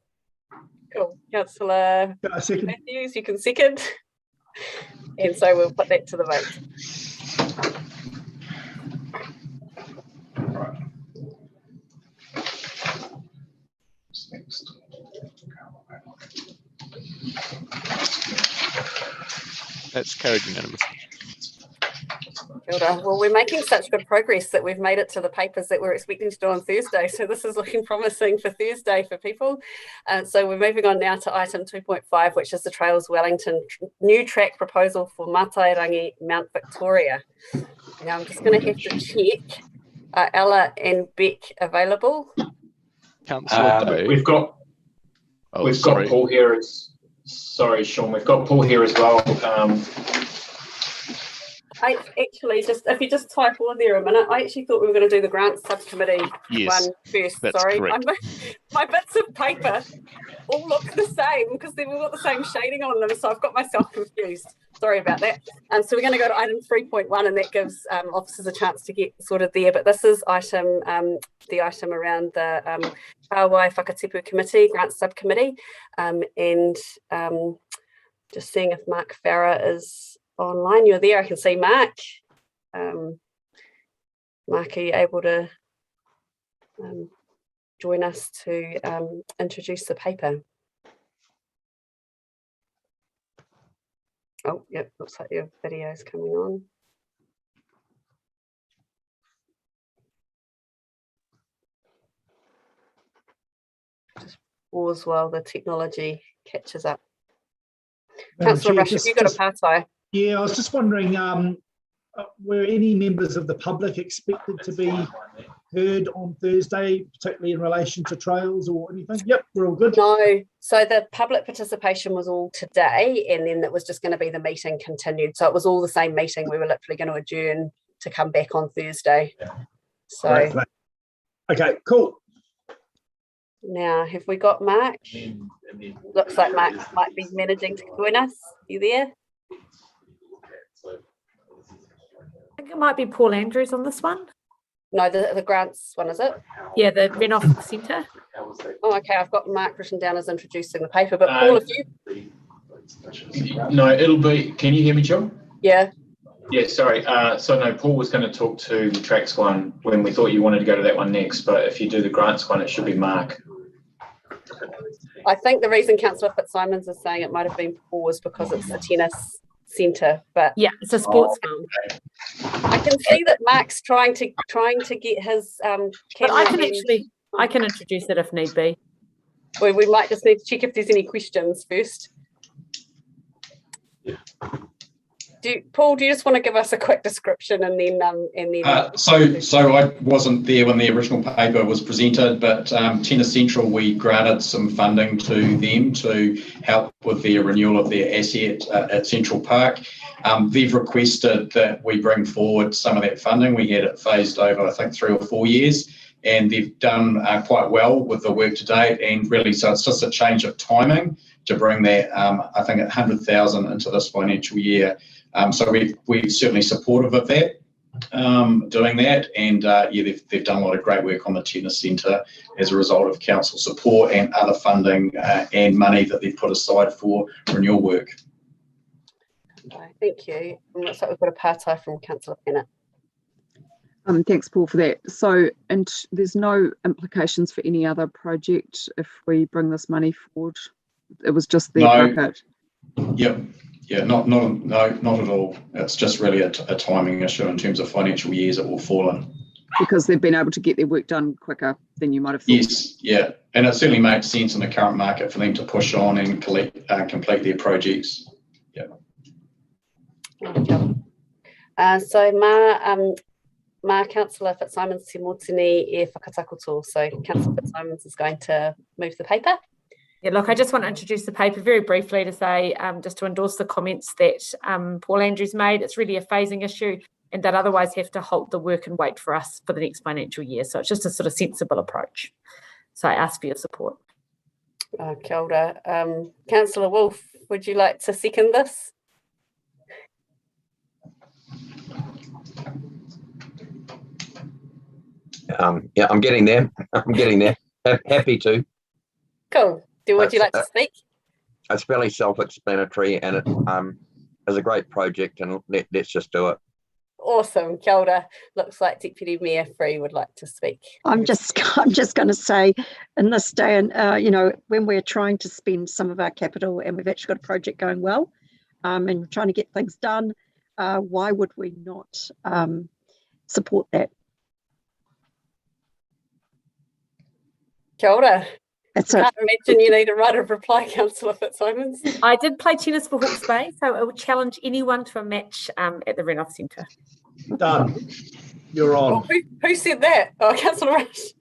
Cool. Councillor Matthews, you can second. And so we'll put that to the vote. Next. That's carried unanimously. Well, we're making such good progress that we've made it to the papers that we're expecting to do on Thursday. So this is looking promising for Thursday for people. So we're moving on now to item 2.5, which is the Trails Wellington new track proposal for Matarangi, Mount Victoria. Now I'm just going to have to check. Are Ella and Beck available? We've got Paul here. Sorry, Sean. We've got Paul here as well. I actually if you just type on there a minute, I actually thought we were going to do the grants subcommittee one first. Sorry, my bits of paper all look the same because they've all got the same shading on them, so I've got myself confused. Sorry about that. So we're going to go to item 3.1, and that gives officers a chance to get sorted there. But this is item the item around the Kāwai Whakatipu committee, grants subcommittee, and just seeing if Mark Farah is online. You're there. I can see Mark. Mark, are you able to join us to introduce the paper? Oh, yep, looks like your video is coming on. Just pause while the technology catches up. Councillor Rush, have you got a partai? Yeah, I was just wondering, were any members of the public expected to be heard on Thursday, particularly in relation to trails or anything? Yep, we're all good. No, so the public participation was all today, and then it was just going to be the meeting continued. So it was all the same meeting. We were literally going to adjourn to come back on Thursday. So, okay, cool. Now, have we got Mark? Looks like Mark might be managing to join us. You there? I think it might be Paul Andrews on this one. No, the grants one, is it? Yeah, the Renoff Centre. Oh, okay. I've got Mark written down as introducing the paper, but Paul, if you... No, it'll be... Can you hear me, John? Yeah. Yeah, sorry. So no, Paul was going to talk to the tracks one when we thought you wanted to go to that one next, but if you do the grants one, it should be Mark. I think the reason Councillor Fitzsimons is saying it might have been Paul was because it's the tennis centre, but yeah, it's a sports farm. I can see that Mark's trying to get his camera. But I can introduce it if need be. We might just need to check if there's any questions first. Paul, do you just want to give us a quick description and then So I wasn't there when the original paper was presented, but Tennis Central, we granted some funding to them to help with the renewal of their asset at Central Park. They've requested that we bring forward some of that funding. We had it phased over, I think, 3 or 4 years, and they've done quite well with the work to date. And really, so it's just a change of timing to bring that, I think, 100,000 into this financial year. So we're certainly supportive of that, doing that, and yeah, they've done a lot of great work on the tennis centre as a result of council support and other funding and money that they've put aside for renewal work. Thank you. And looks like we've got a partai from Councillor Bennett. Thanks, Paul, for that. So, and there's no implications for any other project if we bring this money forward. It was just their bucket. Yep. Yeah, not at all. It's just really a timing issue in terms of financial years it will fall in. Because they've been able to get their work done quicker than you might have thought. Yes, yeah. And it certainly makes sense in the current market for them to push on and complete their projects. Yeah. So Councillor Fitzsimons te motini e whakatakoto. So Councillor Fitzsimons is going to move the paper. Yeah, look, I just want to introduce the paper very briefly to say, just to endorse the comments that Paul Andrews made. It's really a phasing issue and that otherwise have to halt the work and wait for us for the next financial year. So it's just a sort of sensible approach. So I ask for your support. Kia ora. Councillor Wolf, would you like to second this? Yeah, I'm getting there. I'm getting there. Happy to. Cool. Would you like to speak? It's fairly self-explanatory, and it is a great project, and let's just do it. Awesome. Kia ora. Looks like Deputy Mayor Free would like to speak. I'm just going to say, in this day, and when we're trying to spend some of our capital, and we've actually got a project going well, and we're trying to get things done, why would we not support that? Kia ora. I can't imagine you need to write a reply, Councillor Fitzsimons. I did play tennis for Hawke's Bay, so I would challenge anyone to a match at the Renoff Centre. Done. You're on. Oh, who said that? Oh, Councillor Rush.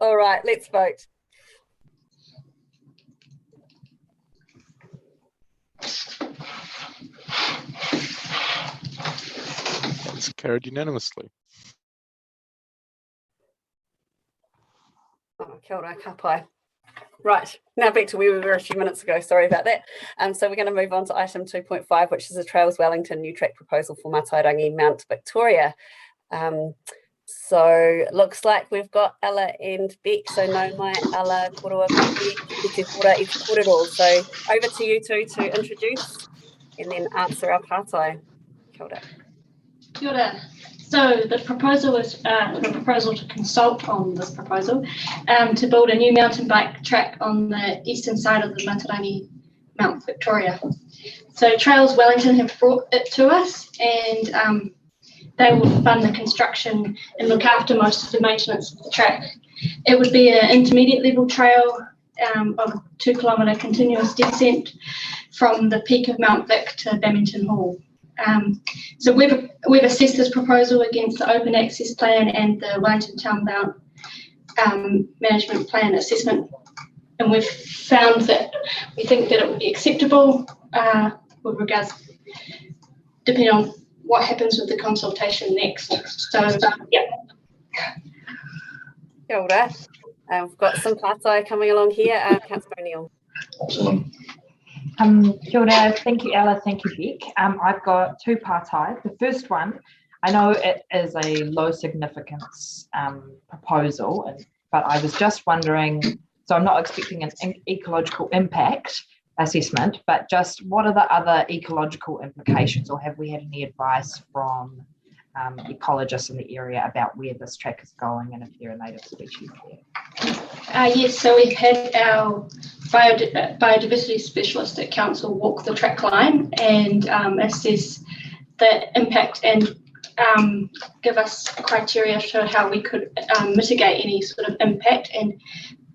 All right, let's vote. It's carried unanimously. Oh, kia ora, ka pai. Right, now back to where we were a few minutes ago. Sorry about that. So we're going to move on to item 2.5, which is a Trails Wellington new track proposal for Matairangi, Mount Victoria. So it looks like we've got Ella and Beck. So no mai Ella korua te kora I te Pūroro. So over to you two to introduce and then answer our partai. Kia ora. Kia ora. So the proposal is a proposal to consult on this proposal to build a new mountain bike track on the eastern side of the Matarangi, Mount Victoria. So Trails Wellington have brought it to us, and they will fund the construction and look after most of the maintenance of the track. It would be an intermediate level trail of a 2 kilometre continuous descent from the peak of Mount Vic to Badminton Hall. So we've assessed this proposal against the open access plan and the Wellington Town Bound management plan assessment, and we've found that we think that it would be acceptable with regards, depending on what happens with the consultation next. So yeah. Kia ora. We've got some partai coming along here. Councillor O'Neill. Awesome. Kia ora, thank you, Ella, thank you, Beck. I've got two partai. The first one, I know it is a low significance proposal, but I was just wondering, so I'm not expecting an ecological impact, assessment, but just what are the other ecological implications, or have we had any advice from ecologists in the area about where this track is going and if there are native species there? Yes, so we've had our biodiversity specialist at council walk the track line and assess the impact and give us criteria for how we could mitigate any sort of impact, and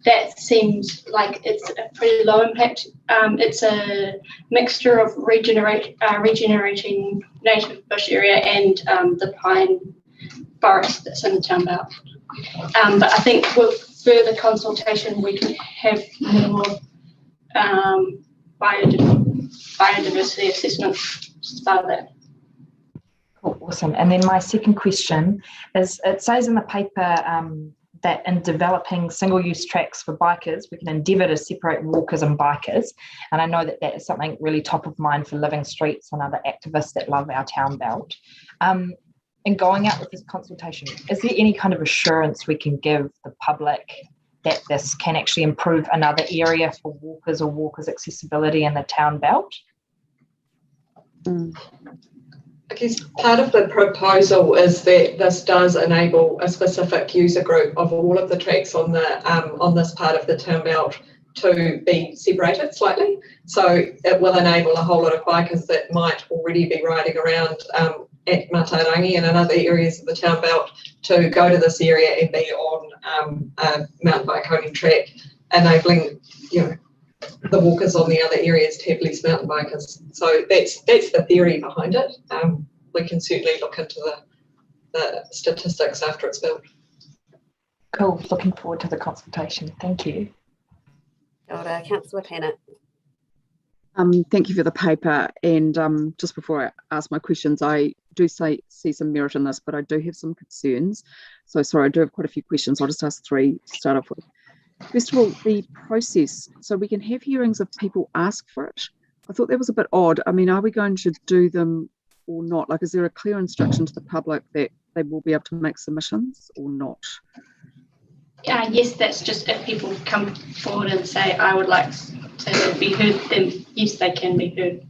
that seems like it's a pretty low impact. It's a mixture of regenerating native bush area and the pine forest that's in the town belt. But I think with further consultation we can have more biodiversity assessment as part of that. Cool, awesome. And then my second question is, it says in the paper that in developing single-use tracks for bikers, we can endeavour to separate walkers and bikers. And I know that that is something really top of mind for Living Streets and other activists that love our town belt. And going out with this consultation, is there any kind of assurance we can give the public that this can actually improve another area for walkers or walkers' accessibility in the town belt? I guess part of the proposal is that this does enable a specific user group of all of the tracks on the on this part of the town belt to be separated slightly. So it will enable a whole lot of bikers that might already be riding around at Matarangi and in other areas of the town belt to go to this area and be on a mountain bike only track, enabling the walkers on the other areas to have less mountain bikers. So that's the theory behind it. We can certainly look into the statistics after it's built. Cool, looking forward to the consultation. Thank you. Councillor Pennant. Thank you for the paper, and just before I ask my questions, I do see some merit in this, but I do have some concerns. So sorry, I do have quite a few questions. I'll just ask three to start off with. First of all, the process. So we can have hearings if people ask for it. I thought that was a bit odd. I mean, are we going to do them or not? Like, is there a clear instruction to the public that they will be able to make submissions or not? Yes, that's just if people come forward and say, I would like to be heard, then yes, they can be heard.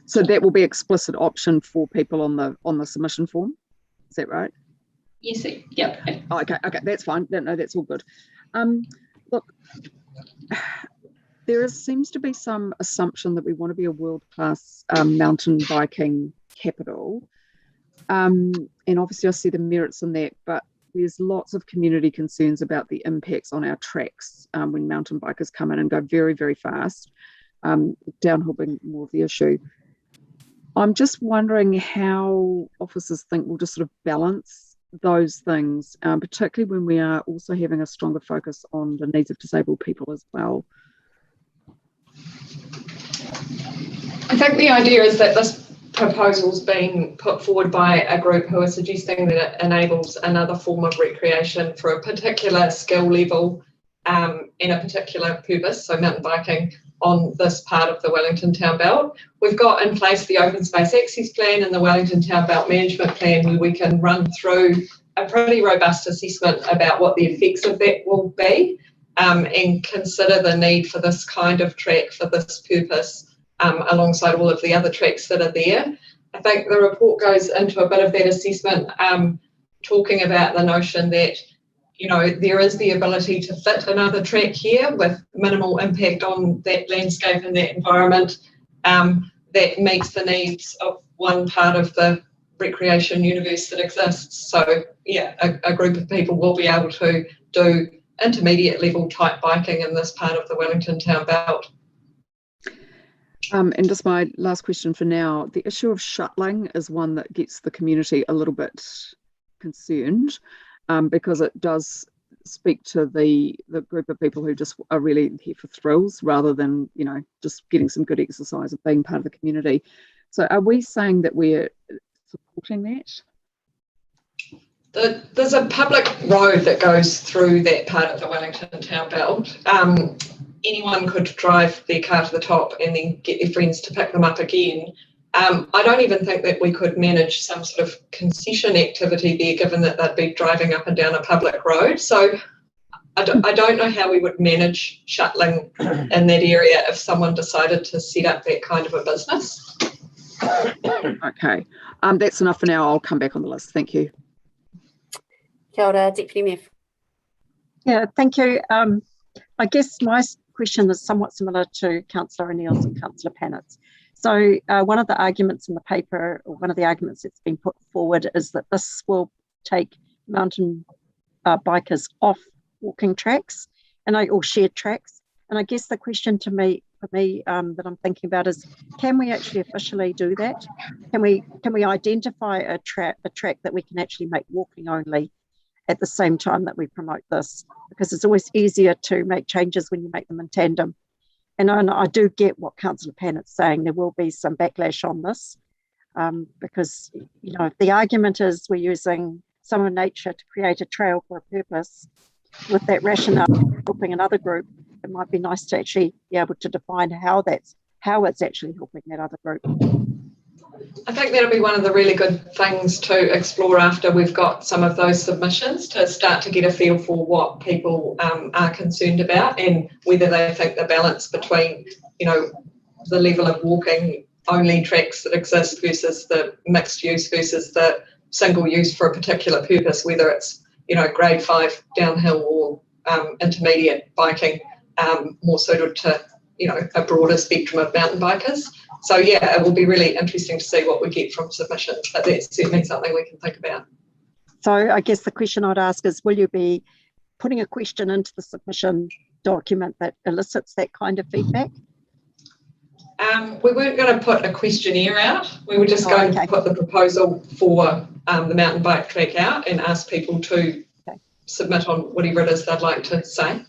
So that will be explicit option for people on the submission form. Is that right? Yes. Yep. Oh, okay, that's fine. No, that's all good. Look, there seems to be some assumption that we want to be a world-class mountain biking capital. And obviously I see the merits in that, but there's lots of community concerns about the impacts on our tracks when mountain bikers come in and go very, very fast. Downhill being more of the issue. I'm just wondering how officers think we'll just sort of balance those things, particularly when we are also having a stronger focus on the needs of disabled people as well. I think the idea is that this proposal's been put forward by a group who are suggesting that it enables another form of recreation for a particular skill level and a particular purpose, so mountain biking on this part of the Wellington Town Belt. We've got in place the Open Space Access Plan and the Wellington Town Belt Management Plan, where we can run through a pretty robust assessment about what the effects of that will be and consider the need for this kind of track for this purpose alongside all of the other tracks that are there. I think the report goes into a bit of that assessment, talking about the notion that there is the ability to fit another track here with minimal impact on that landscape and that environment that meets the needs of one part of the recreation universe that exists. So yeah, a group of people will be able to do intermediate level type biking in this part of the Wellington Town Belt. And just my last question for now, the issue of shuttling is one that gets the community a little bit concerned. Because it does speak to the group of people who just are really here for thrills rather than, just getting some good exercise and being part of the community. So are we saying that we're supporting that? There's a public road that goes through that part of the Wellington Town Belt. Anyone could drive their car to the top and then get their friends to pick them up again. I don't even think that we could manage some sort of concession activity there, given that they'd be driving up and down a public road. So I don't know how we would manage shuttling in that area if someone decided to set up that kind of a business. Okay, that's enough for now. I'll come back on the list. Thank you. Kia ora, Deputy Mayor. Yeah, thank you. I guess my question is somewhat similar to Councillor O'Neill's and Councillor Pannett's. So one of the arguments in the paper, or one of the arguments that's been put forward, is that this will take mountain bikers off walking tracks or shared tracks. And I guess the question for me that I'm thinking about is, can we actually officially do that? Can we identify a track that we can actually make walking only at the same time that we promote this? Because it's always easier to make changes when you make them in tandem. And I do get what Councillor Pannett's saying. There will be some backlash on this because, you know, if the argument is we're using some of nature to create a trail for a purpose, with that rationale helping another group, it might be nice to actually be able to define how it's actually helping that other group. I think that'll be one of the really good things to explore after we've got some of those submissions, to start to get a feel for what people are concerned about and whether they think the balance between, you know, the level of walking only tracks that exist versus the mixed use versus the single use for a particular purpose, whether it's, you know, grade 5 downhill or intermediate biking, more suited to, you know, a broader spectrum of mountain bikers. So yeah, it will be really interesting to see what we get from submissions, but that's certainly something we can think about. So I guess the question I'd ask is, will you be putting a question into the submission document that elicits that kind of feedback? We weren't going to put a questionnaire out. We were just going to put the proposal for the mountain bike track out and ask people to submit on whatever it is they'd like to say.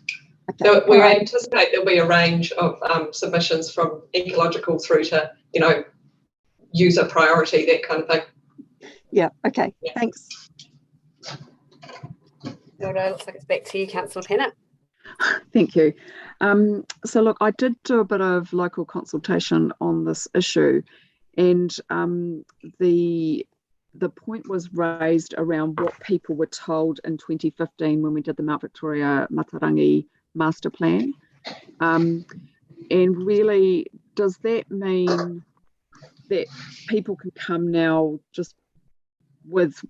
So we anticipate there'll be a range of submissions from ecological through to, you know, user priority, that kind of thing. Yeah, okay, thanks. Looks like it's back to you, Councillor Pennant. Thank you. So look, I did do a bit of local consultation on this issue, and the point was raised around what people were told in 2015 when we did the Mount Victoria Matarangi master plan. And really, does that mean that people can come now just with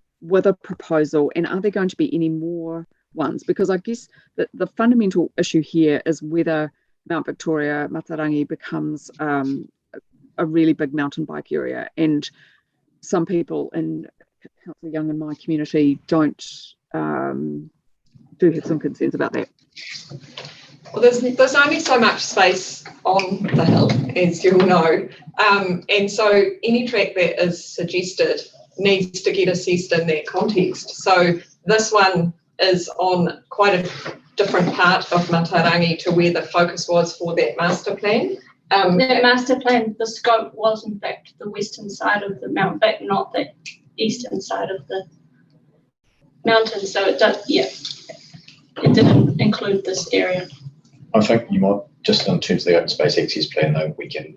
a proposal, and are there going to be any more ones? Because I guess that the fundamental issue here is whether Mount Victoria Matarangi becomes a really big mountain bike area, and some people in Councillor Young in my community do have some concerns about that. Well, there's only so much space on the hill, as you'll know, and so any track that is suggested needs to get assessed in that context. So this one is on quite a different part of Matarangi to where the focus was for that master plan. That master plan, the scope was in fact the western side of the Mount Vic, not the eastern side of the mountain. So it does, yeah, it didn't include this area. I think you might, just in terms of the open space access plan though, we get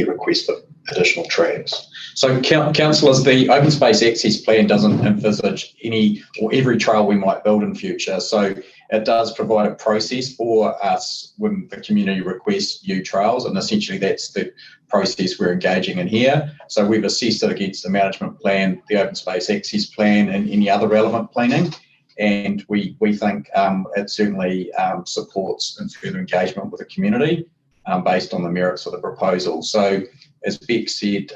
requests for additional tracks. So councillors, the open space access plan doesn't envisage any or every trail we might build in future. So it does provide a process for us when the community requests new trails, and essentially that's the process we're engaging in here. So we've assessed it against the management plan, the open space access plan, and any other relevant planning. And we think it certainly supports and further engagement with the community based on the merits of the proposal. So as Beck said,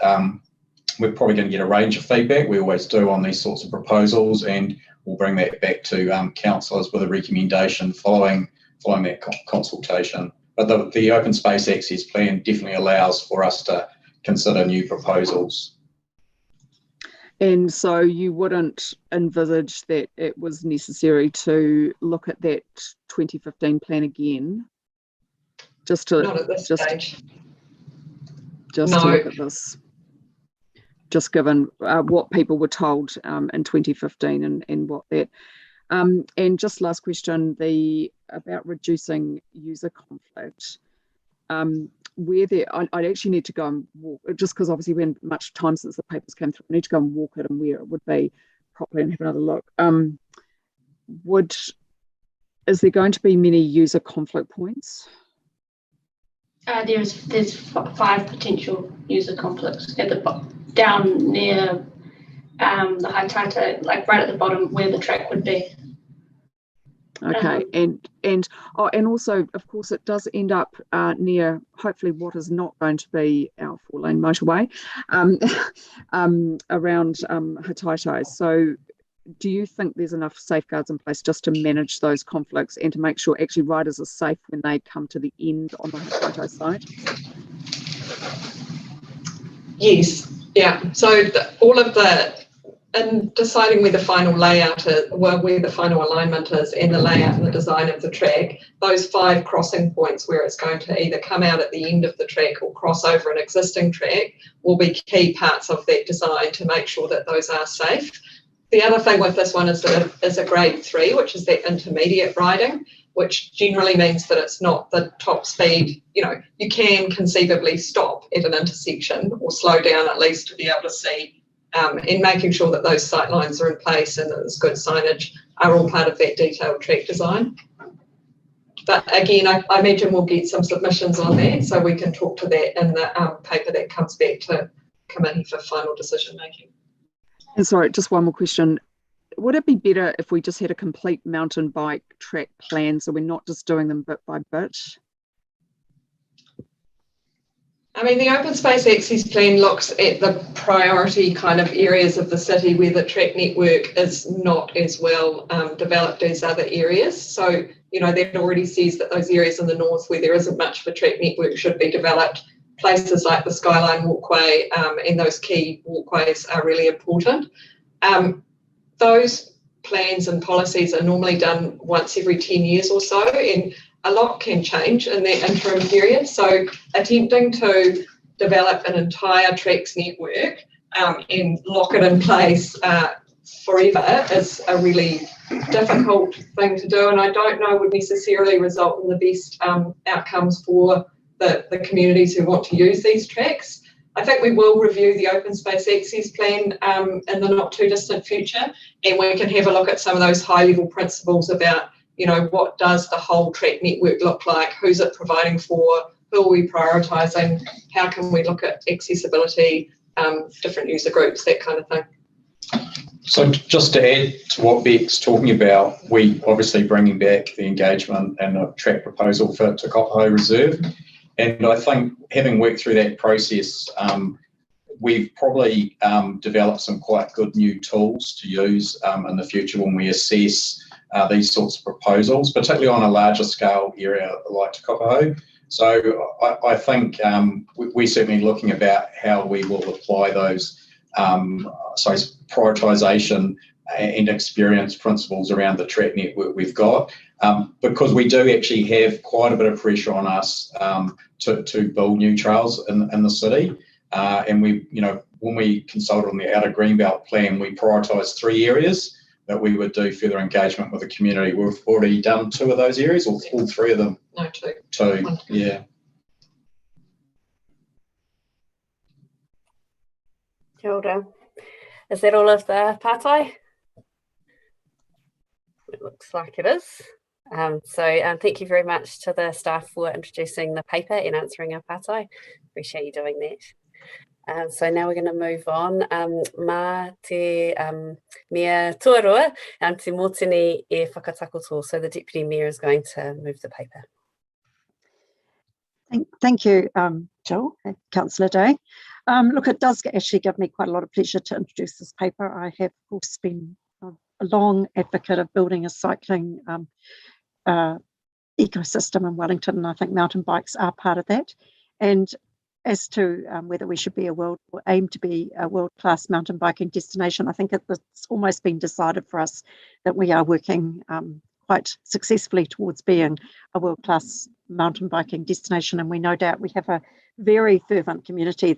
we're probably going to get a range of feedback. We always do on these sorts of proposals, and we'll bring that back to councillors with a recommendation following that consultation. But the open space access plan definitely allows for us to consider new proposals. And so you wouldn't envisage that it was necessary to look at that 2015 plan again? Just to, not at this stage. Just No. to look at this, just given what people were told in 2015 and what that. And just last question, about reducing user conflict. I'd actually need to go and walk, just because obviously we haven't much time since the papers came through. I need to go and walk it and where it would be properly and have another look. is there going to be many user conflict points? There's 5 potential user conflicts at the down near the high tata, like right at the bottom where the track would be. Okay, and also, of course, it does end up near hopefully what is not going to be our 4-lane motorway around Hataitai. So, do you think there's enough safeguards in place just to manage those conflicts and to make sure actually riders are safe when they come to the end on the Hataitai side? Yes, yeah. So in deciding where the final layout is, where the final alignment is, and the layout and the design of the track, those 5 crossing points where it's going to either come out at the end of the track or cross over an existing track will be key parts of that design to make sure that those are safe. The other thing with this one is that it is a grade 3, which is that intermediate riding, which generally means that it's not the top speed. You know, you can conceivably stop at an intersection or slow down at least to be able to see, and making sure that those sight lines are in place and that there's good signage are all part of that detailed track design. But again, I imagine we'll get some submissions on that, so we can talk to that in the paper that comes back to committee for final decision making. And sorry, just one more question. Would it be better if we just had a complete mountain bike track plan, so we're not just doing them bit by bit? I mean, the open space access plan looks at the priority kind of areas of the city where the track network is not as well developed as other areas. So, you know, that already says that those areas in the north where there isn't much of a track network should be developed. Places like the Skyline Walkway and those key walkways are really important. Those plans and policies are normally done once every 10 years or so, and a lot can change in that interim period. So attempting to develop an entire tracks network and lock it in place forever is a really difficult thing to do, and I don't know would necessarily result in the best outcomes for the communities who want to use these tracks. I think we will review the open space access plan in the not too distant future, and we can have a look at some of those high level principles about, you know, what does the whole track network look like, who's it providing for, who are we prioritising, how can we look at accessibility, different user groups, that kind of thing. So just to add to what Beck's talking about, we obviously bringing back the engagement and a track proposal for Te Kāwai Reserve. And I think having worked through that process, we've probably developed some quite good new tools to use in the future when we assess these sorts of proposals, particularly on a larger scale area like Te Kāwai. So I think we're certainly looking about how we will apply those prioritisation and experience principles around the track network we've got, because we do actually have quite a bit of pressure on us to build new trails in the city. And we, you know, when we consulted on the Outer Greenbelt plan, we prioritised 3 areas that we would do further engagement with the community. We've already done 2 of those areas, or all 3 of them? No, 2. 2, yeah. Kia ora. Is that all of the pātai? It looks like it is. So thank you very much to the staff for introducing the paper and answering our pātai. Appreciate you doing that. So now we're going to move on. Mā te mea tuarua, te mōtini e whakatakoto. So the Deputy Mayor is going to move the paper. Thank you, Jill, Councillor Day. Look, it does actually give me quite a lot of pleasure to introduce this paper. I have, of course, been a long advocate of building a cycling ecosystem in Wellington, and I think mountain bikes are part of that. And as to whether we should be or aim to be a world-class mountain biking destination, I think it's almost been decided for us that we are working quite successfully towards being a world-class mountain biking destination, and we no doubt we have a very fervent community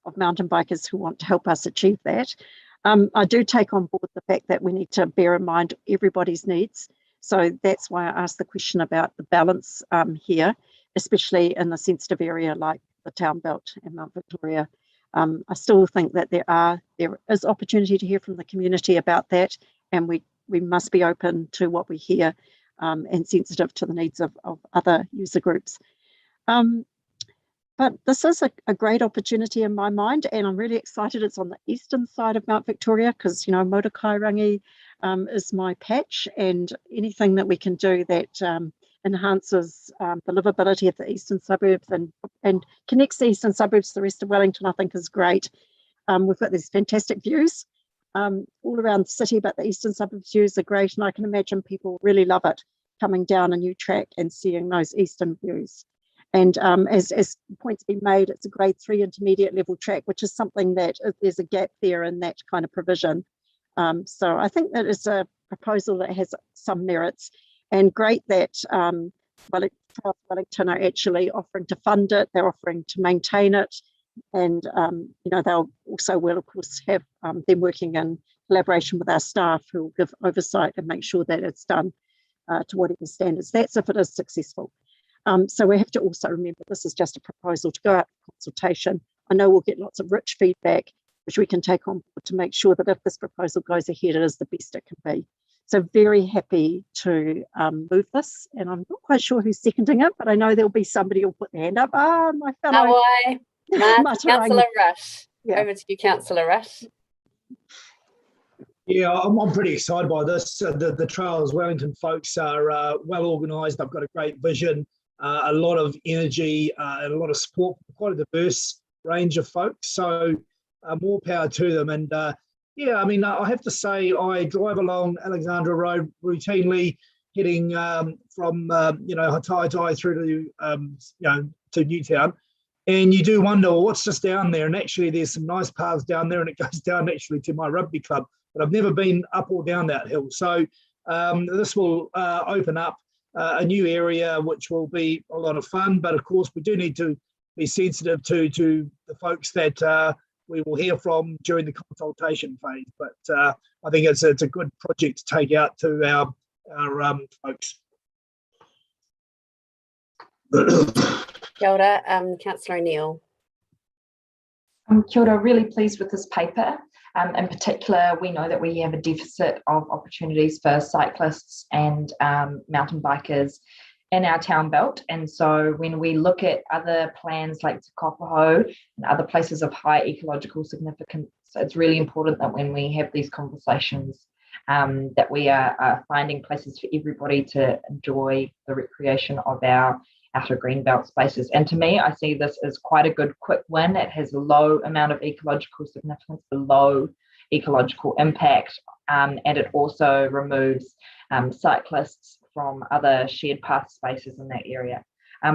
of mountain bikers who want to help us achieve that. I do take on board the fact that we need to bear in mind everybody's needs. So that's why I asked the question about the balance here, especially in the sensitive area like the Town Belt and Mount Victoria. I still think that there is opportunity to hear from the community about that, and we must be open to what we hear and sensitive to the needs of other user groups. But this is a great opportunity in my mind, and I'm really excited. It's on the eastern side of Mount Victoria because, you know, Matairangi is my patch, and anything that we can do that enhances the livability of the eastern suburbs and connects the eastern suburbs to the rest of Wellington, I think is great. We've got these fantastic views all around the city, but the eastern suburbs views are great, and I can imagine people really love it, coming down a new track and seeing those eastern views. And as points been made, it's a grade 3 intermediate level track, which is something that there's a gap there in that kind of provision. So I think that it's a proposal that has some merits, and great that Wellington are actually offering to fund it, they're offering to maintain it, and you know, they'll also will of course have them working in collaboration with our staff who will give oversight and make sure that it's done to whatever standards. That's if it is successful. So we have to also remember this is just a proposal to go out for consultation. I know we'll get lots of rich feedback, which we can take on board to make sure that if this proposal goes ahead, it is the best it can be. So very happy to move this, and I'm not quite sure who's seconding it, but I know there'll be somebody who'll put their hand up. Ah, my fellow Kāwai, Councillor Rush. Yeah. Over to you, Councillor Rush. Yeah, I'm pretty excited by this. The Trails Wellington folks are well organised. They've got a great vision, a lot of energy, and a lot of support, quite a diverse range of folks. So more power to them. And yeah, I mean, I have to say, I drive along Alexandra Road routinely, heading from you know, Hataitai through to you know, to Newtown, and you do wonder, well, what's just down there? And actually, there's some nice paths down there, and it goes down actually to my rugby club. But I've never been up or down that hill, so this will open up a new area, which will be a lot of fun. But of course, we do need to be sensitive to the folks that we will hear from during the consultation phase. But I think it's a good project to take out to our folks. Kia ora, Councillor O'Neill. Kia ora, really pleased with this paper. In particular, we know that we have a deficit of opportunities for cyclists and mountain bikers in our town belt. And so when we look at other plans like Te Kopaho and other places of high ecological significance, it's really important that when we have these conversations, that we are finding places for everybody to enjoy the recreation of our outer greenbelt spaces. And to me, I see this as quite a good quick win. It has a low amount of ecological significance, a low ecological impact, and it also removes cyclists from other shared path spaces in that area.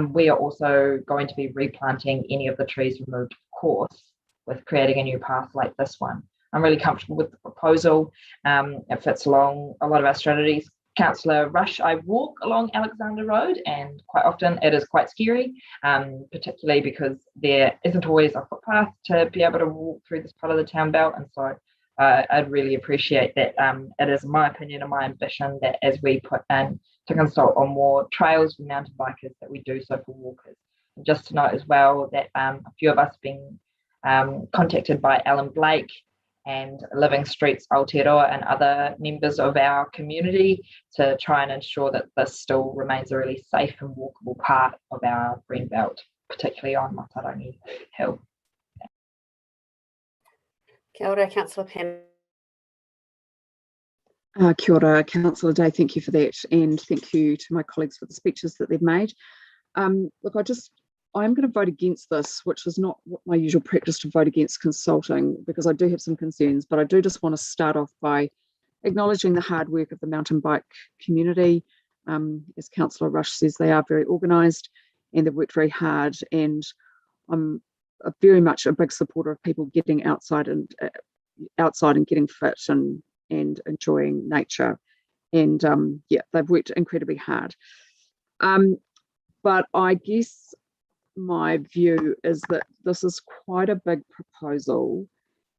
We are also going to be replanting any of the trees removed, of course, with creating a new path like this one. I'm really comfortable with the proposal. It fits along a lot of our strategies. Councillor Rush, I walk along Alexander Road, and quite often it is quite scary, particularly because there isn't always a footpath to be able to walk through this part of the town belt. And so I'd really appreciate that. It is my opinion and my ambition that as we put in to consult on more trails for mountain bikers, that we do so for walkers. And just to note as well that a few of us have been contacted by Alan Blake and Living Streets Aotearoa and other members of our community to try and ensure that this still remains a really safe and walkable part of our green belt, particularly on Matarangi Hill. Kia ora, Councillor Penn. Kia ora, Councillor Day, thank you for that, and thank you to my colleagues for the speeches that they've made. Look, I'm going to vote against this, which is not my usual practice to vote against consulting, because I do have some concerns, but I do just want to start off by acknowledging the hard work of the mountain bike community. As Councillor Rush says, they are very organised and they've worked very hard, and I'm very much a big supporter of people getting outside and getting fit and enjoying nature. And yeah, they've worked incredibly hard. But I guess my view is that this is quite a big proposal,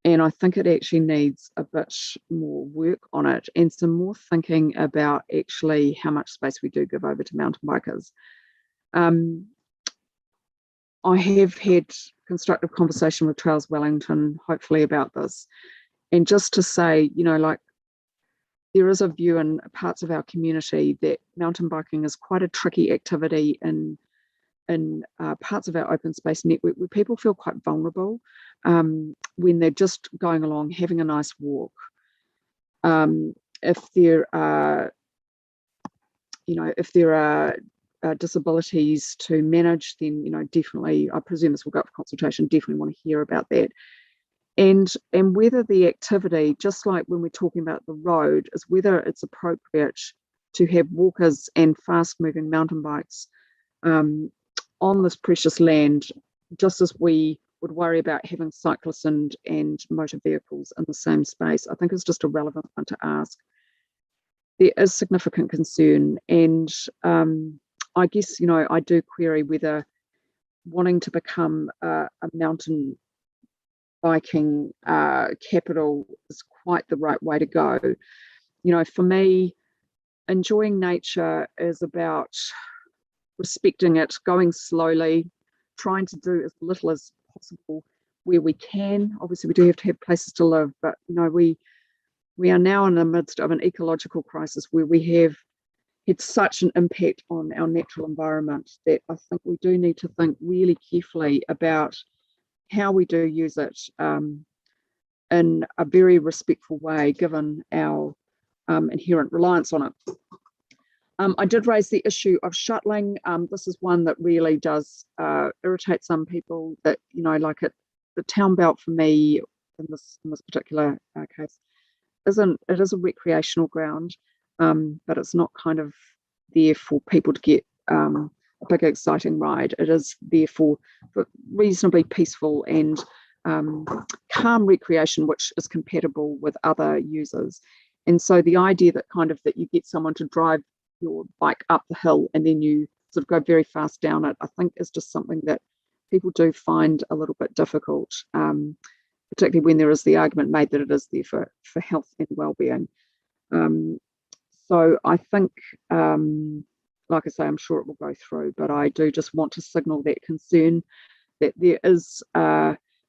and I think it actually needs a bit more work on it and some more thinking about actually how much space we do give over to mountain bikers. I have had constructive conversation with Trails Wellington, hopefully, about this, and just to say, you know, like, there is a view in parts of our community that mountain biking is quite a tricky activity in parts of our open space network where people feel quite vulnerable when they're just going along having a nice walk. If there are, disabilities to manage, then definitely, I presume this will go up for consultation. Definitely want to hear about that, and whether the activity, just like when we're talking about the road, is whether it's appropriate to have walkers and fast-moving mountain bikes on this precious land, just as we would worry about having cyclists and motor vehicles in the same space. I think it's just a relevant one to ask. There is significant concern, and I guess, I do query whether wanting to become a mountain biking capital is quite the right way to go. For me, enjoying nature is about respecting it, going slowly, trying to do as little as possible where we can. Obviously, we do have to have places to live, but we are now in the midst of an ecological crisis where we have had such an impact on our natural environment that I think we do need to think really carefully about how we do use it in a very respectful way, given our inherent reliance on it. I did raise the issue of shuttling. This is one that really does irritate some people, that, like the town belt for me in this particular case, it is a recreational ground, but it's not kind of there for people to get a big exciting ride. It is there for reasonably peaceful and calm recreation, which is compatible with other users. And so the idea that that you get someone to drive your bike up the hill and then you sort of go very fast down it, I think is just something that people do find a little bit difficult, particularly when there is the argument made that it is there for health and well-being. So I think, like I say, I'm sure it will go through, but I do just want to signal that concern that there is,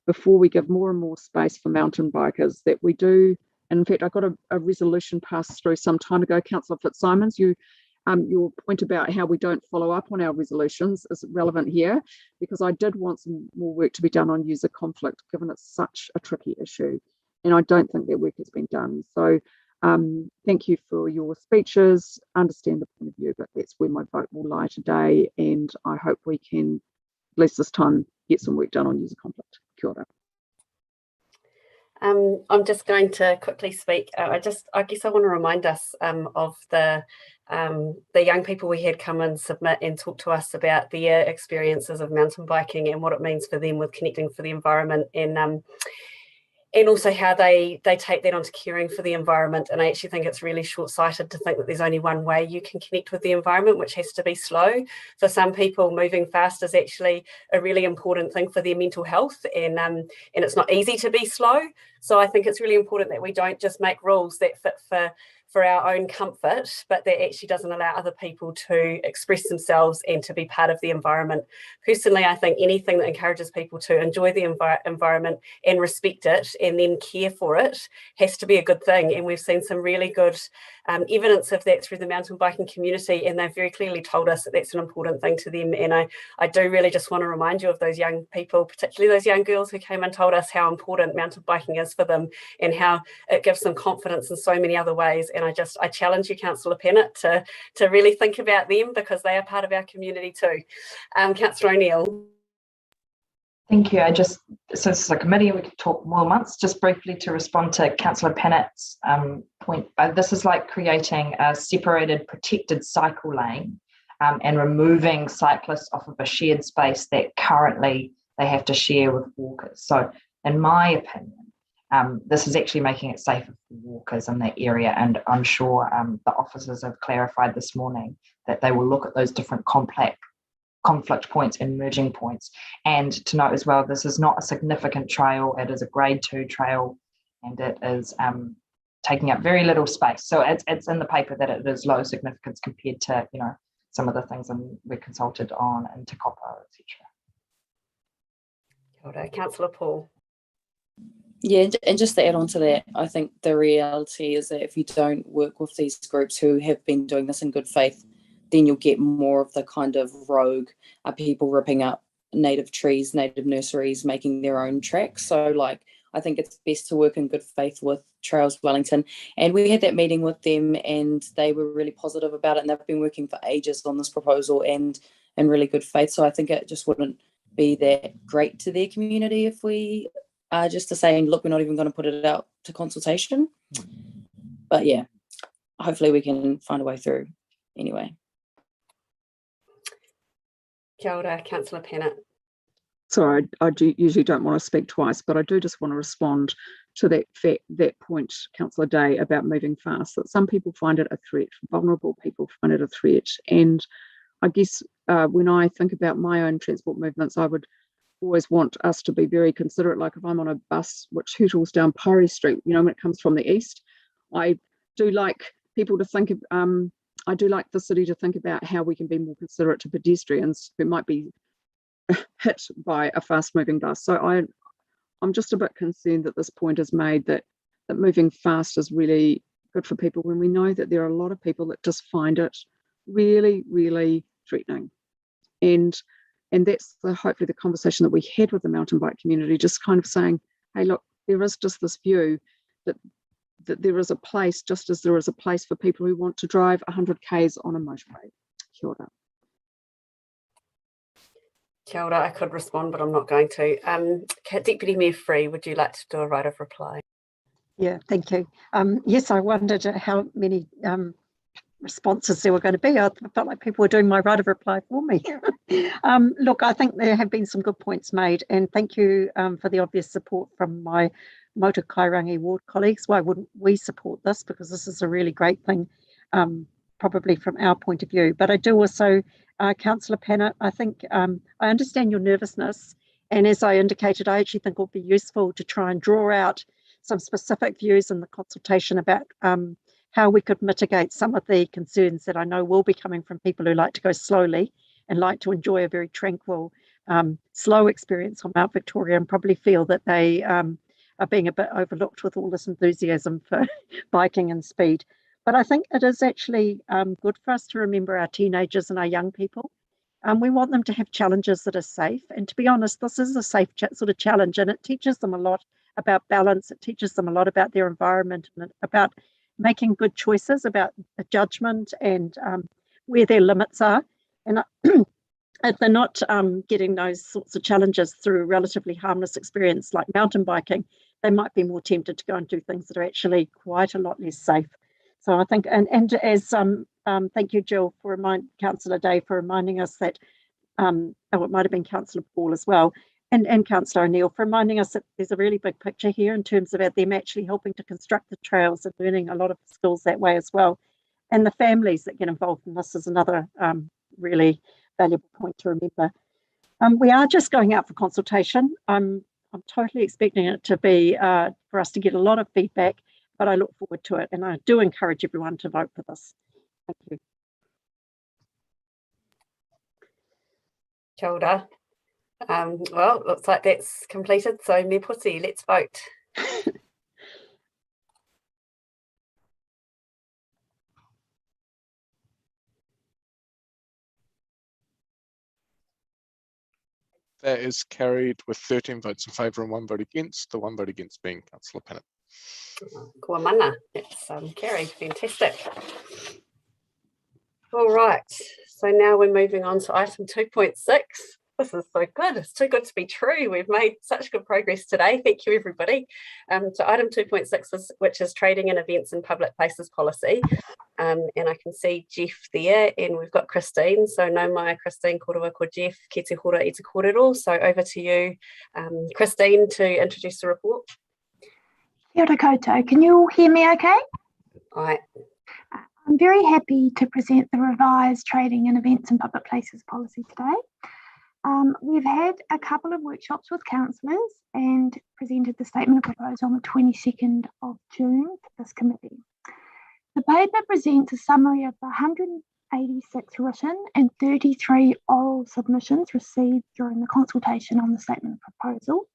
before we give more and more space for mountain bikers, that we do. And in fact, I got a resolution passed through some time ago. Councillor Fitzsimons, your point about how we don't follow up on our resolutions is relevant here, because I did want some more work to be done on user conflict, given it's such a tricky issue, and I don't think that work has been done. So thank you for your speeches, understand the point of view, but that's where my vote will lie today, and I hope we can, at least this time, get some work done on user conflict. Kia ora. I'm just going to quickly speak. I guess I want to remind us of the young people we had come and submit and talk to us about their experiences of mountain biking and what it means for them with connecting for the environment, and also how they take that onto caring for the environment. And I actually think it's really short-sighted to think that there's only one way you can connect with the environment, which has to be slow. For some people, moving fast is actually a really important thing for their mental health, and it's not easy to be slow. So I think it's really important that we don't just make rules that fit for our own comfort, but that actually doesn't allow other people to express themselves and to be part of the environment. Personally, I think anything that encourages people to enjoy the environment and respect it and then care for it has to be a good thing. And we've seen some really good evidence of that through the mountain biking community, and they've very clearly told us that that's an important thing to them. And I do really just want to remind you of those young people, particularly those young girls who came and told us how important mountain biking is for them and how it gives them confidence in so many other ways. And I challenge you, Councillor Pennant, to really think about them, because they are part of our community too. Councillor O'Neill. Thank you. So this is a committee, we could talk more months. Just briefly to respond to Councillor Pennant's point, this is like creating a separated, protected cycle lane and removing cyclists off of a shared space that currently they have to share with walkers. So in my opinion, this is actually making it safer for walkers in that area, and I'm sure the officers have clarified this morning that they will look at those different conflict points and merging points. And to note as well, this is not a significant trail, it is a grade 2 trail, and it is taking up very little space. So it's in the paper that it is low significance compared to some of the things we consulted on in Te Kopo, etc. Kia ora. Councillor Paul. Yeah, and just to add on to that, I think the reality is that if you don't work with these groups who have been doing this in good faith, then you'll get more of the kind of rogue people ripping up native trees, native nurseries, making their own tracks. So like, I think it's best to work in good faith with Trails Wellington. And we had that meeting with them and they were really positive about it, and they've been working for ages on this proposal and in really good faith. So I think it just wouldn't be that great to their community if we are just to saying, look, we're not even going to put it out to consultation. But yeah, hopefully we can find a way through anyway. Kia ora, Councillor Pennant. Sorry, I usually don't want to speak twice, but I do just want to respond to that point, Councillor Day, about moving fast, that some people find it a threat, vulnerable people find it a threat. And I guess when I think about my own transport movements, I would always want us to be very considerate. Like if I'm on a bus which hurtles down Pōroro Street, you know, when it comes from the east, I do like people to think of, I do like the city to think about how we can be more considerate to pedestrians who might be hit by a fast moving bus. So I'm just a bit concerned that this point is made that moving fast is really good for people when we know that there are a lot of people that just find it really, really threatening. And that's hopefully the conversation that we had with the mountain bike community, just kind of saying, hey, look, there is just this view that there is a place, just as there is a place for people who want to drive 100 k's on a motorway. Kia ora. Kia ora, I could respond, but I'm not going to. Deputy Mayor Free, would you like to do a right of reply? Yeah, thank you. Yes, I wondered how many responses there were going to be. I felt like people were doing my right of reply for me. Look, I think there have been some good points made, and thank you for the obvious support from my Matairangi ward colleagues. Why wouldn't we support this? Because this is a really great thing, probably from our point of view. But I do also, Councillor Pennant, I think I understand your nervousness, and as I indicated, I actually think it would be useful to try and draw out some specific views in the consultation about how we could mitigate some of the concerns that I know will be coming from people who like to go slowly and like to enjoy a very tranquil, slow experience on Mount Victoria, and probably feel that they are being a bit overlooked with all this enthusiasm for biking and speed. But I think it is actually good for us to remember our teenagers and our young people. We want them to have challenges that are safe. And to be honest, this is a safe sort of challenge, and it teaches them a lot about balance. It teaches them a lot about their environment and about making good choices, about judgment and where their limits are. And if they're not getting those sorts of challenges through a relatively harmless experience like mountain biking, they might be more tempted to go and do things that are actually quite a lot less safe. So I think, and as thank you, Jill, for Councillor Day for reminding us that, oh, it might have been Councillor Paul as well, and Councillor O'Neill for reminding us that there's a really big picture here in terms of them actually helping to construct the trails and learning a lot of skills that way as well. And the families that get involved in this is another really valuable point to remember. We are just going out for consultation. I'm totally expecting it to be for us to get a lot of feedback, but I look forward to it, and I do encourage everyone to vote for this. Thank you. Kia ora. Well, looks like that's completed. So, Me Puti, let's vote. That is carried with 13 votes in favour and 1 vote against, the 1 vote against being Councillor Pennant. Kua mana, that's carried, fantastic. All right, so now we're moving on to item 2.6. This is so good, it's too good to be true. We've made such good progress today. Thank you, everybody. To item 2.6, which is trading in events in public places policy. And I can see Jeff there, and we've got Christine. So no mai Christine, korua ko Jeff, ki te hora I te kōrero. So over to you, Christine, to introduce the report. Kia ora koutou. Can you all hear me okay? Aye. I'm very happy to present the revised trading in events and public places policy today. We've had a couple of workshops with councillors and presented the statement of proposal on the 22nd of June to this committee. The paper presents a summary of the 186 written and 33 oral submissions received during the consultation on the statement of proposal.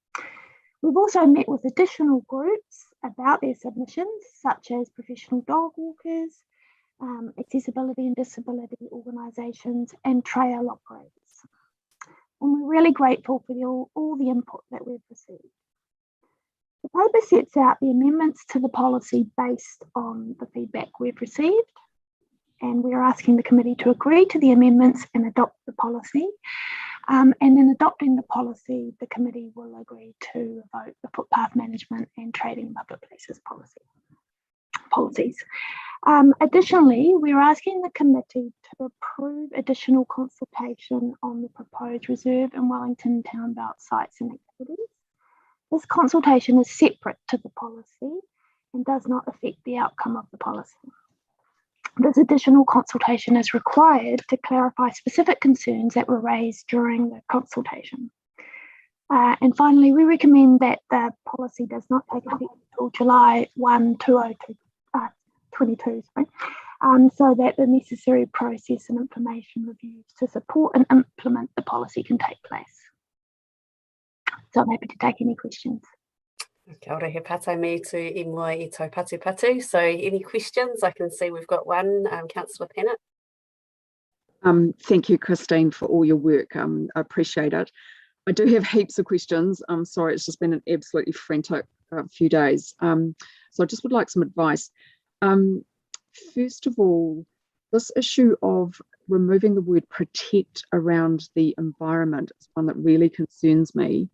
We've also met with additional groups about their submissions, such as professional dog walkers, accessibility and disability organisations, and trail operators. And we're really grateful for all the input that we've received. The paper sets out the amendments to the policy based on the feedback we've received, and we're asking the committee to agree to the amendments and adopt the policy. And in adopting the policy, the committee will agree to vote the footpath management and trading in public places policies. Additionally, we're asking the committee to approve additional consultation on the proposed reserve and Wellington town belt sites and activities. This consultation is separate to the policy and does not affect the outcome of the policy. This additional consultation is required to clarify specific concerns that were raised during the consultation. And finally, we recommend that the policy does not take effect until July 1, 2022, so that the necessary process and information reviews to support and implement the policy can take place. So I'm happy to take any questions. Kia ora, he pātai me to e mua I tau patu. So any questions? I can see we've got one, Councillor Pennant. Thank you, Christine, for all your work. I appreciate it. I do have heaps of questions. I'm sorry, it's just been an absolutely frantic few days. So I just would like some advice. First of all, this issue of removing the word protect around the environment is one that really concerns me.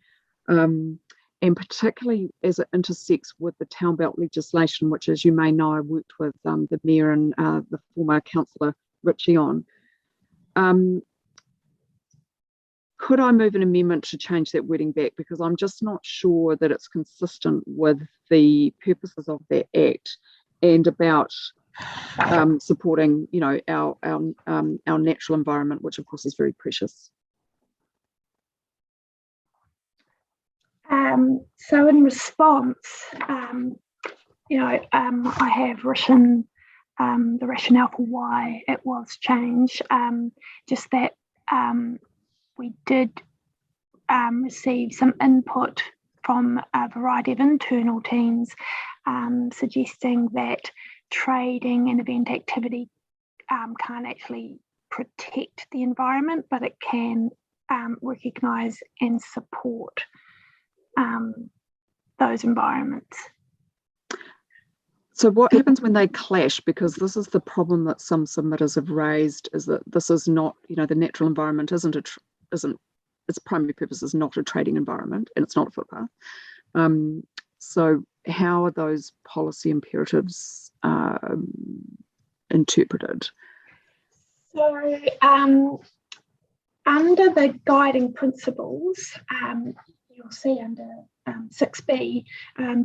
And particularly as it intersects with the town belt legislation, which, as you may know, I worked with the Mayor and the former Councillor Ritchie on. Could I move an amendment to change that wording back? Because I'm just not sure that it's consistent with the purposes of that Act and about supporting, you know, our natural environment, which of course is very precious. So in response, you know, I have written the rationale for why it was changed, just that we did receive some input from a variety of internal teams suggesting that trading and event activity can't actually protect the environment, but it can recognise and support those environments. So what happens when they clash? Because this is the problem that some submitters have raised, is that this is not, you know, the natural environment isn't its primary purpose is not a trading environment, and it's not a footpath. So how are those policy imperatives interpreted? So under the guiding principles, you'll see under 6B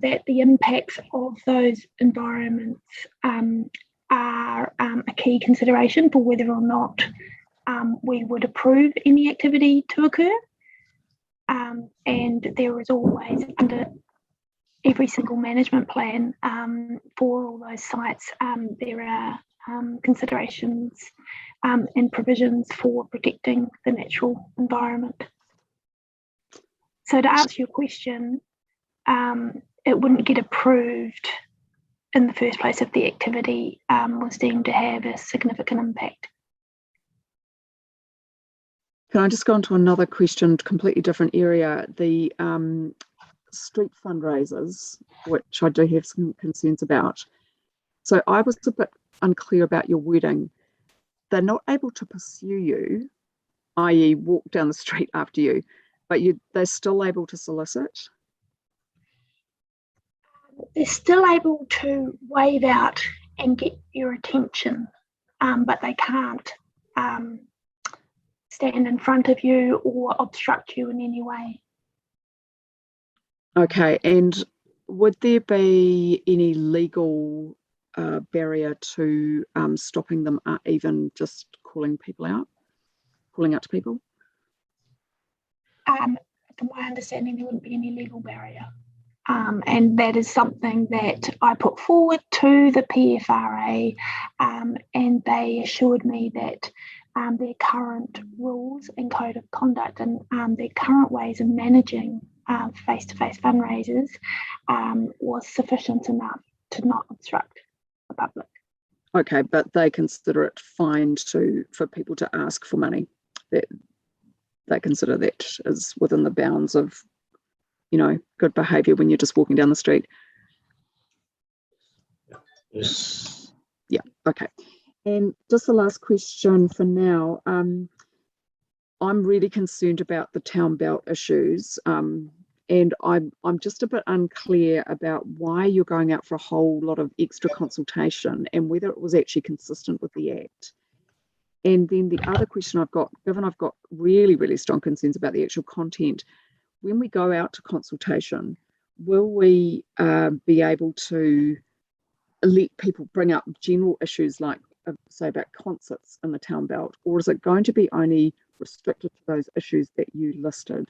that the impacts of those environments are a key consideration for whether or not we would approve any activity to occur. And there is always, under every single management plan for all those sites, there are considerations and provisions for protecting the natural environment. So to answer your question, it wouldn't get approved in the first place if the activity was deemed to have a significant impact. Can I just go on to another question, completely different area? The street fundraisers, which I do have some concerns about. So I was a bit unclear about your wording. They're not able to pursue you, i.e. walk down the street after you, but they're still able to solicit? They're still able to wave out and get your attention, but they can't stand in front of you or obstruct you in any way. Okay, and would there be any legal barrier to stopping them, even just calling out to people? From my understanding, there wouldn't be any legal barrier. And that is something that I put forward to the PFRA, and they assured me that their current rules and code of conduct and their current ways of managing face-to-face fundraisers was sufficient enough to not obstruct the public. Okay, but they consider it fine for people to ask for money. They consider that as within the bounds of, good behaviour when you're just walking down the street. Yes. Yeah, okay. And just the last question for now. I'm really concerned about the town belt issues. And I'm just a bit unclear about why you're going out for a whole lot of extra consultation and whether it was actually consistent with the Act. And then the other question I've got, given I've got really, really strong concerns about the actual content, when we go out to consultation, will we be able to let people bring up general issues like, say, about concerts in the town belt, or is it going to be only restricted to those issues that you listed?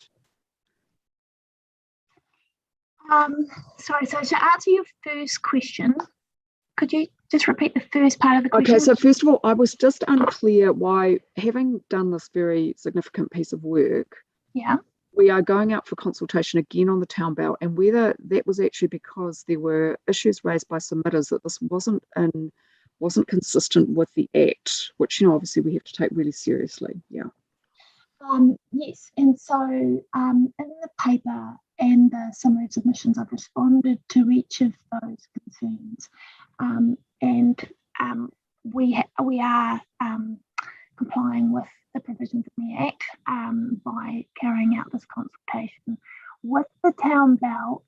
Sorry, so to answer your first question, could you just repeat the first part of the question? Okay, so first of all, I was just unclear why, having done this very significant piece of work, we are going out for consultation again on the town belt, and whether that was actually because there were issues raised by submitters that this wasn't consistent with the Act, which obviously we have to take really seriously. Yes, and so in the paper and the summary of submissions, I've responded to each of those concerns, and we are complying with the provisions of the Act by carrying out this consultation. With the town belt,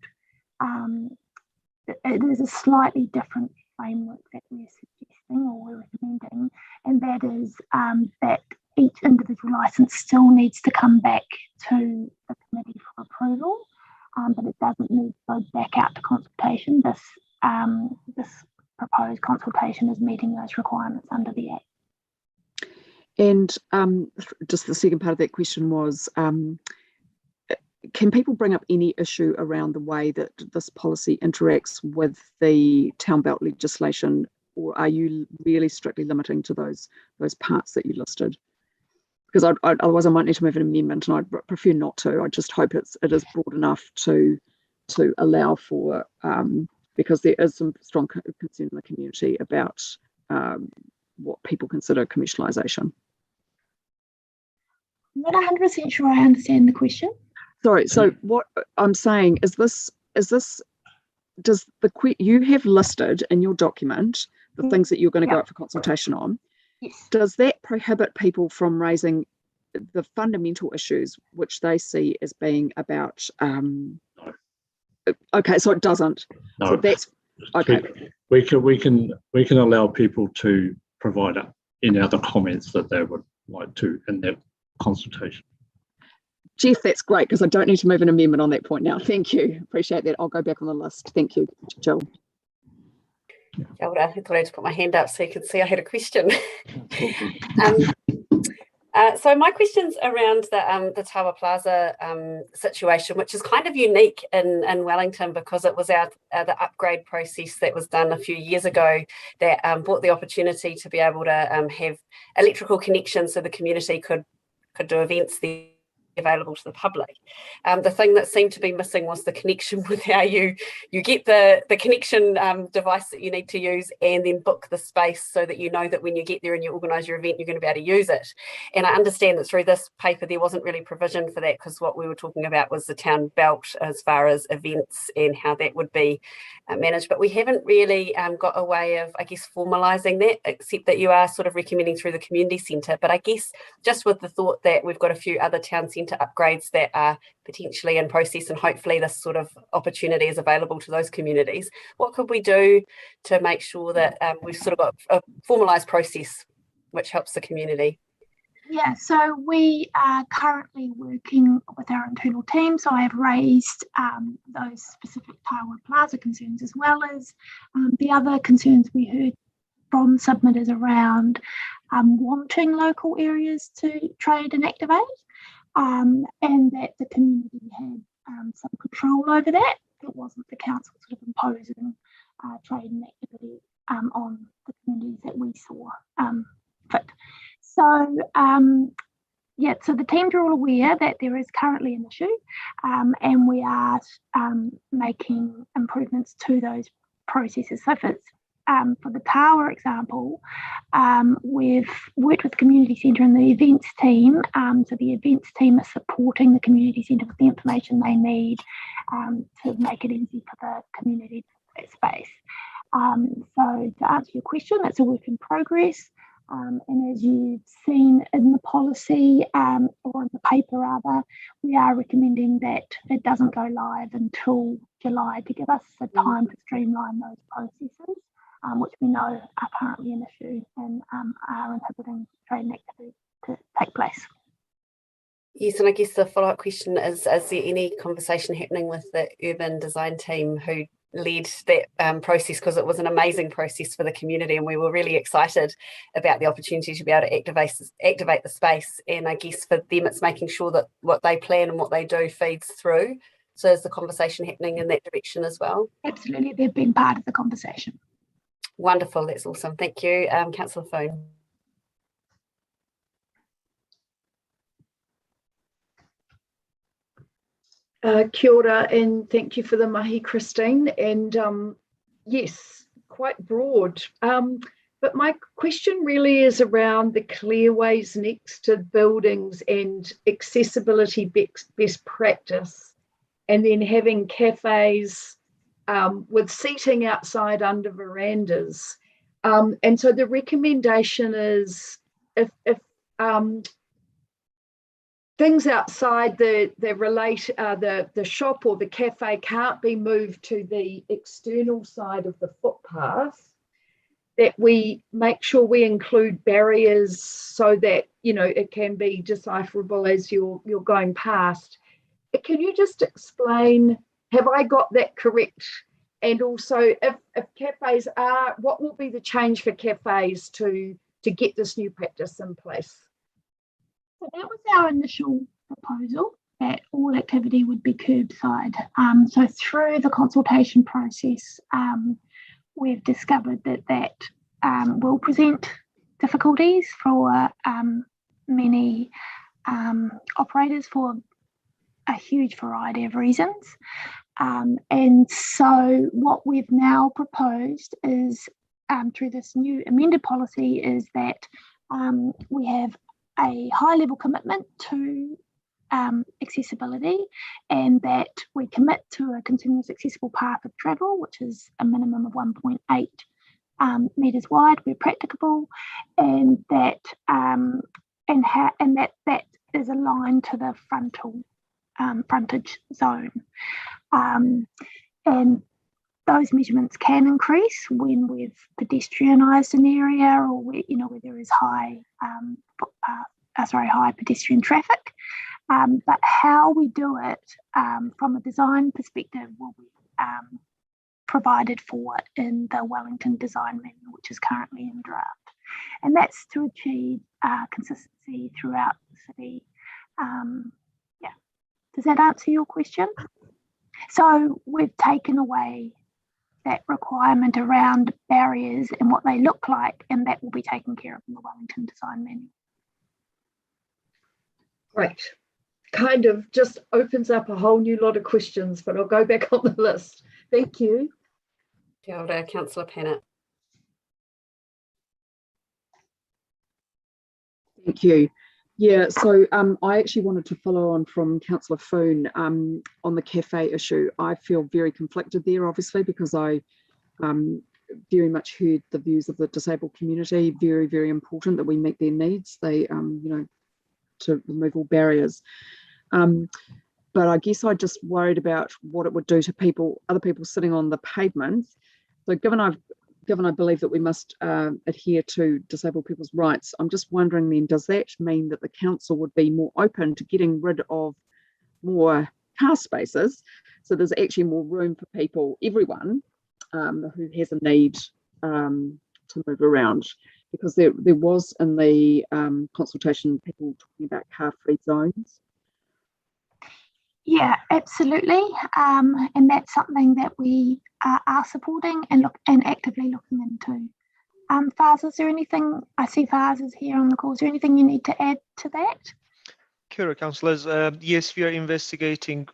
it is a slightly different framework that we're suggesting or we're recommending, and that is that each individual licence still needs to come back to the committee for approval, but it doesn't need to go back out to consultation. This proposed consultation is meeting those requirements under the Act. And just the second part of that question was, can people bring up any issue around the way that this policy interacts with the town belt legislation, or are you really strictly limiting to those parts that you listed? Because otherwise I might need to move an amendment, and I'd prefer not to. I just hope it is broad enough to allow for, because there is some strong concern in the community about what people consider commercialisation. I'm not 100% sure I understand the question. Sorry, so what I'm saying is you have listed in your document the things that you're going to go out for consultation on. Yes. Does that prohibit people from raising the fundamental issues which they see as being about, okay, so it doesn't. No, so that's okay. We can allow people to provide any other comments that they would like to in that consultation. Jeff, that's great, because I don't need to move an amendment on that point now. Thank you. Appreciate that. I'll go back on the list. Thank you, Jill. I thought I had to put my hand up so you could see I had a question. So my question's around the Tawa Plaza situation, which is kind of unique in Wellington, because it was the upgrade process that was done a few years ago that brought the opportunity to be able to have electrical connections so the community could do events there available to the public. The thing that seemed to be missing was the connection with how you get the connection device that you need to use, and then book the space so that you know that when you get there and you organise your event, you're going to be able to use it. And I understand that through this paper there wasn't really provision for that, because what we were talking about was the town belt as far as events and how that would be managed. But we haven't really got a way of, I guess, formalising that, except that you are sort of recommending through the community centre. But I guess just with the thought that we've got a few other town centre upgrades that are potentially in process, and hopefully this sort of opportunity is available to those communities, what could we do to make sure that we've sort of got a formalised process which helps the community? Yeah, so we are currently working with our internal team. So I have raised those specific Tawa Plaza concerns, as well as the other concerns we heard from submitters around wanting local areas to trade and activate, and that the community had some control over that. It wasn't the council sort of imposing trade and activity on the communities that we saw fit. So yeah, so the teams are all aware that there is currently an issue, and we are making improvements to those processes. So for the tower example, we've worked with the community centre and the events team. So the events team is supporting the community centre with the information they need to make it easy for the community space. So to answer your question, it's a work in progress. And as you've seen in the policy, or in the paper rather, we are recommending that it doesn't go live until July to give us the time to streamline those processes, which we know are currently an issue and are inhibiting trading activity to take place. Yes, and I guess the follow-up question is there any conversation happening with the urban design team who led that process, because it was an amazing process for the community and we were really excited about the opportunity to be able to activate the space, and I guess for them it's making sure that what they plan and what they do feeds through. So is the conversation happening in that direction as well? Absolutely, they've been part of the conversation. Wonderful, that's awesome. Thank you. Councillor Foon. Kia ora, and thank you for the mahi, Christine. And yes, quite broad. But my question really is around the clearways next to buildings and accessibility best practice, and then having cafes with seating outside under verandas. And so the recommendation is if things outside the shop or the cafe can't be moved to the external side of the footpath, that we make sure we include barriers so that, you know, it can be decipherable as you're going past. Can you just explain, have I got that correct? And also if cafes are, what will be the change for cafes to get this new practice in place? So that was our initial proposal, that all activity would be curbside. So through the consultation process, we've discovered that will present difficulties for many operators for a huge variety of reasons. And so what we've now proposed is, through this new amended policy, is that we have a high level commitment to accessibility, and that we commit to a continuous accessible path of travel, which is a minimum of 1.8 metres wide where practicable, and that that is aligned to the frontage zone. And those measurements can increase when we've pedestrianised an area, or where there is high pedestrian traffic. But how we do it from a design perspective will be provided for in the Wellington design manual, which is currently in draft. And that's to achieve consistency throughout the city. Does that answer your question? So we've taken away that requirement around barriers and what they look like, and that will be taken care of in the Wellington design manual. Great. Kind of just opens up a whole new lot of questions, but I'll go back on the list. Thank you. Kia ora, Councillor Pennant. Thank you. Yeah, so I actually wanted to follow on from Councillor Foon on the cafe issue. I feel very conflicted there, obviously, because I very much heard the views of the disabled community. Very, very important that we meet their needs. They, to remove all barriers. But I guess I just worried about what it would do to other people sitting on the pavement. So given I believe that we must adhere to disabled people's rights, I'm just wondering then, does that mean that the council would be more open to getting rid of more car spaces, so there's actually more room for people, everyone who has a need to move around? Because there was in the consultation people talking about car-free zones. Yeah, absolutely, and that's something that we are supporting and actively looking into. Faz, is there anything? I see Faz is here on the call. Is there anything you need to add to that? Kia ora, councillors. Yes, we are investigating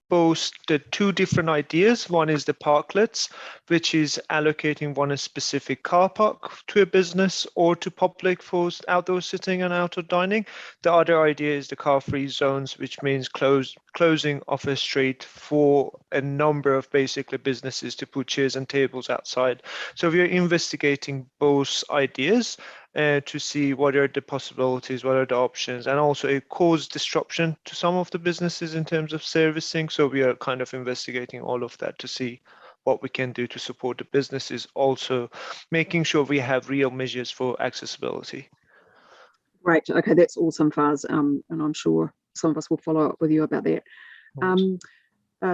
both the two different ideas. One is the parklets, which is allocating one a specific car park to a business or to public for outdoor sitting and outdoor dining. The other idea is the car-free zones, which means closing off a street for a number of basically businesses to put chairs and tables outside. So we are investigating both ideas to see what are the possibilities, what are the options, and also it caused disruption to some of the businesses in terms of servicing. So we are kind of investigating all of that to see what we can do to support the businesses, also making sure we have real measures for accessibility. Great. Okay, that's awesome, Faz. And I'm sure some of us will follow up with you about that.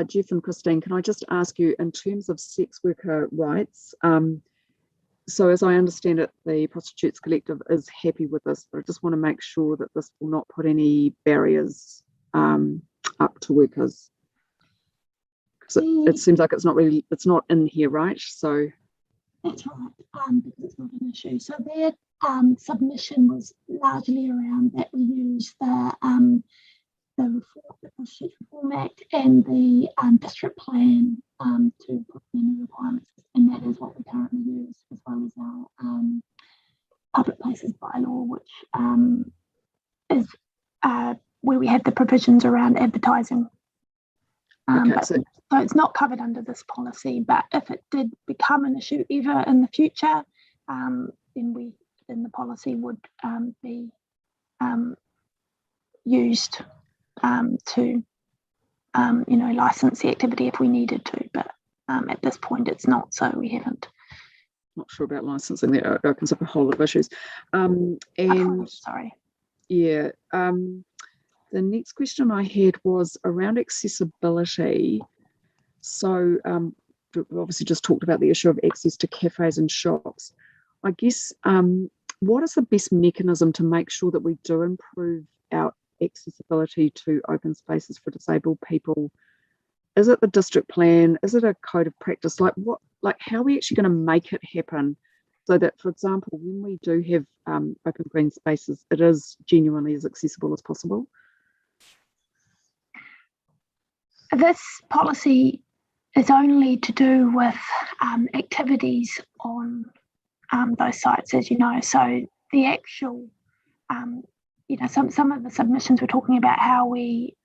Jeff and Christine, can I just ask you, in terms of sex worker rights, so as I understand it, the Prostitutes Collective is happy with this, but I just want to make sure that this will not put any barriers up to workers. Because it seems like it's not in here, right? So that's right, because it's not an issue. So their submission was largely around that we use the Prostitutes Reform Act and the district plan to put in the requirements, and that is what we currently use, as well as our public places bylaw, which is where we have the provisions around advertising. Okay, so it's not covered under this policy, but if it did become an issue ever in the future, then the policy would be used to license the activity if we needed to, but at this point it's not, so we haven't. Not sure about licensing. That opens up a whole lot of issues. Sorry. Yeah. The next question I had was around accessibility. So we obviously just talked about the issue of access to cafes and shops. I guess what is the best mechanism to make sure that we do improve our accessibility to open spaces for disabled people? Is it the district plan? Is it a code of practice? How are we actually going to make it happen so that, for example, when we do have open green spaces, it is genuinely as accessible as possible? This policy is only to do with activities on those sites, as you know. So the actual, some of the submissions were talking about how we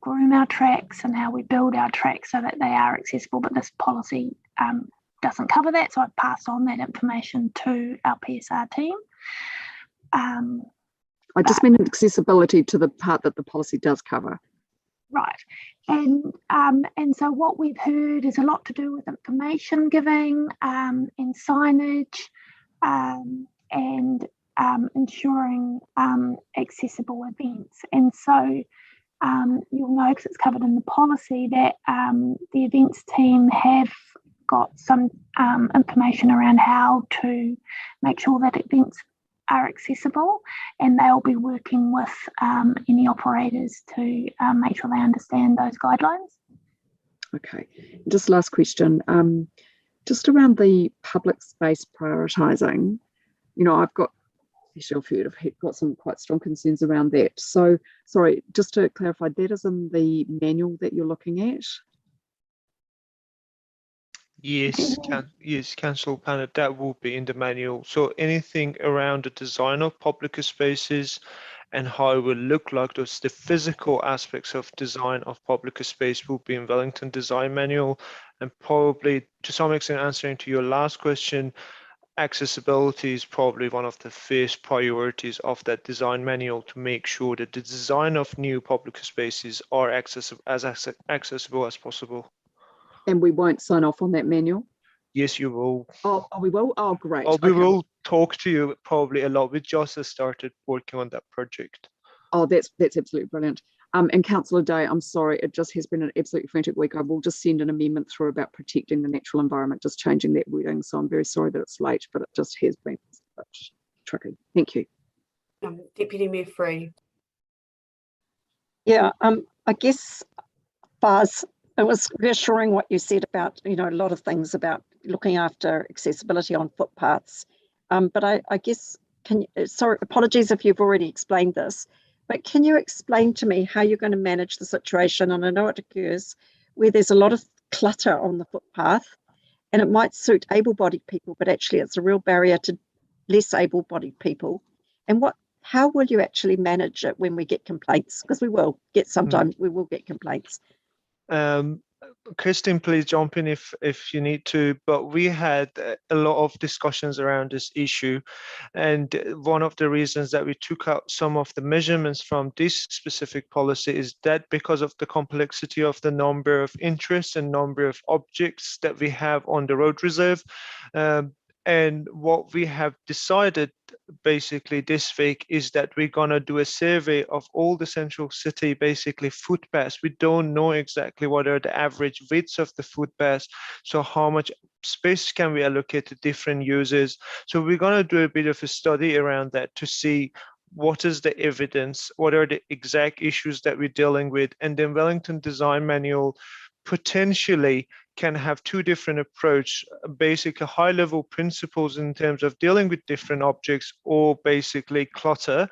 groom our tracks and how we build our tracks so that they are accessible, but this policy doesn't cover that. So I've passed on that information to our PSR team. I just mean accessibility to the part that the policy does cover. Right, and so what we've heard is a lot to do with information giving and signage and ensuring accessible events. And so you'll know, because it's covered in the policy, that the events team have got some information around how to make sure that events are accessible, and they'll be working with any operators to make sure they understand those guidelines. Okay, just last question, just around the public space prioritising. I've got some quite strong concerns around that. So, sorry, just to clarify, that is in the manual that you're looking at? Yes, Councillor Panner, that will be in the manual. So anything around the design of public spaces and how it will look like, those the physical aspects of design of public space will be in Wellington Design Manual. And probably to some extent answering to your last question, accessibility is probably one of the first priorities of that design manual, to make sure that the design of new public spaces are accessible as possible. And we won't sign off on that manual? Yes, you will. Oh, we will? Oh, great. We will talk to you probably a lot. We just started working on that project. Oh, that's absolutely brilliant. And Councillor Day, I'm sorry, it just has been an absolutely frantic week. I will just send an amendment through about protecting the natural environment, just changing that wording. So I'm very sorry that it's late, but it just has been tricky. Thank you. Deputy Mayor Free. Yeah, I guess, Buzz, it was reassuring what you said about, a lot of things about looking after accessibility on footpaths. But I guess, sorry, apologies if you've already explained this, But can you explain to me how you're going to manage the situation? And I know it occurs where there's a lot of clutter on the footpath, and it might suit able-bodied people, but actually it's a real barrier to less able-bodied people. And how will you actually manage it when we get complaints? Because we will get, sometimes we will get complaints. Christine, please jump in if you need to, but we had a lot of discussions around this issue, and one of the reasons that we took out some of the measurements from this specific policy is that because of the complexity of the number of interests and number of objects that we have on the road reserve, and what we have decided basically this week is that we're going to do a survey of all the central city, basically footpaths. We don't know exactly what are the average widths of the footpaths. So how much space can we allocate to different users? So we're going to do a bit of a study around that to see what is the evidence, what are the exact issues that we're dealing with. And then Wellington Design Manual potentially can have two different approach, basically high-level principles in terms of dealing with different objects or basically clutter,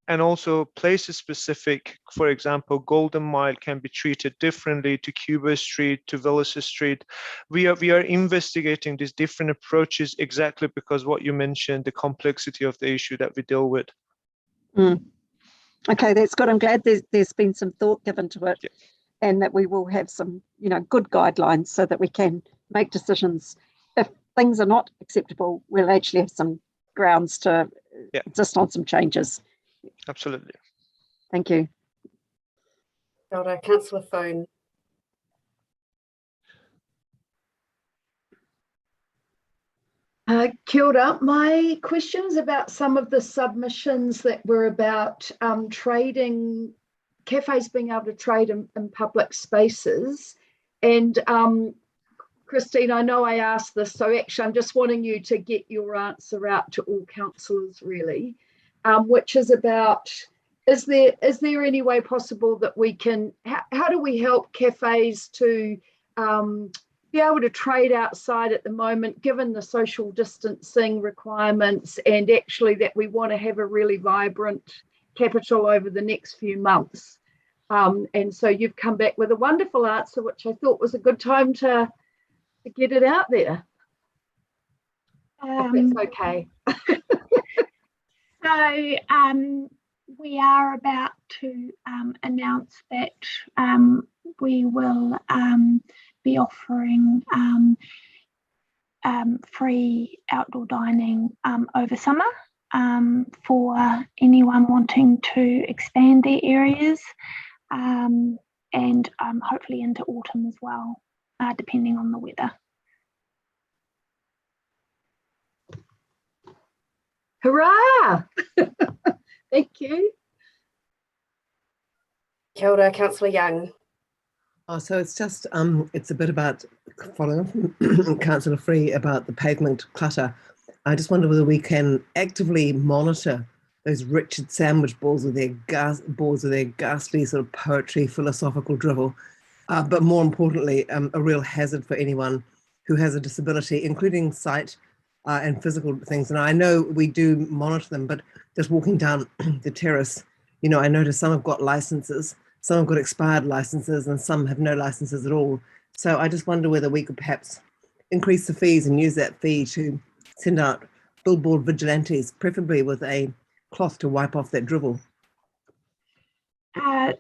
and also places specific. For example, Golden Mile can be treated differently to Cuba Street, to Willis Street. We are investigating these different approaches exactly because what you mentioned, the complexity of the issue that we deal with. Okay, that's good. I'm glad there's been some thought given to it. Yeah. And that we will have some, good guidelines so that we can make decisions. If things are not acceptable, we'll actually have some grounds to insist on some changes. Absolutely. Thank you. Councillor Phone. Kia ora. My question is about some of the submissions that were about trading, cafes being able to trade in public spaces. And Christine, I know I asked this, so actually I'm just wanting you to get your answer out to all councillors really, which is about, is there any way possible that we can, how do we help cafes to be able to trade outside at the moment, given the social distancing requirements, and actually that we want to have a really vibrant capital over the next few months. And so you've come back with a wonderful answer, which I thought was a good time to get it out there. If that's okay. So we are about to announce that we will be offering free outdoor dining over summer for anyone wanting to expand their areas, and hopefully into autumn as well, depending on the weather. Hurrah! Thank you. Kia ora, Councillor Young. Oh, so it's just, it's a bit about following up from Councillor Free about the pavement clutter. I just wonder whether we can actively monitor those Richard Sandwich boards with their ghastly sort of poetry, philosophical drivel, but more importantly, a real hazard for anyone who has a disability, including sight and physical things. And I know we do monitor them, but just walking down the terrace, you know, I noticed some have got licenses, some have got expired licenses, and some have no licenses at all. So I just wonder whether we could perhaps increase the fees and use that fee to send out billboard vigilantes, preferably with a cloth to wipe off that drivel. So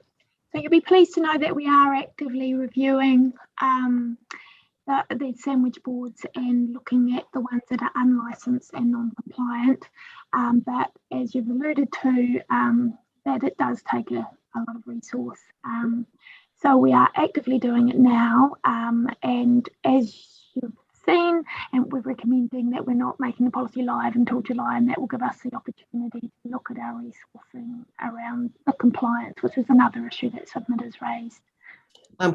you'll be pleased to know that we are actively reviewing the sandwich boards and looking at the ones that are unlicensed and non-compliant. But as you've alluded to, that it does take a lot of resource. So we are actively doing it now. And as you've seen, and we're recommending that we're not making the policy live until July, and that will give us the opportunity to look at our resourcing around the compliance, which is another issue that submitters raised.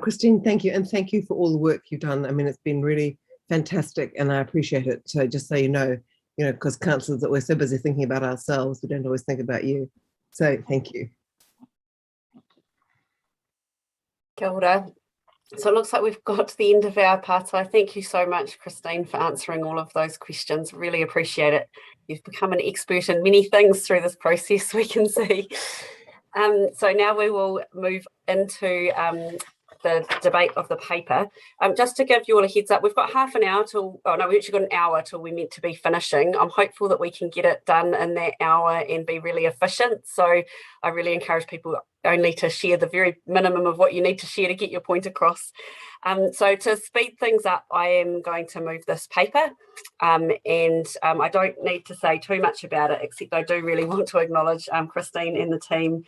Christine, thank you. And thank you for all the work you've done. I mean, it's been really fantastic and I appreciate it. So just so you know, because councillors that we're so busy thinking about ourselves, we don't always think about you. So thank you. Kia ora. So it looks like we've got to the end of our part. So I thank you so much, Christine, for answering all of those questions. Really appreciate it. You've become an expert in many things through this process, we can see. So now we will move into the debate of the paper. Just to give you all a heads up, we've got half an hour till, oh no, we've actually got an hour till we're meant to be finishing. I'm hopeful that we can get it done in that hour and be really efficient. So I really encourage people only to share the very minimum of what you need to share to get your point across. So to speed things up, I am going to move this paper and I don't need to say too much about it, except I do really want to acknowledge Christine and the team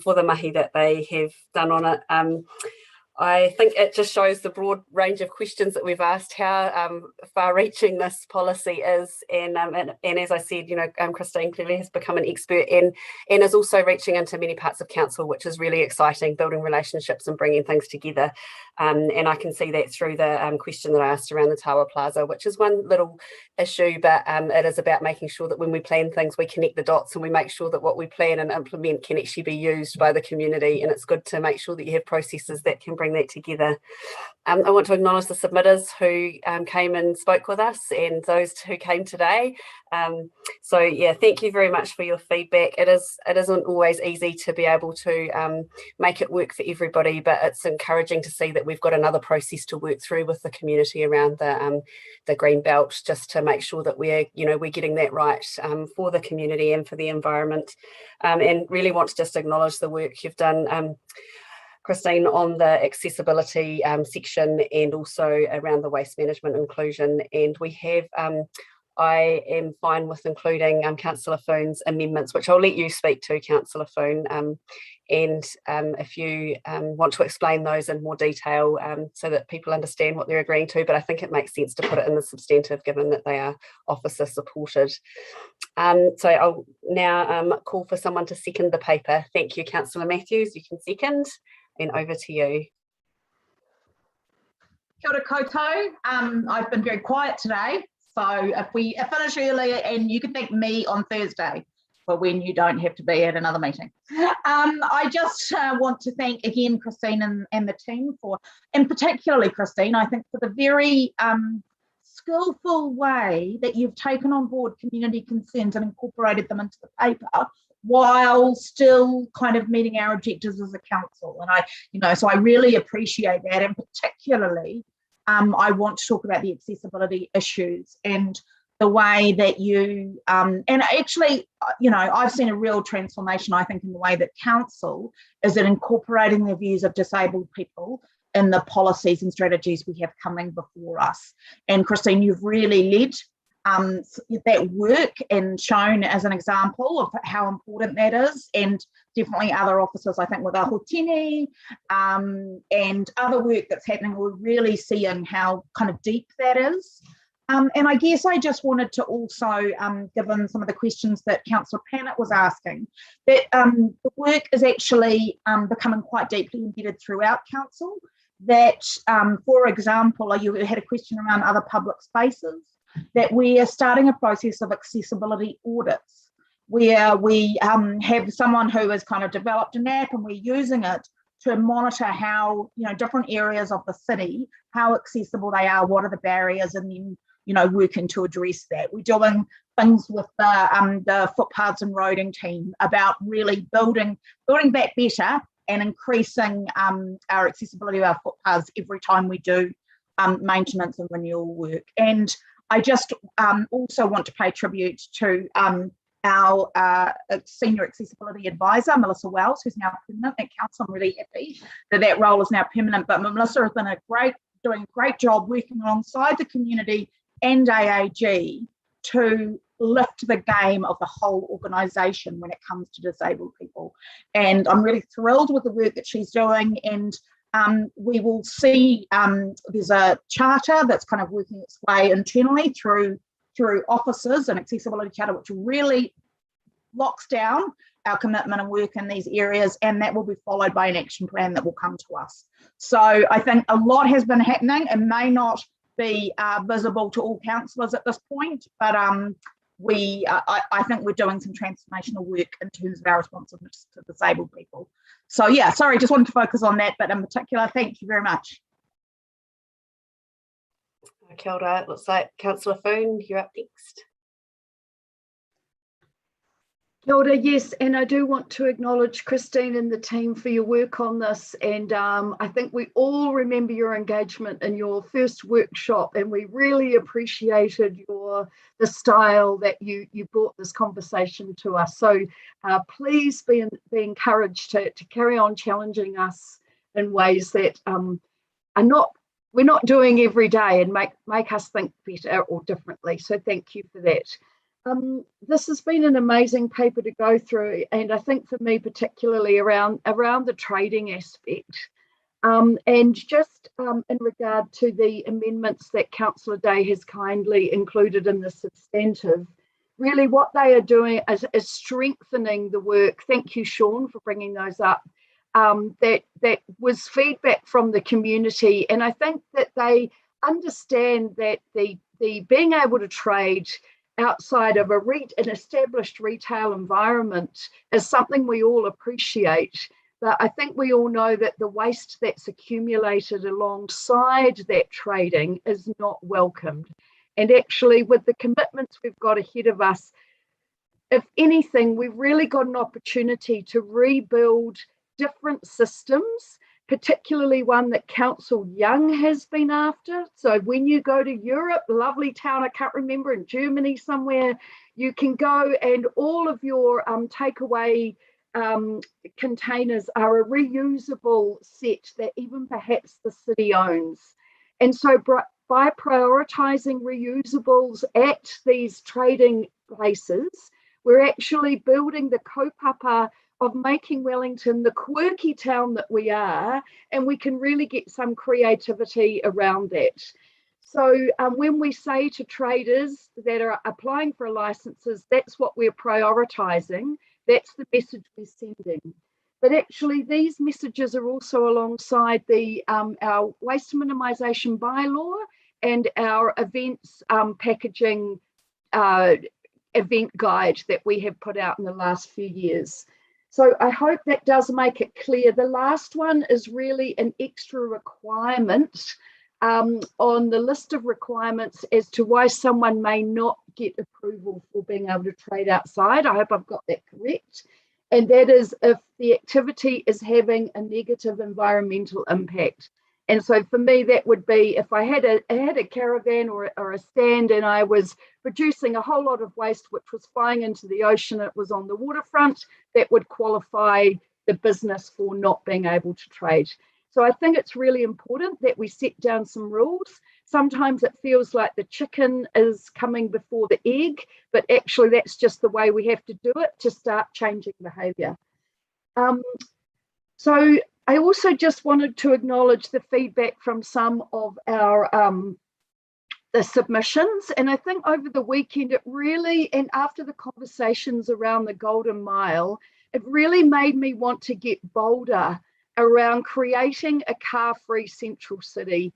for the mahi that they have done on it. I think it just shows the broad range of questions that we've asked, how far-reaching this policy is, and as I said, you know, Christine clearly has become an expert and is also reaching into many parts of council, which is really exciting, building relationships and bringing things together. And I can see that through the question that I asked around the Tawa Plaza, which is one little issue, but it is about making sure that when we plan things, we connect the dots and we make sure that what we plan and implement can actually be used by the community. And it's good to make sure that you have processes that can bring that together. I want to acknowledge the submitters who came and spoke with us and those who came today. So yeah, thank you very much for your feedback. It isn't always easy to be able to make it work for everybody, but it's encouraging to see that we've got another process to work through with the community around the green belt, just to make sure that we're getting that right for the community and for the environment. And really want to just acknowledge the work you've done, Christine, on the accessibility section and also around the waste management inclusion. And we have, I am fine with including Councillor Foon's amendments, which I'll let you speak to, Councillor Foon. And if you want to explain those in more detail so that people understand what they're agreeing to, but I think it makes sense to put it in the substantive given that they are officer supported. So I'll now call for someone to second the paper. Thank you, Councillor Matthews, you can second. And over to you. Kia ora koutou. I've been very quiet today, so if we finish early, and you can thank me on Thursday for when you don't have to be at another meeting. I just want to thank again Christine and the team for, and particularly Christine, I think, for the very skillful way that you've taken on board community concerns and incorporated them into the paper, while still kind of meeting our objectives as a council. And so I really appreciate that. And particularly, I want to talk about the accessibility issues and the way that you, and actually, I've seen a real transformation, I think, in the way that council is in incorporating the views of disabled people in the policies and strategies we have coming before us. And Christine, you've really led that work and shown as an example of how important that is, and definitely other officers, I think, with our Hotini and other work that's happening, we're really seeing how kind of deep that is. And I guess I just wanted to also, given some of the questions that Councillor Pannett was asking, that the work is actually becoming quite deeply embedded throughout council. That, for example, you had a question around other public spaces, that we are starting a process of accessibility audits, where we have someone who has kind of developed an app and we're using it to monitor how, different areas of the city, how accessible they are, what are the barriers, and then, working to address that. We're doing things with the footpaths and roading team about really building back better and increasing our accessibility of our footpaths every time we do maintenance and renewal work. And I just also want to pay tribute to our Senior Accessibility Advisor, Melissa Wells, who's now permanent at council. I'm really happy that role is now permanent, but Melissa has been doing a great job working alongside the community and AAG to lift the game of the whole organisation when it comes to disabled people. And I'm really thrilled with the work that she's doing, and we will see there's a charter that's kind of working its way internally through officers, an accessibility charter which really locks down our commitment and work in these areas, and that will be followed by an action plan that will come to us. So I think a lot has been happening and may not be visible to all councillors at this point, but I think we're doing some transformational work in terms of our responsiveness to disabled people. So yeah, sorry, just wanted to focus on that, but in particular, thank you very much. Kia ora. It looks like Councillor Foon, you're up next. Kia ora, yes, and I do want to acknowledge Christine and the team for your work on this, and I think we all remember your engagement in your first workshop, and we really appreciated the style that you brought this conversation to us. So please be encouraged to carry on challenging us in ways that we're not doing every day, and make us think better or differently. So thank you for that. This has been an amazing paper to go through, and I think for me particularly around the trading aspect, and just in regard to the amendments that Councillor Day has kindly included in the substantive. Really what they are doing is strengthening the work. Thank you, Sean, for bringing those up. That was feedback from the community, and I think that they understand that the being able to trade outside of an established retail environment is something we all appreciate. But I think we all know that the waste that's accumulated alongside that trading is not welcomed. And actually, with the commitments we've got ahead of us, if anything, we've really got an opportunity to rebuild different systems, particularly one that Council Young has been after. So when you go to Europe, lovely town, I can't remember, in Germany somewhere, you can go and all of your takeaway containers are a reusable set that even perhaps the city owns. And so by prioritising reusables at these trading places, we're actually building the kaupapa of making Wellington the quirky town that we are, and we can really get some creativity around that. So when we say to traders that are applying for licenses, that's what we're prioritising, that's the message we're sending. But actually these messages are also alongside our waste minimisation bylaw and our events packaging event guide that we have put out in the last few years. So I hope that does make it clear. The last one is really an extra requirement on the list of requirements as to why someone may not get approval for being able to trade outside. I hope I've got that correct. And that is if the activity is having a negative environmental impact. And so for me, that would be if I had a caravan or a stand and I was producing a whole lot of waste which was flying into the ocean, it was on the waterfront, that would qualify the business for not being able to trade. So I think it's really important that we set down some rules. Sometimes it feels like the chicken is coming before the egg, but actually that's just the way we have to do it to start changing behaviour. So I also just wanted to acknowledge the feedback from some of our the submissions, and I think over the weekend it really, and after the conversations around the Golden Mile, it really made me want to get bolder around creating a car-free central city.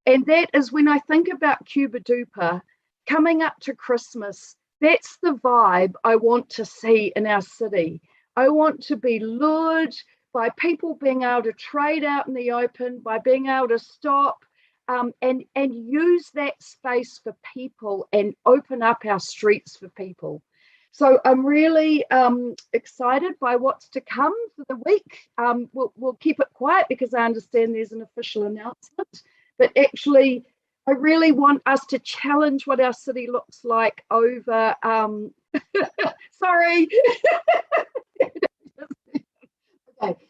And that is when I think about Cuba Duper coming up to Christmas, that's the vibe I want to see in our city. I want to be lured by people being able to trade out in the open, by being able to stop and use that space for people and open up our streets for people. So I'm really excited by what's to come for the week. We'll keep it quiet because I understand there's an official announcement, but actually I really want us to challenge what our city looks like over, sorry. Okay.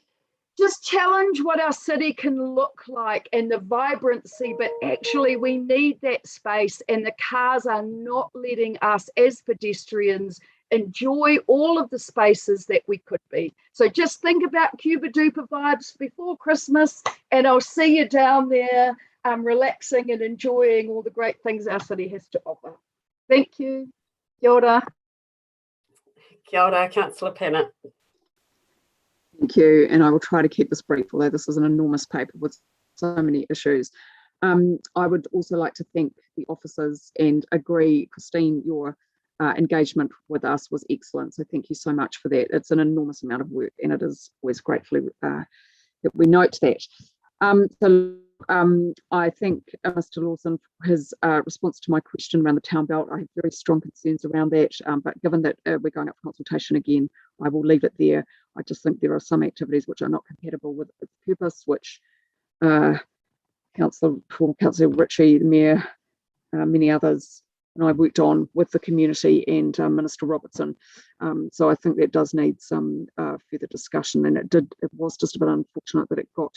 Just challenge what our city can look like and the vibrancy, but actually we need that space, and the cars are not letting us as pedestrians enjoy all of the spaces that we could be. So just think about Cuba Duper vibes before Christmas, and I'll see you down there relaxing and enjoying all the great things our city has to offer. Thank you. Kia ora. Kia ora, Councillor Pennant. Thank you, and I will try to keep this brief, although this is an enormous paper with so many issues. I would also like to thank the officers and agree, Christine, your engagement with us was excellent, so thank you so much for that. It's an enormous amount of work, and it is always gratefully that we note that. So I think Mr. Lawson, his response to my question around the town belt, I have very strong concerns around that. But given that we're going up for consultation again, I will leave it there. I just think there are some activities which are not compatible with its purpose, which former Councillor Ritchie, the Mayor, many others, and I worked on with the community and Minister Robertson. So I think that does need some further discussion, and it was just a bit unfortunate that it got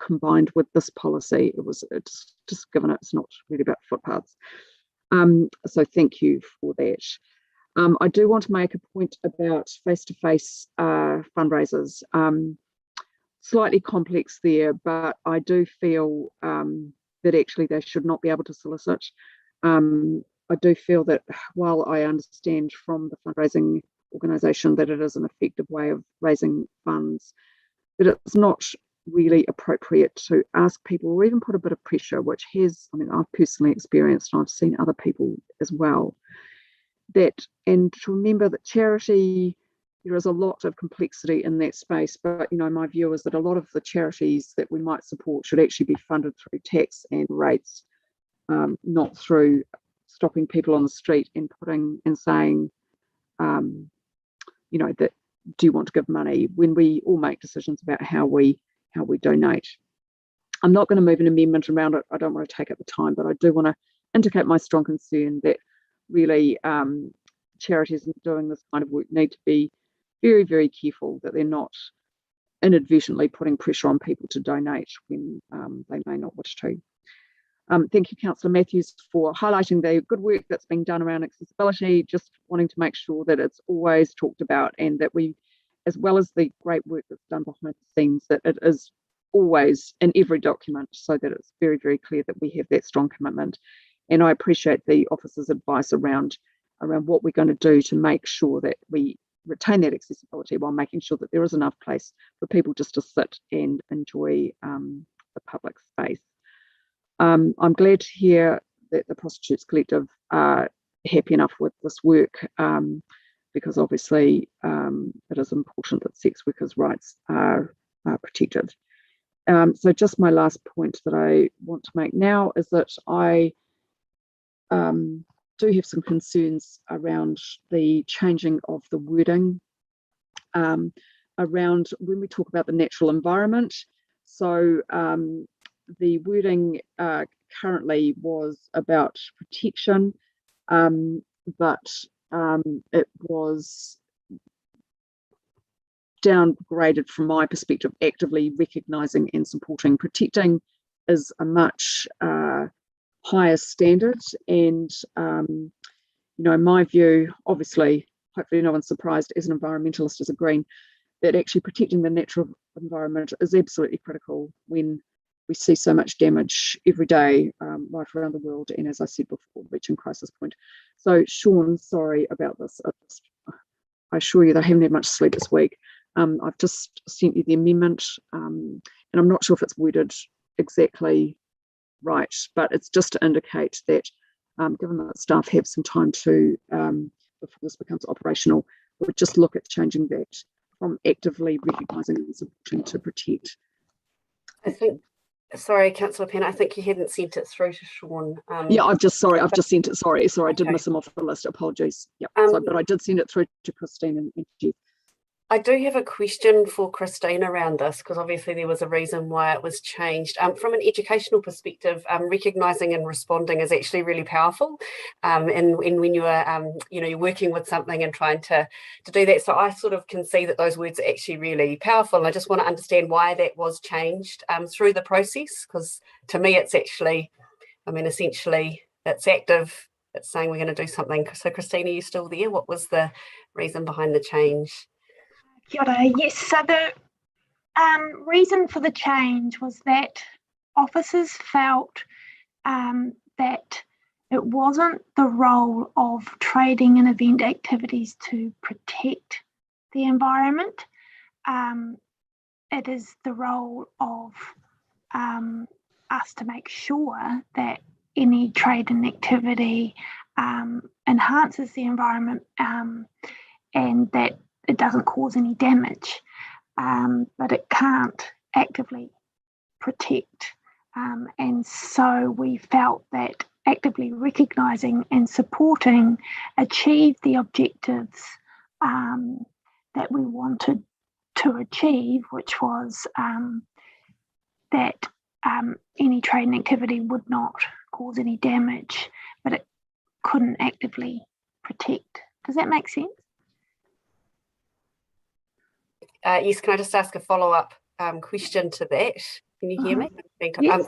combined with this policy. It's just given it's not really about footpaths. So thank you for that. I do want to make a point about face-to-face fundraisers. Slightly complex there, but I do feel that actually they should not be able to solicit. I do feel that while I understand from the fundraising organisation that it is an effective way of raising funds, that it's not really appropriate to ask people or even put a bit of pressure, which has, I mean, I've personally experienced and I've seen other people as well, and to remember that charity, there is a lot of complexity in that space, but my view is that a lot of the charities that we might support should actually be funded through tax and rates, not through stopping people on the street and saying, that do you want to give money, when we all make decisions about how we donate. I'm not going to move an amendment around it. I don't want to take up the time, but I do want to indicate my strong concern that really charities doing this kind of work need to be very, very careful that they're not inadvertently putting pressure on people to donate when they may not wish to. Thank you, Councillor Matthews, for highlighting the good work that's being done around accessibility, just wanting to make sure that it's always talked about and that we, as well as the great work that's done behind the scenes, that it is always in every document so that it's very, very clear that we have that strong commitment. And I appreciate the officer's advice around what we're going to do to make sure that we retain that accessibility while making sure that there is enough place for people just to sit and enjoy the public space. I'm glad to hear that the Prostitutes Collective are happy enough with this work, because obviously it is important that sex workers' rights are protected. So just my last point that I want to make now is that I do have some concerns around the changing of the wording around when we talk about the natural environment. So the wording currently was about protection, but it was downgraded from my perspective. Actively recognising and supporting. Protecting is a much higher standard, and in my view, obviously, hopefully no one's surprised as an environmentalist, as a green, that actually protecting the natural environment is absolutely critical when we see so much damage every day right around the world, and as I said before, reaching crisis point. So Sean, sorry about this. I assure you that I haven't had much sleep this week. I've just sent you the amendment, and I'm not sure if it's worded exactly right, but it's just to indicate that given that staff have some time to, before this becomes operational, we'll just look at changing that from actively recognising and supporting to protect. I think, sorry, Councillor Penn, I think you hadn't sent it through to Sean. Yeah, I've just sent it. Sorry, I did miss him off the list. Apologies. Yeah, but I did send it through to Christine and Jeff. I do have a question for Christine around this, because obviously there was a reason why it was changed. From an educational perspective, recognising and responding is actually really powerful. And when you are, you're working with something and trying to do that. So I sort of can see that those words are actually really powerful. And I just want to understand why that was changed through the process, because to me it's actually, essentially it's active. It's saying we're going to do something. So Christine, are you still there? What was the reason behind the change? Kia ora. Yes, so the reason for the change was that officers felt that it wasn't the role of trading and event activities to protect the environment. It is the role of us to make sure that any trade and activity enhances the environment and that it doesn't cause any damage, but it can't actively protect. And so we felt that actively recognising and supporting achieved the objectives that we wanted to achieve, which was that any trading activity would not cause any damage, but it couldn't actively protect. Does that make sense? Yes, can I just ask a follow-up question to that? Can you hear me? Yes.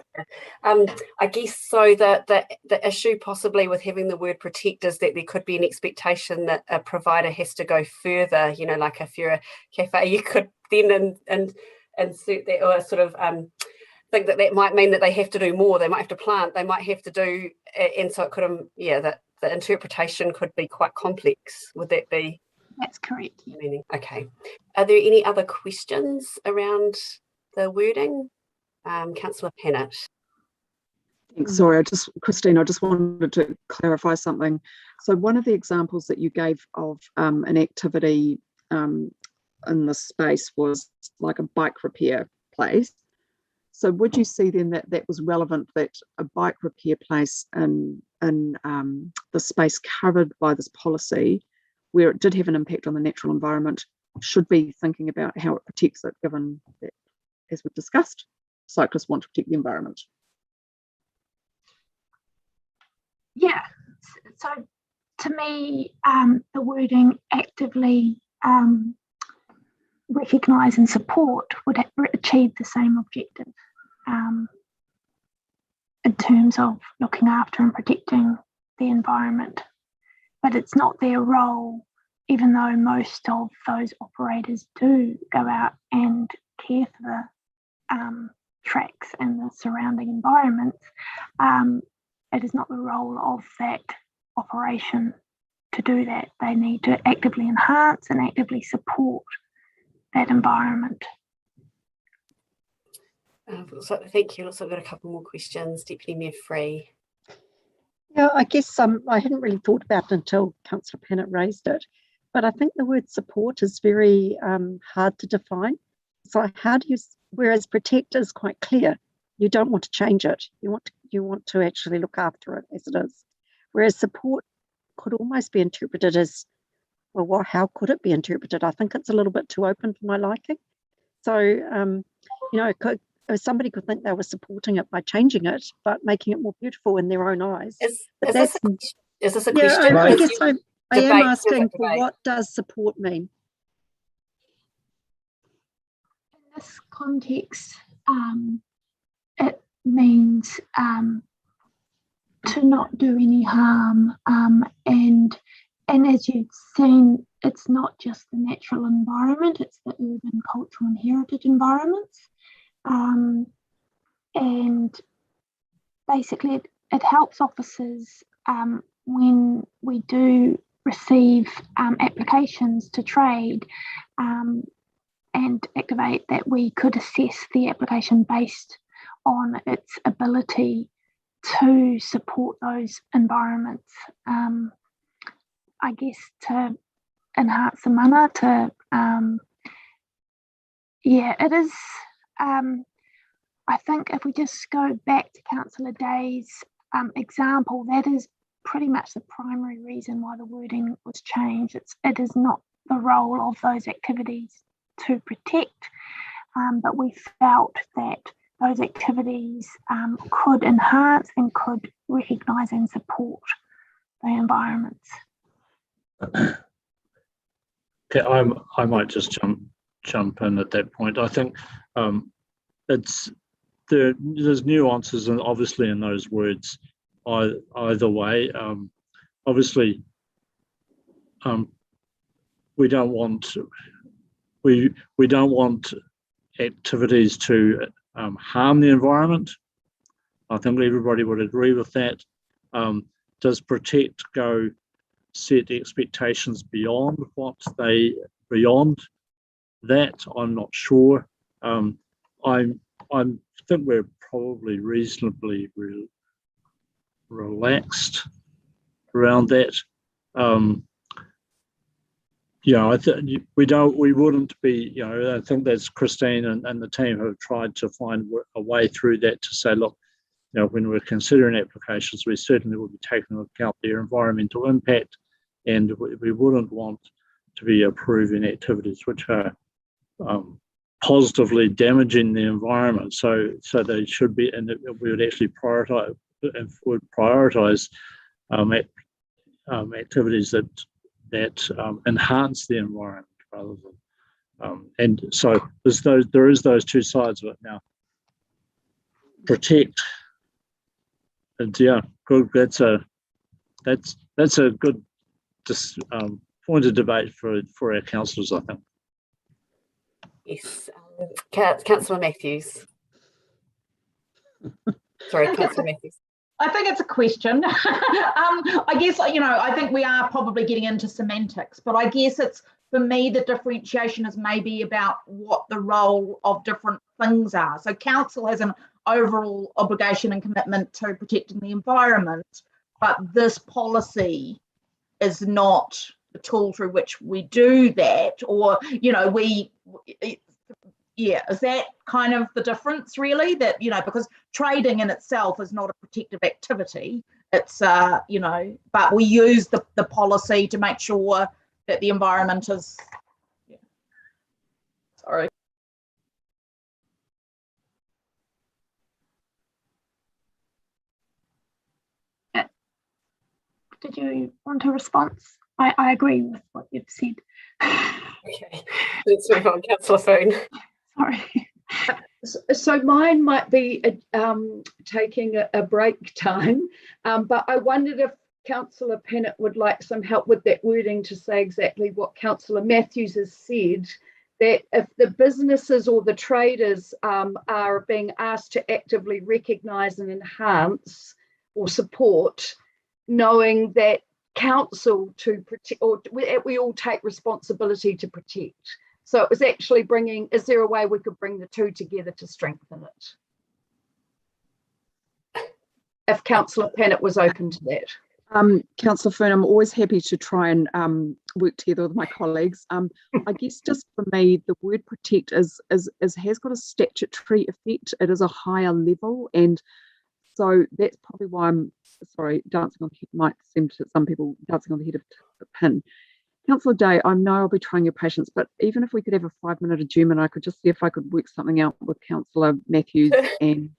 I guess so. The issue possibly with having the word protect is that there could be an expectation that a provider has to go further. You know, like if you're a cafe, you could then insert that, or sort of think that might mean that they have to do more. They might have to plant. They might have to do, and so it could, that the interpretation could be quite complex. Would that be? That's correct. Meaning, okay. Are there any other questions around the wording? Councillor Pennant. Thanks. Sorry, Christine, I just wanted to clarify something. So one of the examples that you gave of an activity in the space was like a bike repair place. So would you see then that that was relevant, that a bike repair place in the space covered by this policy, where it did have an impact on the natural environment, should be thinking about how it protects it, given that, as we've discussed, cyclists want to protect the environment? Yeah, so to me, the wording actively recognise and support would achieve the same objective in terms of looking after and protecting the environment. But it's not their role, even though most of those operators do go out and care for the tracks and the surrounding environments. It is not the role of that operation to do that. They need to actively enhance and actively support that environment. So thank you. Looks like I've got a couple more questions. Deputy Mayor Free. Yeah, I guess I hadn't really thought about it until Councillor Pennant raised it, but I think the word support is very hard to define. So how do you, whereas protect is quite clear, you don't want to change it. You want to actually look after it as it is. Whereas support could almost be interpreted as, well, how could it be interpreted? I think it's a little bit too open for my liking. So, somebody could think they were supporting it by changing it, but making it more beautiful in their own eyes. Is this a question? I guess I am asking for what does support mean? In this context, it means to not do any harm, and as you've seen, it's not just the natural environment, it's the urban, cultural and heritage environments. And basically it helps officers when we do receive applications to trade and activate, that we could assess the application based on its ability to support those environments. I guess to enhance the mana, it is. I think if we just go back to Councillor Day's example, that is pretty much the primary reason why the wording was changed. It is not the role of those activities to protect, but we felt that those activities could enhance and could recognise and support the environments. Okay, I might just jump in at that point. I think there's nuances and obviously in those words either way. Obviously, we don't want activities to harm the environment. I think everybody would agree with that. Does protect go set expectations beyond that? I'm not sure. I think we're probably reasonably relaxed around that. Yeah, we wouldn't be, I think that's Christine and the team have tried to find a way through that to say, look, when we're considering applications, we certainly will be taking into account their environmental impact, and we wouldn't want to be approving activities which are positively damaging the environment. So they should be, and we would actually prioritize activities that enhance the environment rather than, and so there is those two sides of it now. Protect, and yeah, good. That's a good point of debate for our councillors, I think. Yes, Councillor Matthews. Sorry, Councillor Matthews. I think it's a question. I guess, I think we are probably getting into semantics, but I guess it's, for me, the differentiation is maybe about what the role of different things are. So council has an overall obligation and commitment to protecting the environment, but this policy is not the tool through which we do that, or, is that kind of the difference, really? That, because trading in itself is not a protective activity. It's, but we use the policy to make sure that the environment is, sorry. Did you want a response? I agree with what you've said. Okay, let's move on, Councillor Foon. Sorry. So mine might be taking a break time, but I wondered if Councillor Pennant would like some help with that wording to say exactly what Councillor Matthews has said, that if the businesses or the traders are being asked to actively recognise and enhance or support, knowing that council to protect, or we all take responsibility to protect. So it was actually is there a way we could bring the two together to strengthen it? If Councillor Pennant was open to that. Councillor Fern, I'm always happy to try and work together with my colleagues. I guess just for me, the word protect has got a statutory effect. It is a higher level, and so that's probably why I'm dancing on the head might seem to some people dancing on the head of a pin. Councillor Day, I know I'll be trying your patience, but even if we could have a 5-minute adjournment, I could just see if I could work something out with Councillor Matthews and.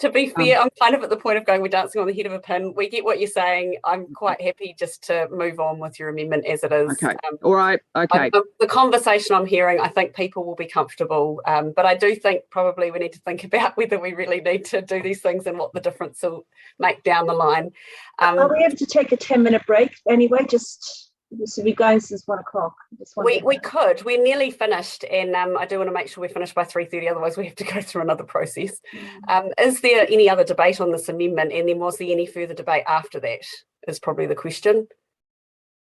To be fair, I'm kind of at the point of going, we're dancing on the head of a pin. We get what you're saying. I'm quite happy just to move on with your amendment as it is. Okay, all right, okay. The conversation I'm hearing, I think people will be comfortable, but I do think probably we need to think about whether we really need to do these things and what the difference will make down the line. Are we able to take a 10-minute break anyway? Just we're going since 1 o'clock. We could. We're nearly finished, and I do want to make sure we're finished by 3:30. Otherwise, we have to go through another process. Is there any other debate on this amendment? And then was there any further debate after that? Is probably the question.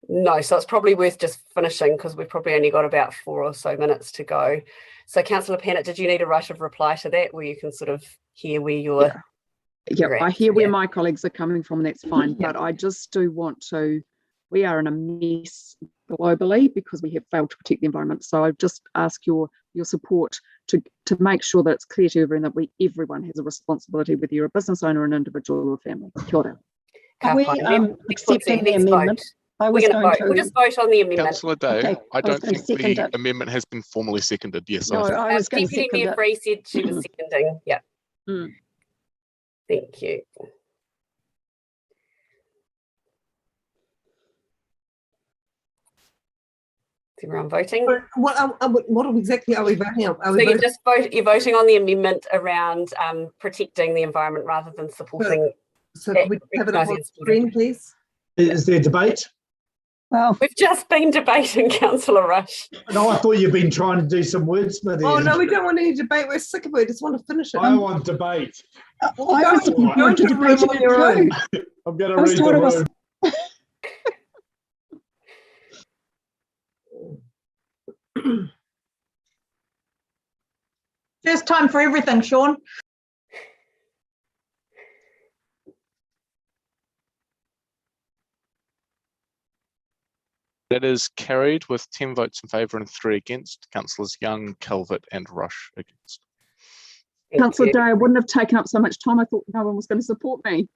No, so it's probably worth just finishing because we've probably only got about 4 or so minutes to go. So, Councillor Pennant, did you need a right of reply to that, where you can sort of hear where you're? Yeah, I hear where my colleagues are coming from. That's fine, but I just do want to. We are in a mess globally because we have failed to protect the environment. So I just ask your support to make sure that it's clear to everyone that everyone has a responsibility, whether you're a business owner, an individual, or a family. Kia ora. Are we accepting the amendment? We'll just vote on the amendment. Councillor Day, Okay, I don't think the amendment has been formally seconded. Yes, no, I was going to second it. Deputy Mayor said she was seconding. Yeah. Thank you. Is everyone voting? What exactly are we voting on? You're voting on the amendment around protecting the environment rather than supporting. So can we have it up on screen, please? Is there debate? Well, we've just been debating, Councillor Rush. No, I thought you've been trying to do some wordsmithing. Oh no, we don't want any debate. We're sick of it. We just want to finish it. I want debate. I was going to debate on your own. I'm going to read the room. First time for everything, Sean. That is carried with 10 votes in favour and 3 against. Councillors Young, Calvert and Rush against. Councillor Day, I wouldn't have taken up so much time. I thought no one was going to support me.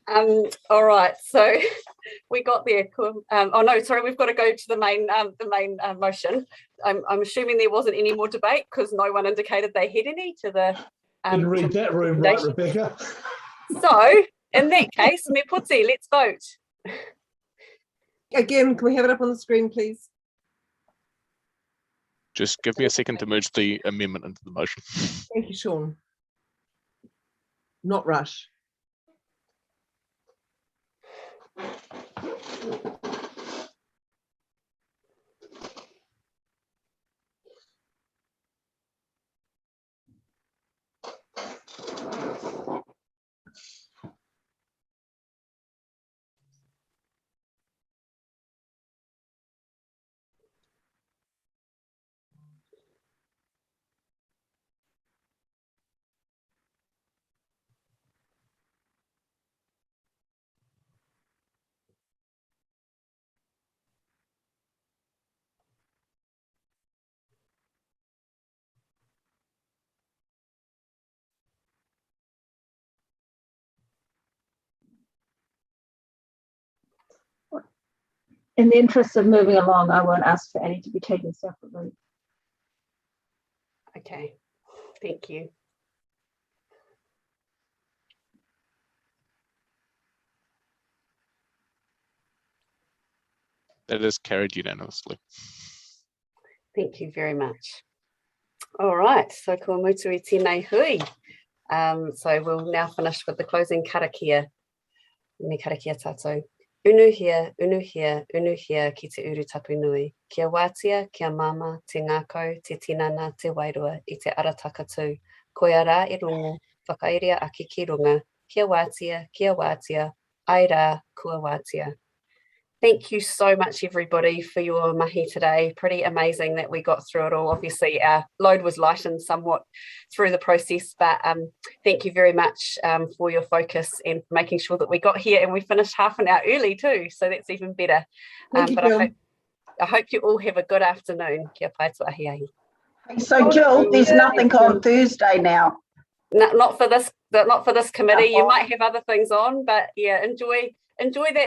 All right, so we got there. Oh no, sorry, we've got to go to the main motion. I'm assuming there wasn't any more debate because no one indicated they had any to the. Didn't read that room right, Rebecca. So in that case, me putsi, let's vote. Again, can we have it up on the screen, please? Just give me a second to merge the amendment into the motion. Thank you, Sean. Not Rush. In the interest of moving along, I won't ask for any to be taken separately. Okay, thank you. That is carried unanimously. Thank you very much. All right, so kua mutu I tēnei hui. So we'll now finish with the closing karakia. Me karakia tātou. Unuhia, unuhia, unuhia ki te uru tapu nui. Kia wātia, kia mama, te ngākau, te tinana, te wairua, I te arataka tū. Koia rā I rongo, whakairia aki ki runga. Kia wātia, ai rā, kua wātia. Thank you so much, everybody, for your mahi today. Pretty amazing that we got through it all. Obviously, our load was lightened somewhat through the process, but thank you very much for your focus and for making sure that we got here and we finished half an hour early too, so that's even better. But I hope you all have a good afternoon. Kia pai tuahi ahi. So, Jill, there's nothing on Thursday now. No, not for this committee. You might have other things on, but yeah, enjoy that.